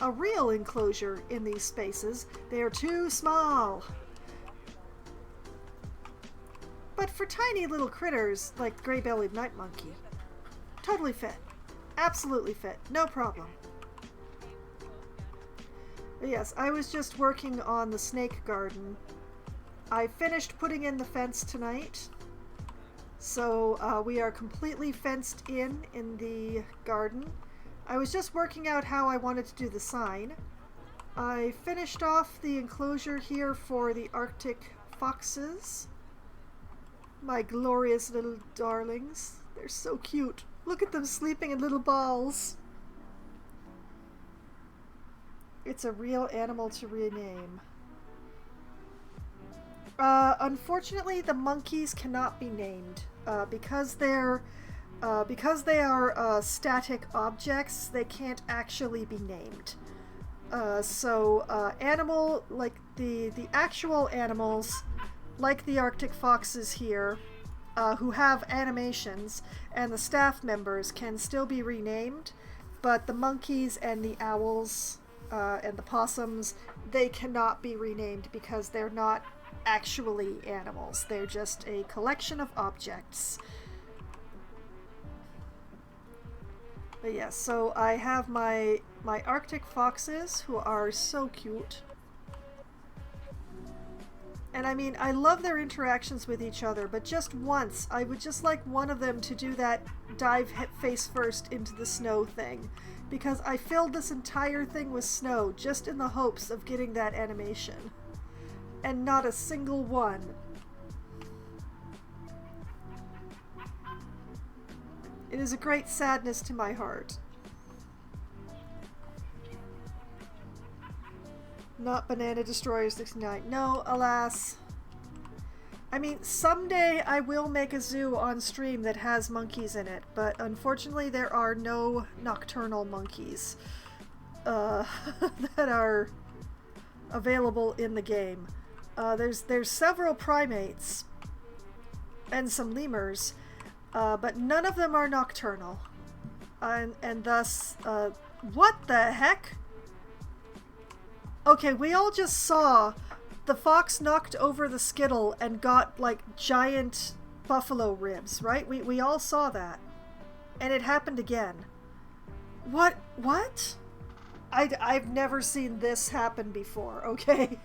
a real enclosure in these spaces. They are too small. But for tiny little critters like the gray-bellied night monkey, totally fit. Absolutely fit. No problem. But yes, I was just working on the snake garden. I finished putting in the fence tonight. So we are completely fenced in the garden. I was just working out how I wanted to do the sign. I finished off the enclosure here for the Arctic foxes. My glorious little darlings. They're so cute. Look at them sleeping in little balls. It's a real animal to rename. Unfortunately, the monkeys cannot be named because they are static objects. They can't actually be named. Animal, like the actual animals, like the Arctic foxes here, who have animations, and the staff members can still be renamed, but the monkeys and the owls and the possums, they cannot be renamed because they're not actually animals. They're just a collection of objects. But yes, so I have my Arctic foxes, who are so cute. And I mean, I love their interactions with each other, but just once, I would just like one of them to do that dive face first into the snow thing, because I filled this entire thing with snow just in the hopes of getting that animation. And not a single one. It is a great sadness to my heart. Not Banana Destroyer 69. No, alas. I mean, someday I will make a zoo on stream that has monkeys in it, but unfortunately there are no nocturnal monkeys that are available in the game. There's several primates and some lemurs, but none of them are nocturnal. And thus, what the heck? Okay, we all just saw the fox knocked over the skittle and got, like, giant buffalo ribs, right? We all saw that. And it happened again. What? I've never seen this happen before, okay?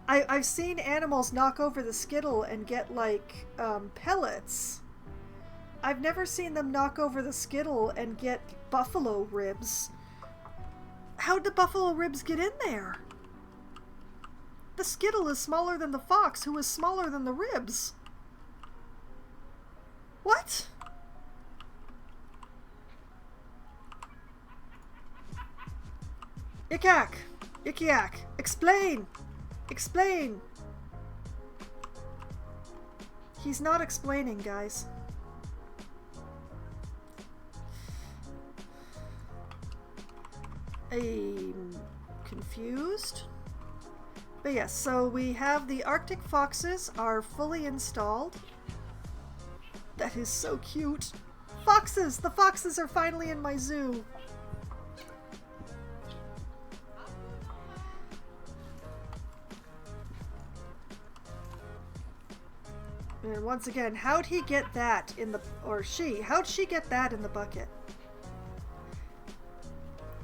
I've seen animals knock over the skittle and get, like, pellets. I've never seen them knock over the skittle and get buffalo ribs. How'd the buffalo ribs get in there? The skittle is smaller than the fox, who is smaller than the ribs. What? Ikak! Ikiak! Explain! Explain! He's not explaining, guys. I'm confused. But yes, so we have the Arctic foxes are fully installed. That is so cute. Foxes! The foxes are finally in my zoo. And once again, how'd he get that in the, or she, how'd she get that in the bucket?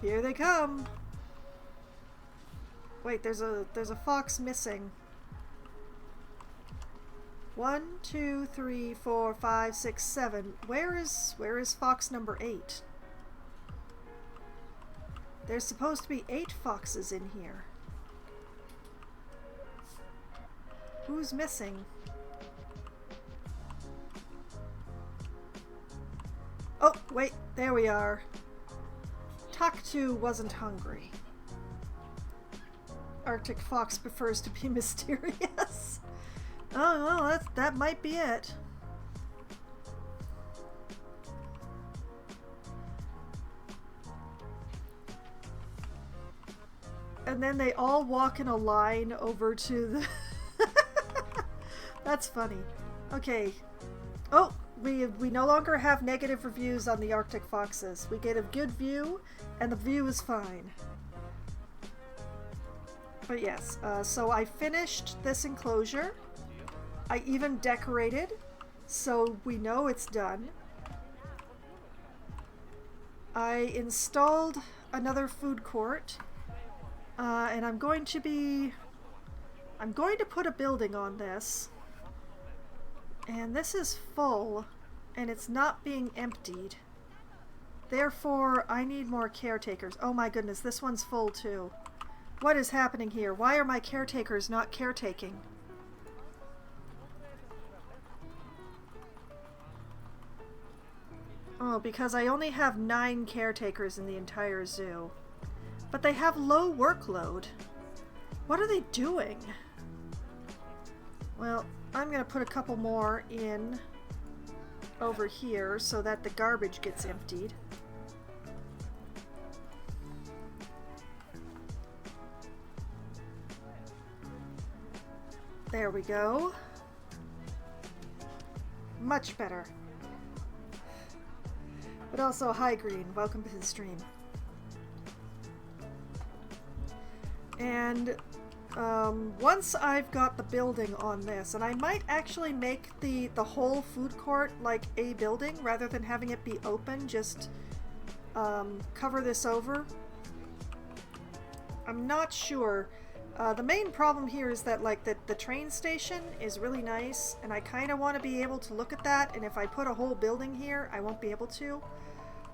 Here they come. Wait, there's a fox missing. 1, 2, 3, 4, 5, 6, 7. Where is fox number 8? There's supposed to be 8 foxes in here. Who's missing? Oh, wait, there we are. Taktu wasn't hungry. Arctic fox prefers to be mysterious. Oh, well, that might be it. And then they all walk in a line over to the... That's funny. Okay. Oh, we no longer have negative reviews on the Arctic foxes. We get a good view, and the view is fine. But yes, so I finished this enclosure. I even decorated, so we know it's done. I installed another food court, and I'm going to put a building on this. And this is full, and it's not being emptied. Therefore, I need more caretakers. Oh my goodness, this one's full too. What is happening here? Why are my caretakers not caretaking? Oh, because I only have 9 caretakers in the entire zoo. But they have low workload. What are they doing? Well, I'm gonna put a couple more in over here so that the garbage gets emptied. There we go. Much better. But also, hi Green, welcome to the stream. And once I've got the building on this, and I might actually make the whole food court like a building rather than having it be open, just cover this over. I'm not sure. The main problem here is that like the train station is really nice, and I kind of want to be able to look at that, and if I put a whole building here, I won't be able to.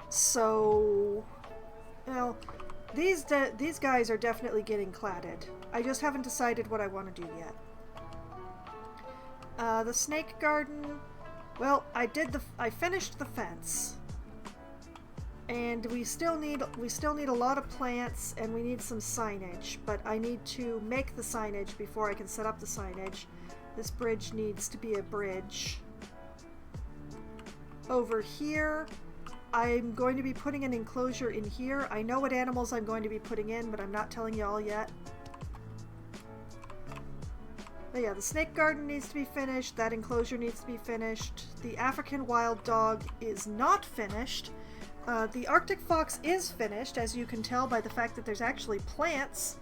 So, well, these guys are definitely getting cladded. I just haven't decided what I want to do yet. The snake garden, well, I finished the fence. And we still need a lot of plants, and we need some signage, but I need to make the signage before I can set up the signage. This bridge needs to be a bridge. Over here, I'm going to be putting an enclosure in here. I know what animals I'm going to be putting in, but I'm not telling you all yet. But yeah, the snake garden needs to be finished. That enclosure needs to be finished. The African wild dog is not finished. The Arctic fox is finished, as you can tell by the fact that there's actually plants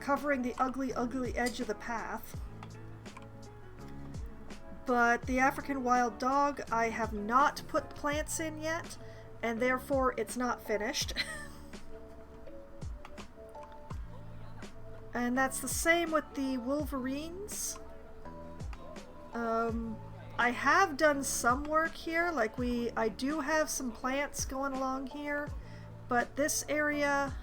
covering the ugly, ugly edge of the path. But the African wild dog, I have not put plants in yet, and therefore it's not finished. And that's the same with the wolverines. I have done some work here, like I do have some plants going along here, but this area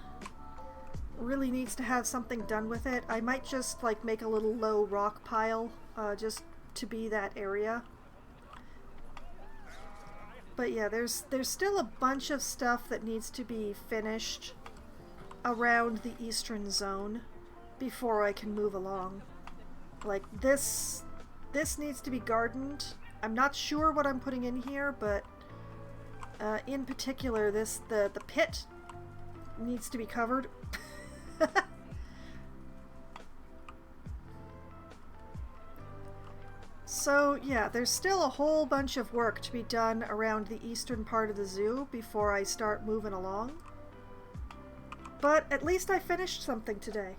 really needs to have something done with it. I might just like make a little low rock pile just to be that area. But yeah, there's still a bunch of stuff that needs to be finished around the eastern zone before I can move along. Like this needs to be gardened. I'm not sure what I'm putting in here, but in particular the pit needs to be covered. So yeah, there's still a whole bunch of work to be done around the eastern part of the zoo before I start moving along. But at least I finished something today.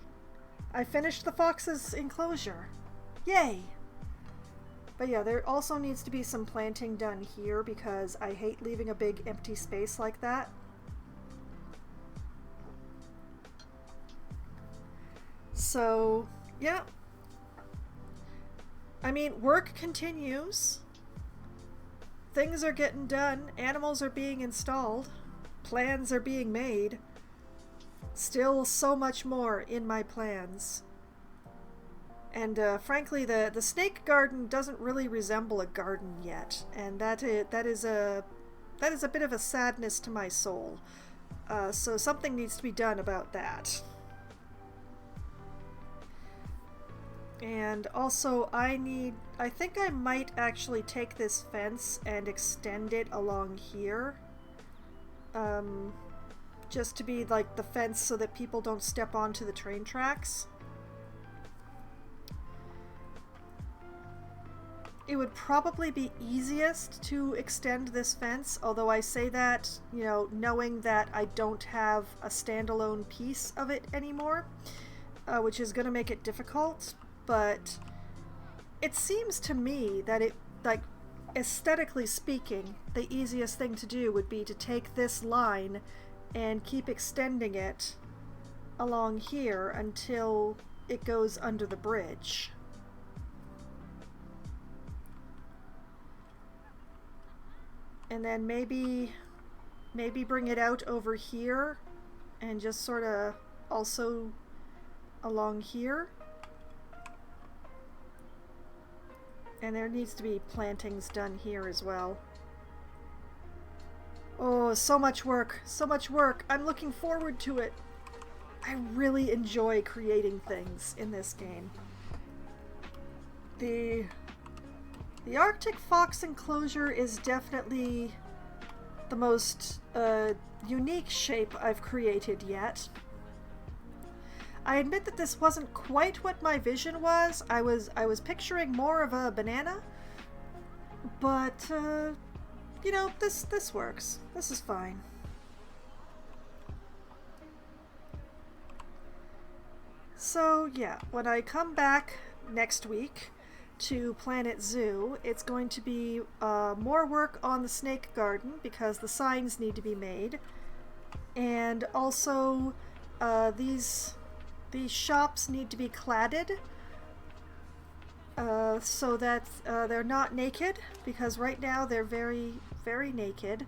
I finished the fox's enclosure. Yay! But yeah, there also needs to be some planting done here because I hate leaving a big empty space like that. So, yeah. I mean, work continues. Things are getting done. Animals are being installed. Plans are being made. Still so much more in my plans. And frankly, the snake garden doesn't really resemble a garden yet, and that is a bit of a sadness to my soul. So something needs to be done about that. And also, I think I might actually take this fence and extend it along here. Just to be like the fence so that people don't step onto the train tracks. It would probably be easiest to extend this fence, although I say that, you know, knowing that I don't have a standalone piece of it anymore, which is going to make it difficult. But it seems to me that it, like, aesthetically speaking, the easiest thing to do would be to take this line and keep extending it along here until it goes under the bridge. And then maybe bring it out over here and just sort of also along here. And there needs to be plantings done here as well. Oh, so much work, so much work. I'm looking forward to it. I really enjoy creating things in this game. The Arctic fox enclosure is definitely the most unique shape I've created yet. I admit that this wasn't quite what my vision was. I was picturing more of a banana, but you know, this works. This is fine. So yeah, when I come back next week to Planet Zoo, it's going to be more work on the snake garden because the signs need to be made, and also these shops need to be cladded so that they're not naked, because right now they're very, very naked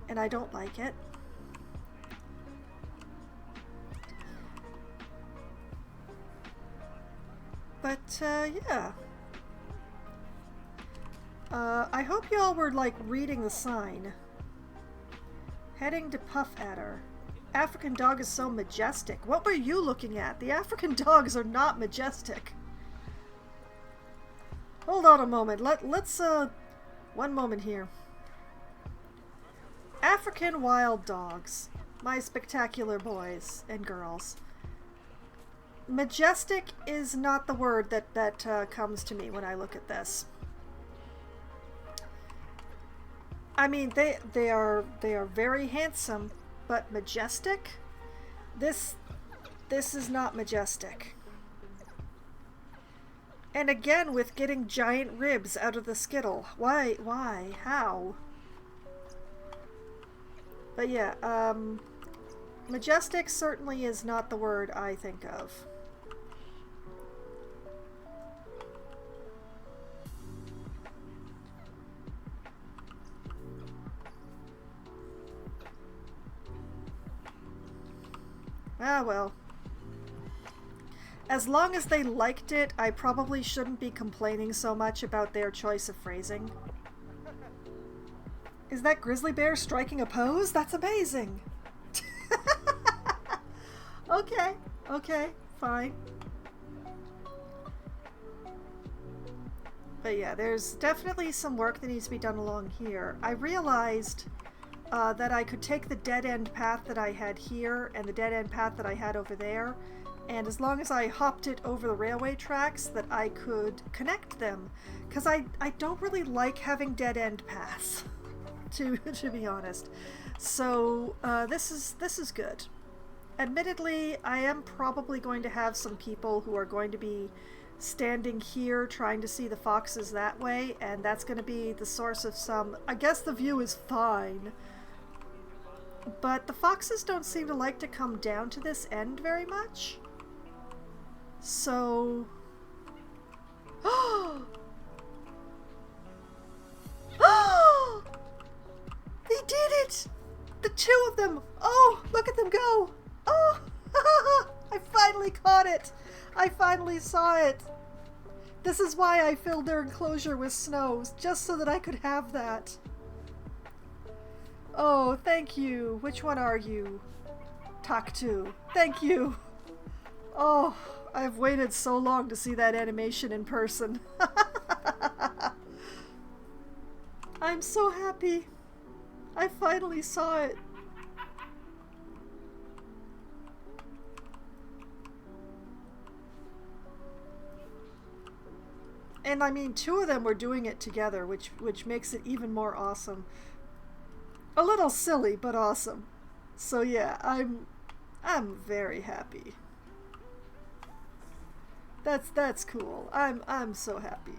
and I don't like it. But yeah. I hope y'all were like reading the sign. Heading to Puff Adder. African dog is so majestic. What were you looking at? The African dogs are not majestic. Hold on a moment. Let's one moment here. African wild dogs. My spectacular boys and girls. Majestic is not the word that comes to me when I look at this. I mean, they are very handsome, but majestic? This is not majestic. And again, with getting giant ribs out of the skittle. Why? How? But yeah, majestic certainly is not the word I think of. Ah, well. As long as they liked it, I probably shouldn't be complaining so much about their choice of phrasing. Is that grizzly bear striking a pose? That's amazing! Okay, fine. But yeah, there's definitely some work that needs to be done along here. I realized that I could take the dead-end path that I had here and the dead-end path that I had over there, and as long as I hopped it over the railway tracks, that I could connect them. Because I don't really like having dead-end paths, to be honest. So this is good. Admittedly, I am probably going to have some people who are going to be standing here trying to see the foxes that way, and that's going to be the source of some... I guess the view is fine. But the foxes don't seem to like to come down to this end very much. So... They did it! The two of them! Oh, look at them go! Oh! I finally caught it! I finally saw it! This is why I filled their enclosure with snow, just so that I could have that. Oh, thank you. Which one are you? Talk to. Thank you. Oh, I've waited so long to see that animation in person. I'm so happy. I finally saw it. And I mean, two of them were doing it together, which makes it even more awesome. A little silly, but awesome. So yeah, I'm very happy. That's cool. I'm so happy.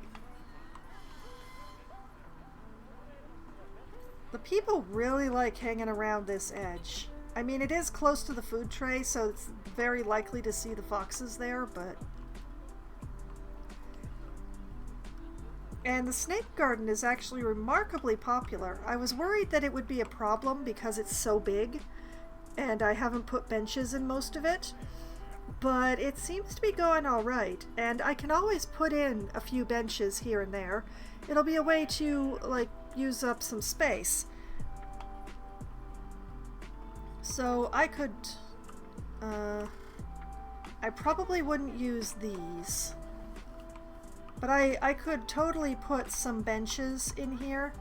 The people really like hanging around this edge. I mean, it is close to the food tray, so it's very likely to see the foxes there, but... And the snake garden is actually remarkably popular. I was worried that it would be a problem because it's so big, and I haven't put benches in most of it, but it seems to be going alright, and I can always put in a few benches here and there. It'll be a way to, like, use up some space. So I could, I probably wouldn't use these. But I could totally put some benches in here,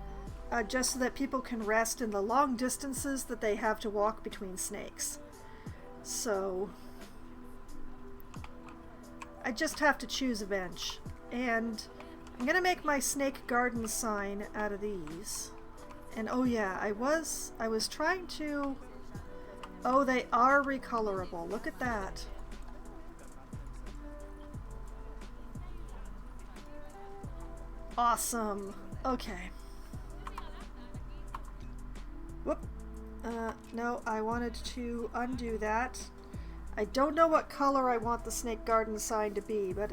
just so that people can rest in the long distances that they have to walk between snakes. So I just have to choose a bench. And I'm gonna make my snake garden sign out of these. And oh yeah, I was trying to... Oh, they are recolorable. Look at that. Awesome. Okay. Whoop. No, I wanted to undo that. I don't know what color I want the snake garden sign to be, but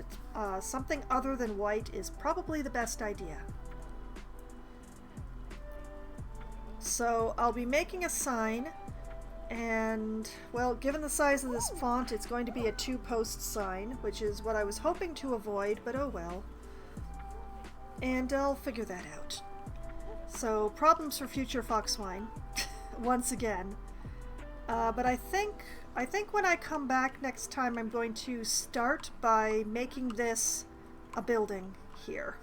something other than white is probably the best idea. So I'll be making a sign, and, well, given the size of this font, it's going to be a 2-post sign, which is what I was hoping to avoid, but oh well. And I'll figure that out. So, problems for future Foxwine. once again. But I think when I come back next time, I'm going to start by making this a building here.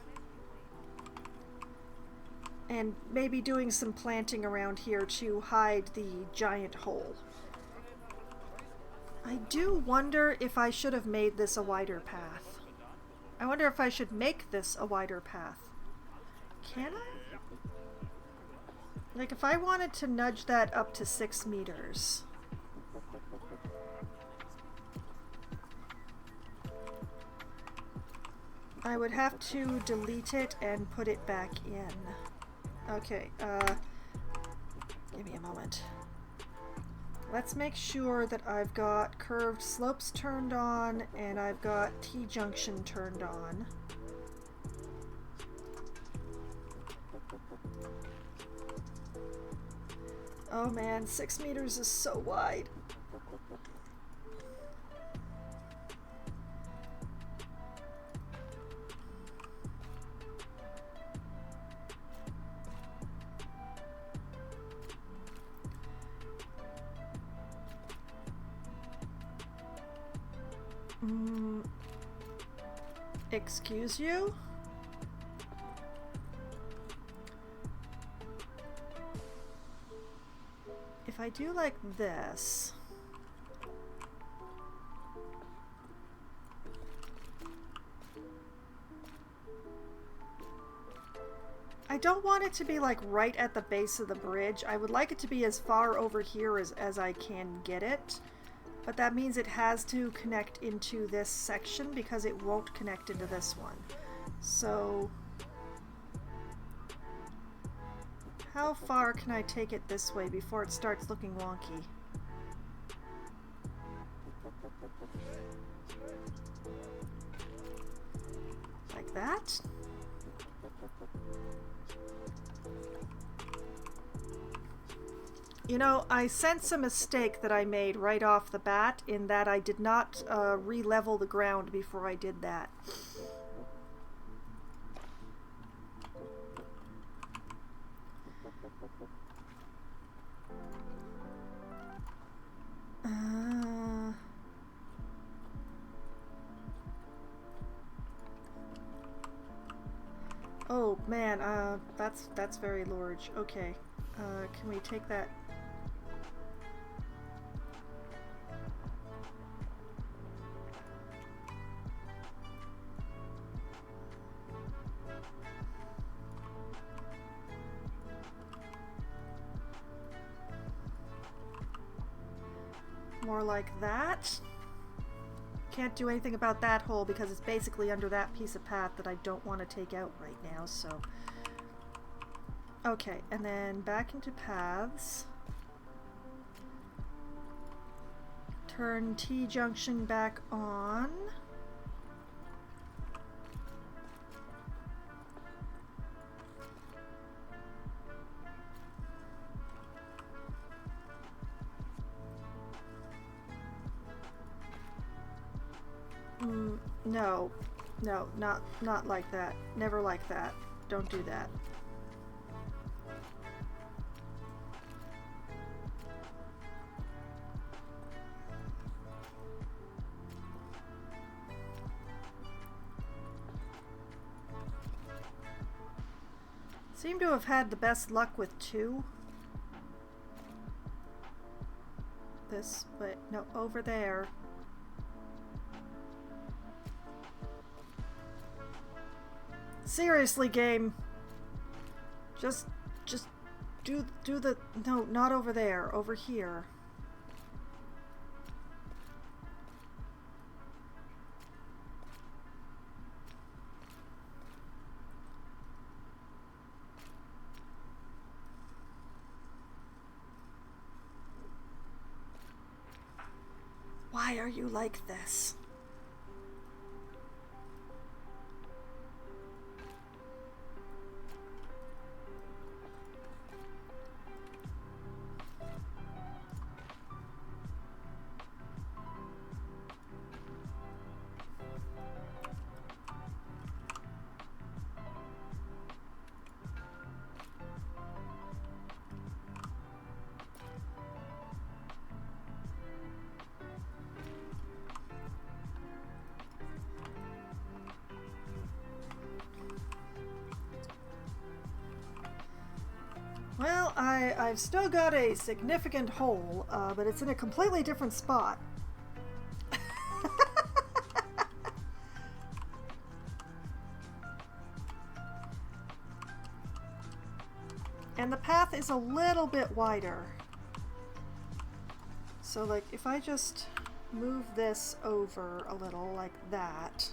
And maybe doing some planting around here to hide the giant hole. I do wonder if I should have made this a wider path. I wonder if I should make this a wider path. Can I? Like, if I wanted to nudge that up to 6 meters. I would have to delete it and put it back in. Okay, give me a moment. Let's make sure that I've got curved slopes turned on and I've got T-junction turned on. Oh man, 6 meters is so wide. Excuse you? If I do like this, I don't want it to be like right at the base of the bridge. I would like it to be as far over here as I can get it. But that means it has to connect into this section because it won't connect into this one. So how far can I take it this way before it starts looking wonky? Like that? You know, I sense a mistake that I made right off the bat in that I did not re-level the ground before I did that. Oh man, that's very large. Okay, can we take that? More like that. Can't do anything about that hole because it's basically under that piece of path that I don't want to take out right now, so. Okay, and then back into paths. Turn T-junction back on. No, not like that. Never like that. Don't do that. Seem to have had the best luck with 2. This, but no, over there. Seriously, game. Just do the, no, not over there, over here. Why are you like this? I've still got a significant hole, but it's in a completely different spot. And the path is a little bit wider. So like if I just move this over a little like that.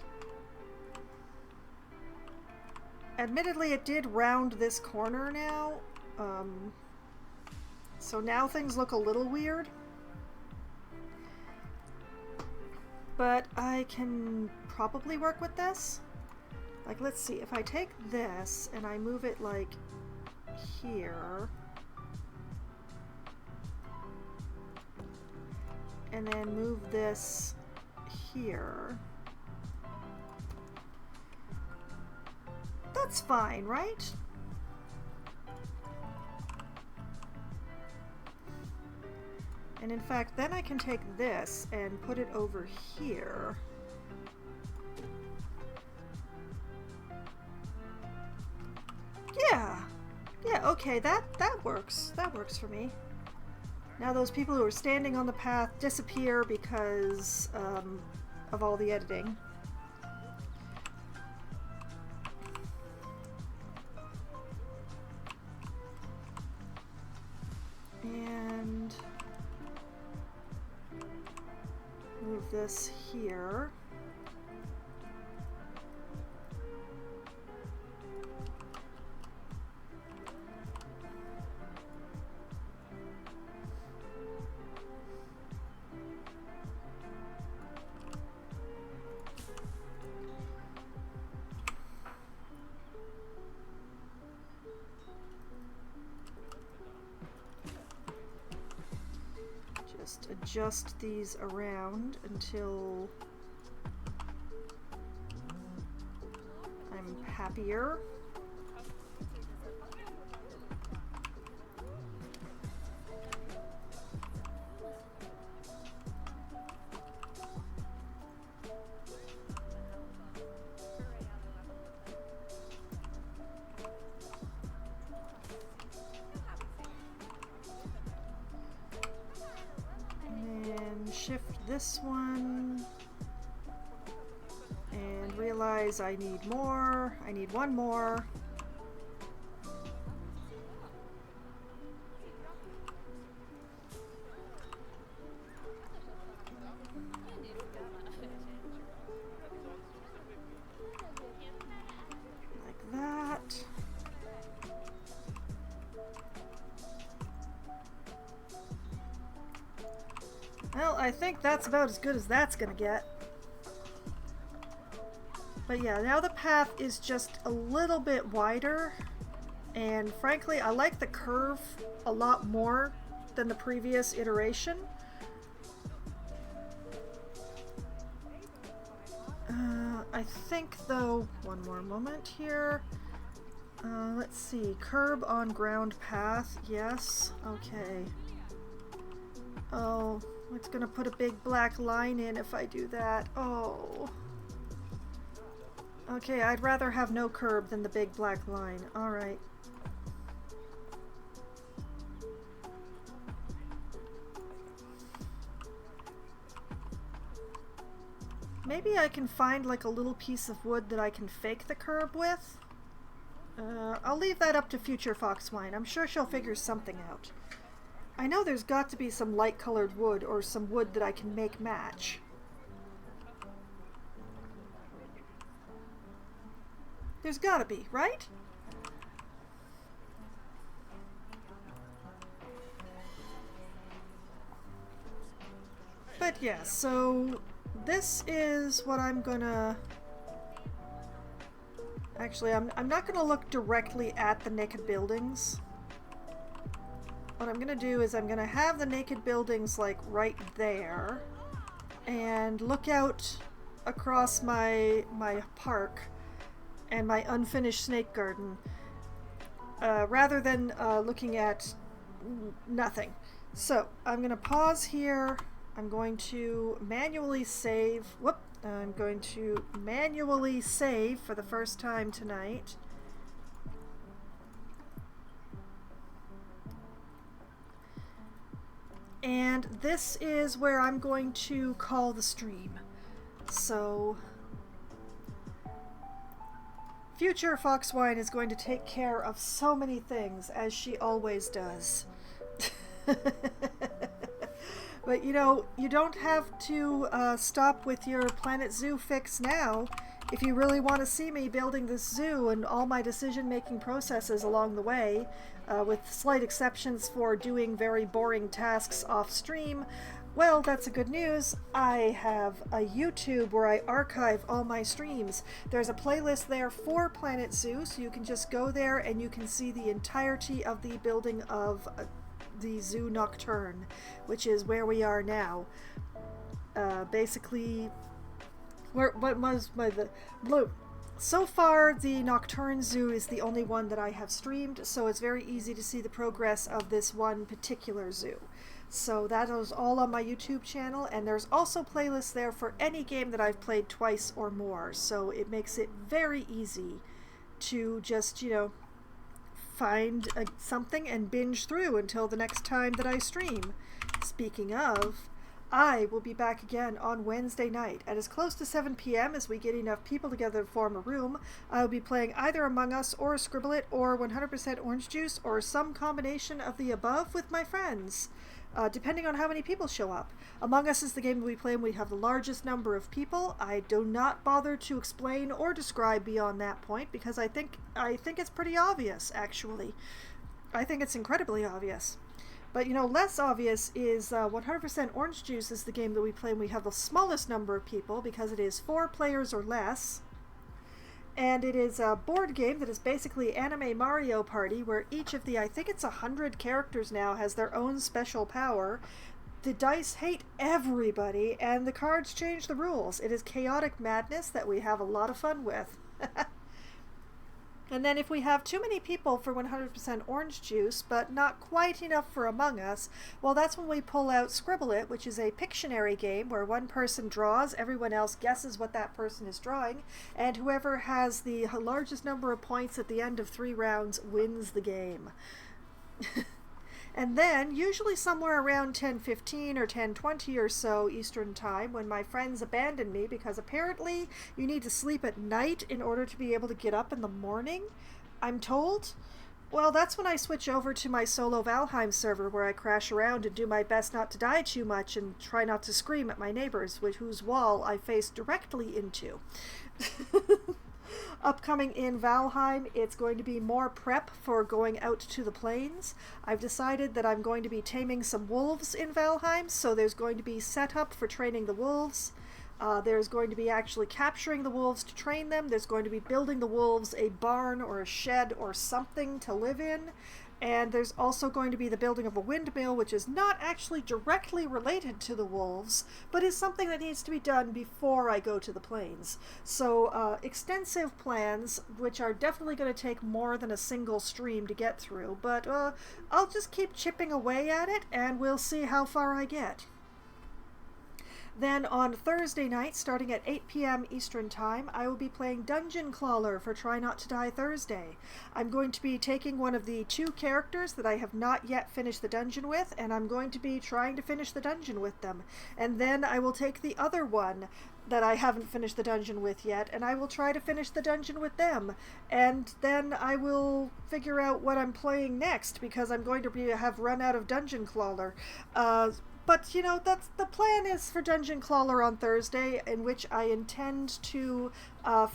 Admittedly, it did round this corner now. So now things look a little weird. But I can probably work with this. Like, let's see, if I take this and I move it like here, and then move this here, that's fine, right? And in fact, then I can take this and put it over here. Yeah, okay, that works. That works for me. Now those people who are standing on the path disappear because of all the editing. And move this here. Just adjust these around until I'm happier. Shift this one and realize I need more. I need one more. Like that. Well, I think that's about as good as that's gonna get. But yeah, now the path is just a little bit wider, and frankly, I like the curve a lot more than the previous iteration. I think though, one more moment here. Let's see, curb on ground path, yes, okay. Oh. It's gonna put a big black line in if I do that. Oh. Okay, I'd rather have no curb than the big black line. Alright. Maybe I can find like a little piece of wood that I can fake the curb with. I'll leave that up to future Foxwine. I'm sure she'll figure something out. I know there's got to be some light-colored wood or some wood that I can make match. There's gotta be, right? But yeah, so this is what I'm gonna... Actually, I'm not gonna look directly at the naked buildings. What I'm gonna do is I'm gonna have the naked buildings like right there and look out across my park and my unfinished snake garden rather than looking at nothing. So I'm gonna pause here. I'm going to manually save. Whoop! I'm going to manually save for the first time tonight. And this is where I'm going to call the stream. So future Foxwine is going to take care of so many things, as she always does. But you know, you don't have to stop with your Planet Zoo fix now. If you really want to see me building this zoo and all my decision-making processes along the way, with slight exceptions for doing very boring tasks off-stream, well, that's a good news. I have a YouTube where I archive all my streams. There's a playlist there for Planet Zoo, so you can just go there and you can see the entirety of the building of the Zoo Nocturne, which is where we are now. Basically, what was the blue? So far, the Nocturne Zoo is the only one that I have streamed, so it's very easy to see the progress of this one particular zoo. So that is all on my YouTube channel, and there's also playlists there for any game that I've played twice or more, so it makes it very easy to just, you know, find something and binge through until the next time that I stream. Speaking of, I will be back again on Wednesday night at as close to 7 p.m. as we get enough people together to form a room. I will be playing either Among Us or Scribble It or 100% Orange Juice or some combination of the above with my friends, depending on how many people show up. Among Us is the game that we play when we have the largest number of people. I do not bother to explain or describe beyond that point because I think it's pretty obvious, actually. I think it's incredibly obvious. But, you know, less obvious is 100% Orange Juice is the game that we play when we have the smallest number of people because it is 4 players or less. And it is a board game that is basically Anime Mario Party, where each of the, I think it's 100 characters now, has their own special power. The dice hate everybody, and the cards change the rules. It is chaotic madness that we have a lot of fun with. And then if we have too many people for 100% Orange Juice, but not quite enough for Among Us, well, that's when we pull out Scribble It, which is a Pictionary game where one person draws, everyone else guesses what that person is drawing, and whoever has the largest number of points at the end of 3 rounds wins the game. And then, usually somewhere around 10:15 or 10:20 or so Eastern Time, when my friends abandon me because apparently you need to sleep at night in order to be able to get up in the morning, I'm told. Well, that's when I switch over to my solo Valheim server where I crash around and do my best not to die too much and try not to scream at my neighbors, whose wall I face directly into. Upcoming in Valheim, it's going to be more prep for going out to the plains. I've decided that I'm going to be taming some wolves in Valheim, so there's going to be setup for training the wolves. There's going to be actually capturing the wolves to train them. There's going to be building the wolves a barn or a shed or something to live in. And there's also going to be the building of a windmill, which is not actually directly related to the wolves, but is something that needs to be done before I go to the plains. So extensive plans, which are definitely going to take more than a single stream to get through, but I'll just keep chipping away at it, and we'll see how far I get. Then on Thursday night, starting at 8 p.m. Eastern Time, I will be playing Dungeon Crawler for Try Not to Die Thursday. I'm going to be taking one of the 2 characters that I have not yet finished the dungeon with, and I'm going to be trying to finish the dungeon with them. And then I will take the other one that I haven't finished the dungeon with yet, and I will try to finish the dungeon with them. And then I will figure out what I'm playing next, because I'm going to have run out of Dungeon Crawler. But, you know, that's the plan is for Dungeon Crawler on Thursday, in which I intend to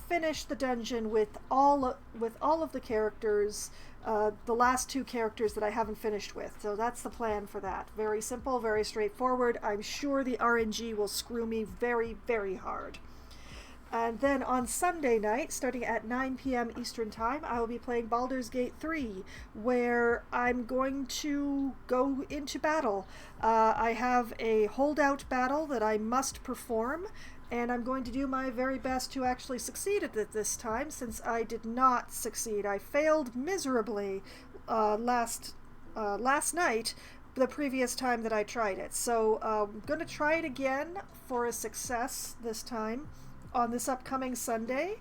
finish the dungeon with all of the characters, the last 2 characters that I haven't finished with. So that's the plan for that. Very simple, very straightforward. I'm sure the RNG will screw me very, very hard. And then on Sunday night, starting at 9 p.m. Eastern Time, I will be playing Baldur's Gate 3, where I'm going to go into battle. I have a holdout battle that I must perform, and I'm going to do my very best to actually succeed at it this time, since I did not succeed. I failed miserably last night, the previous time that I tried it. So I'm going to try it again for a success this time on this upcoming Sunday,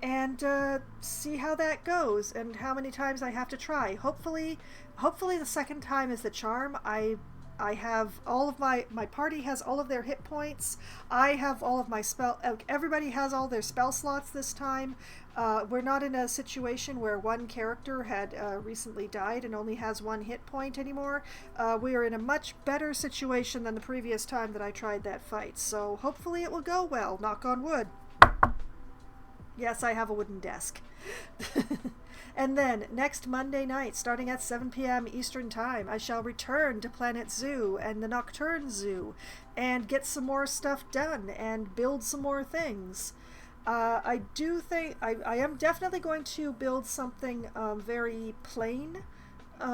and see how that goes and how many times I have to try. Hopefully the second time is the charm. I I have all of my party has all of their hit points. I have all of my spell. Everybody has all their spell slots this time. We're not in a situation where one character had recently died and only has one hit point anymore. We are in a much better situation than the previous time that I tried that fight. So hopefully it will go well. Knock on wood. Yes, I have a wooden desk. And then, next Monday night, starting at 7 p.m. Eastern Time, I shall return to Planet Zoo and the Nocturne Zoo and get some more stuff done and build some more things. I do think I am definitely going to build something very plain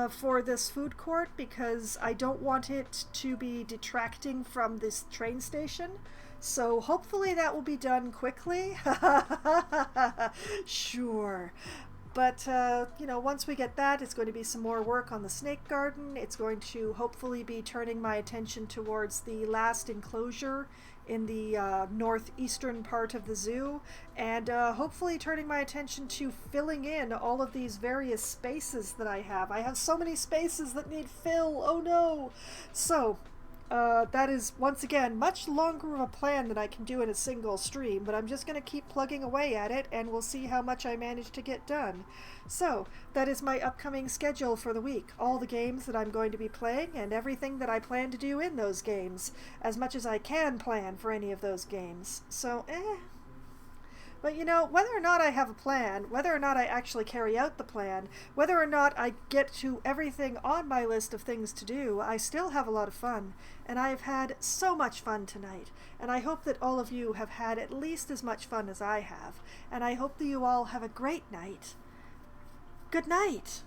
for this food court because I don't want it to be detracting from this train station. So hopefully that will be done quickly. Sure. But, once we get that, it's going to be some more work on the snake garden. It's going to hopefully be turning my attention towards the last enclosure in the northeastern part of the zoo. And hopefully turning my attention to filling in all of these various spaces that I have. I have so many spaces that need fill. Oh no! So, that is, once again, much longer of a plan than I can do in a single stream, but I'm just going to keep plugging away at it, and we'll see how much I manage to get done. So, that is my upcoming schedule for the week. All the games that I'm going to be playing, and everything that I plan to do in those games, as much as I can plan for any of those games. So, But whether or not I have a plan, whether or not I actually carry out the plan, whether or not I get to everything on my list of things to do, I still have a lot of fun. And I have had so much fun tonight. And I hope that all of you have had at least as much fun as I have. And I hope that you all have a great night. Good night.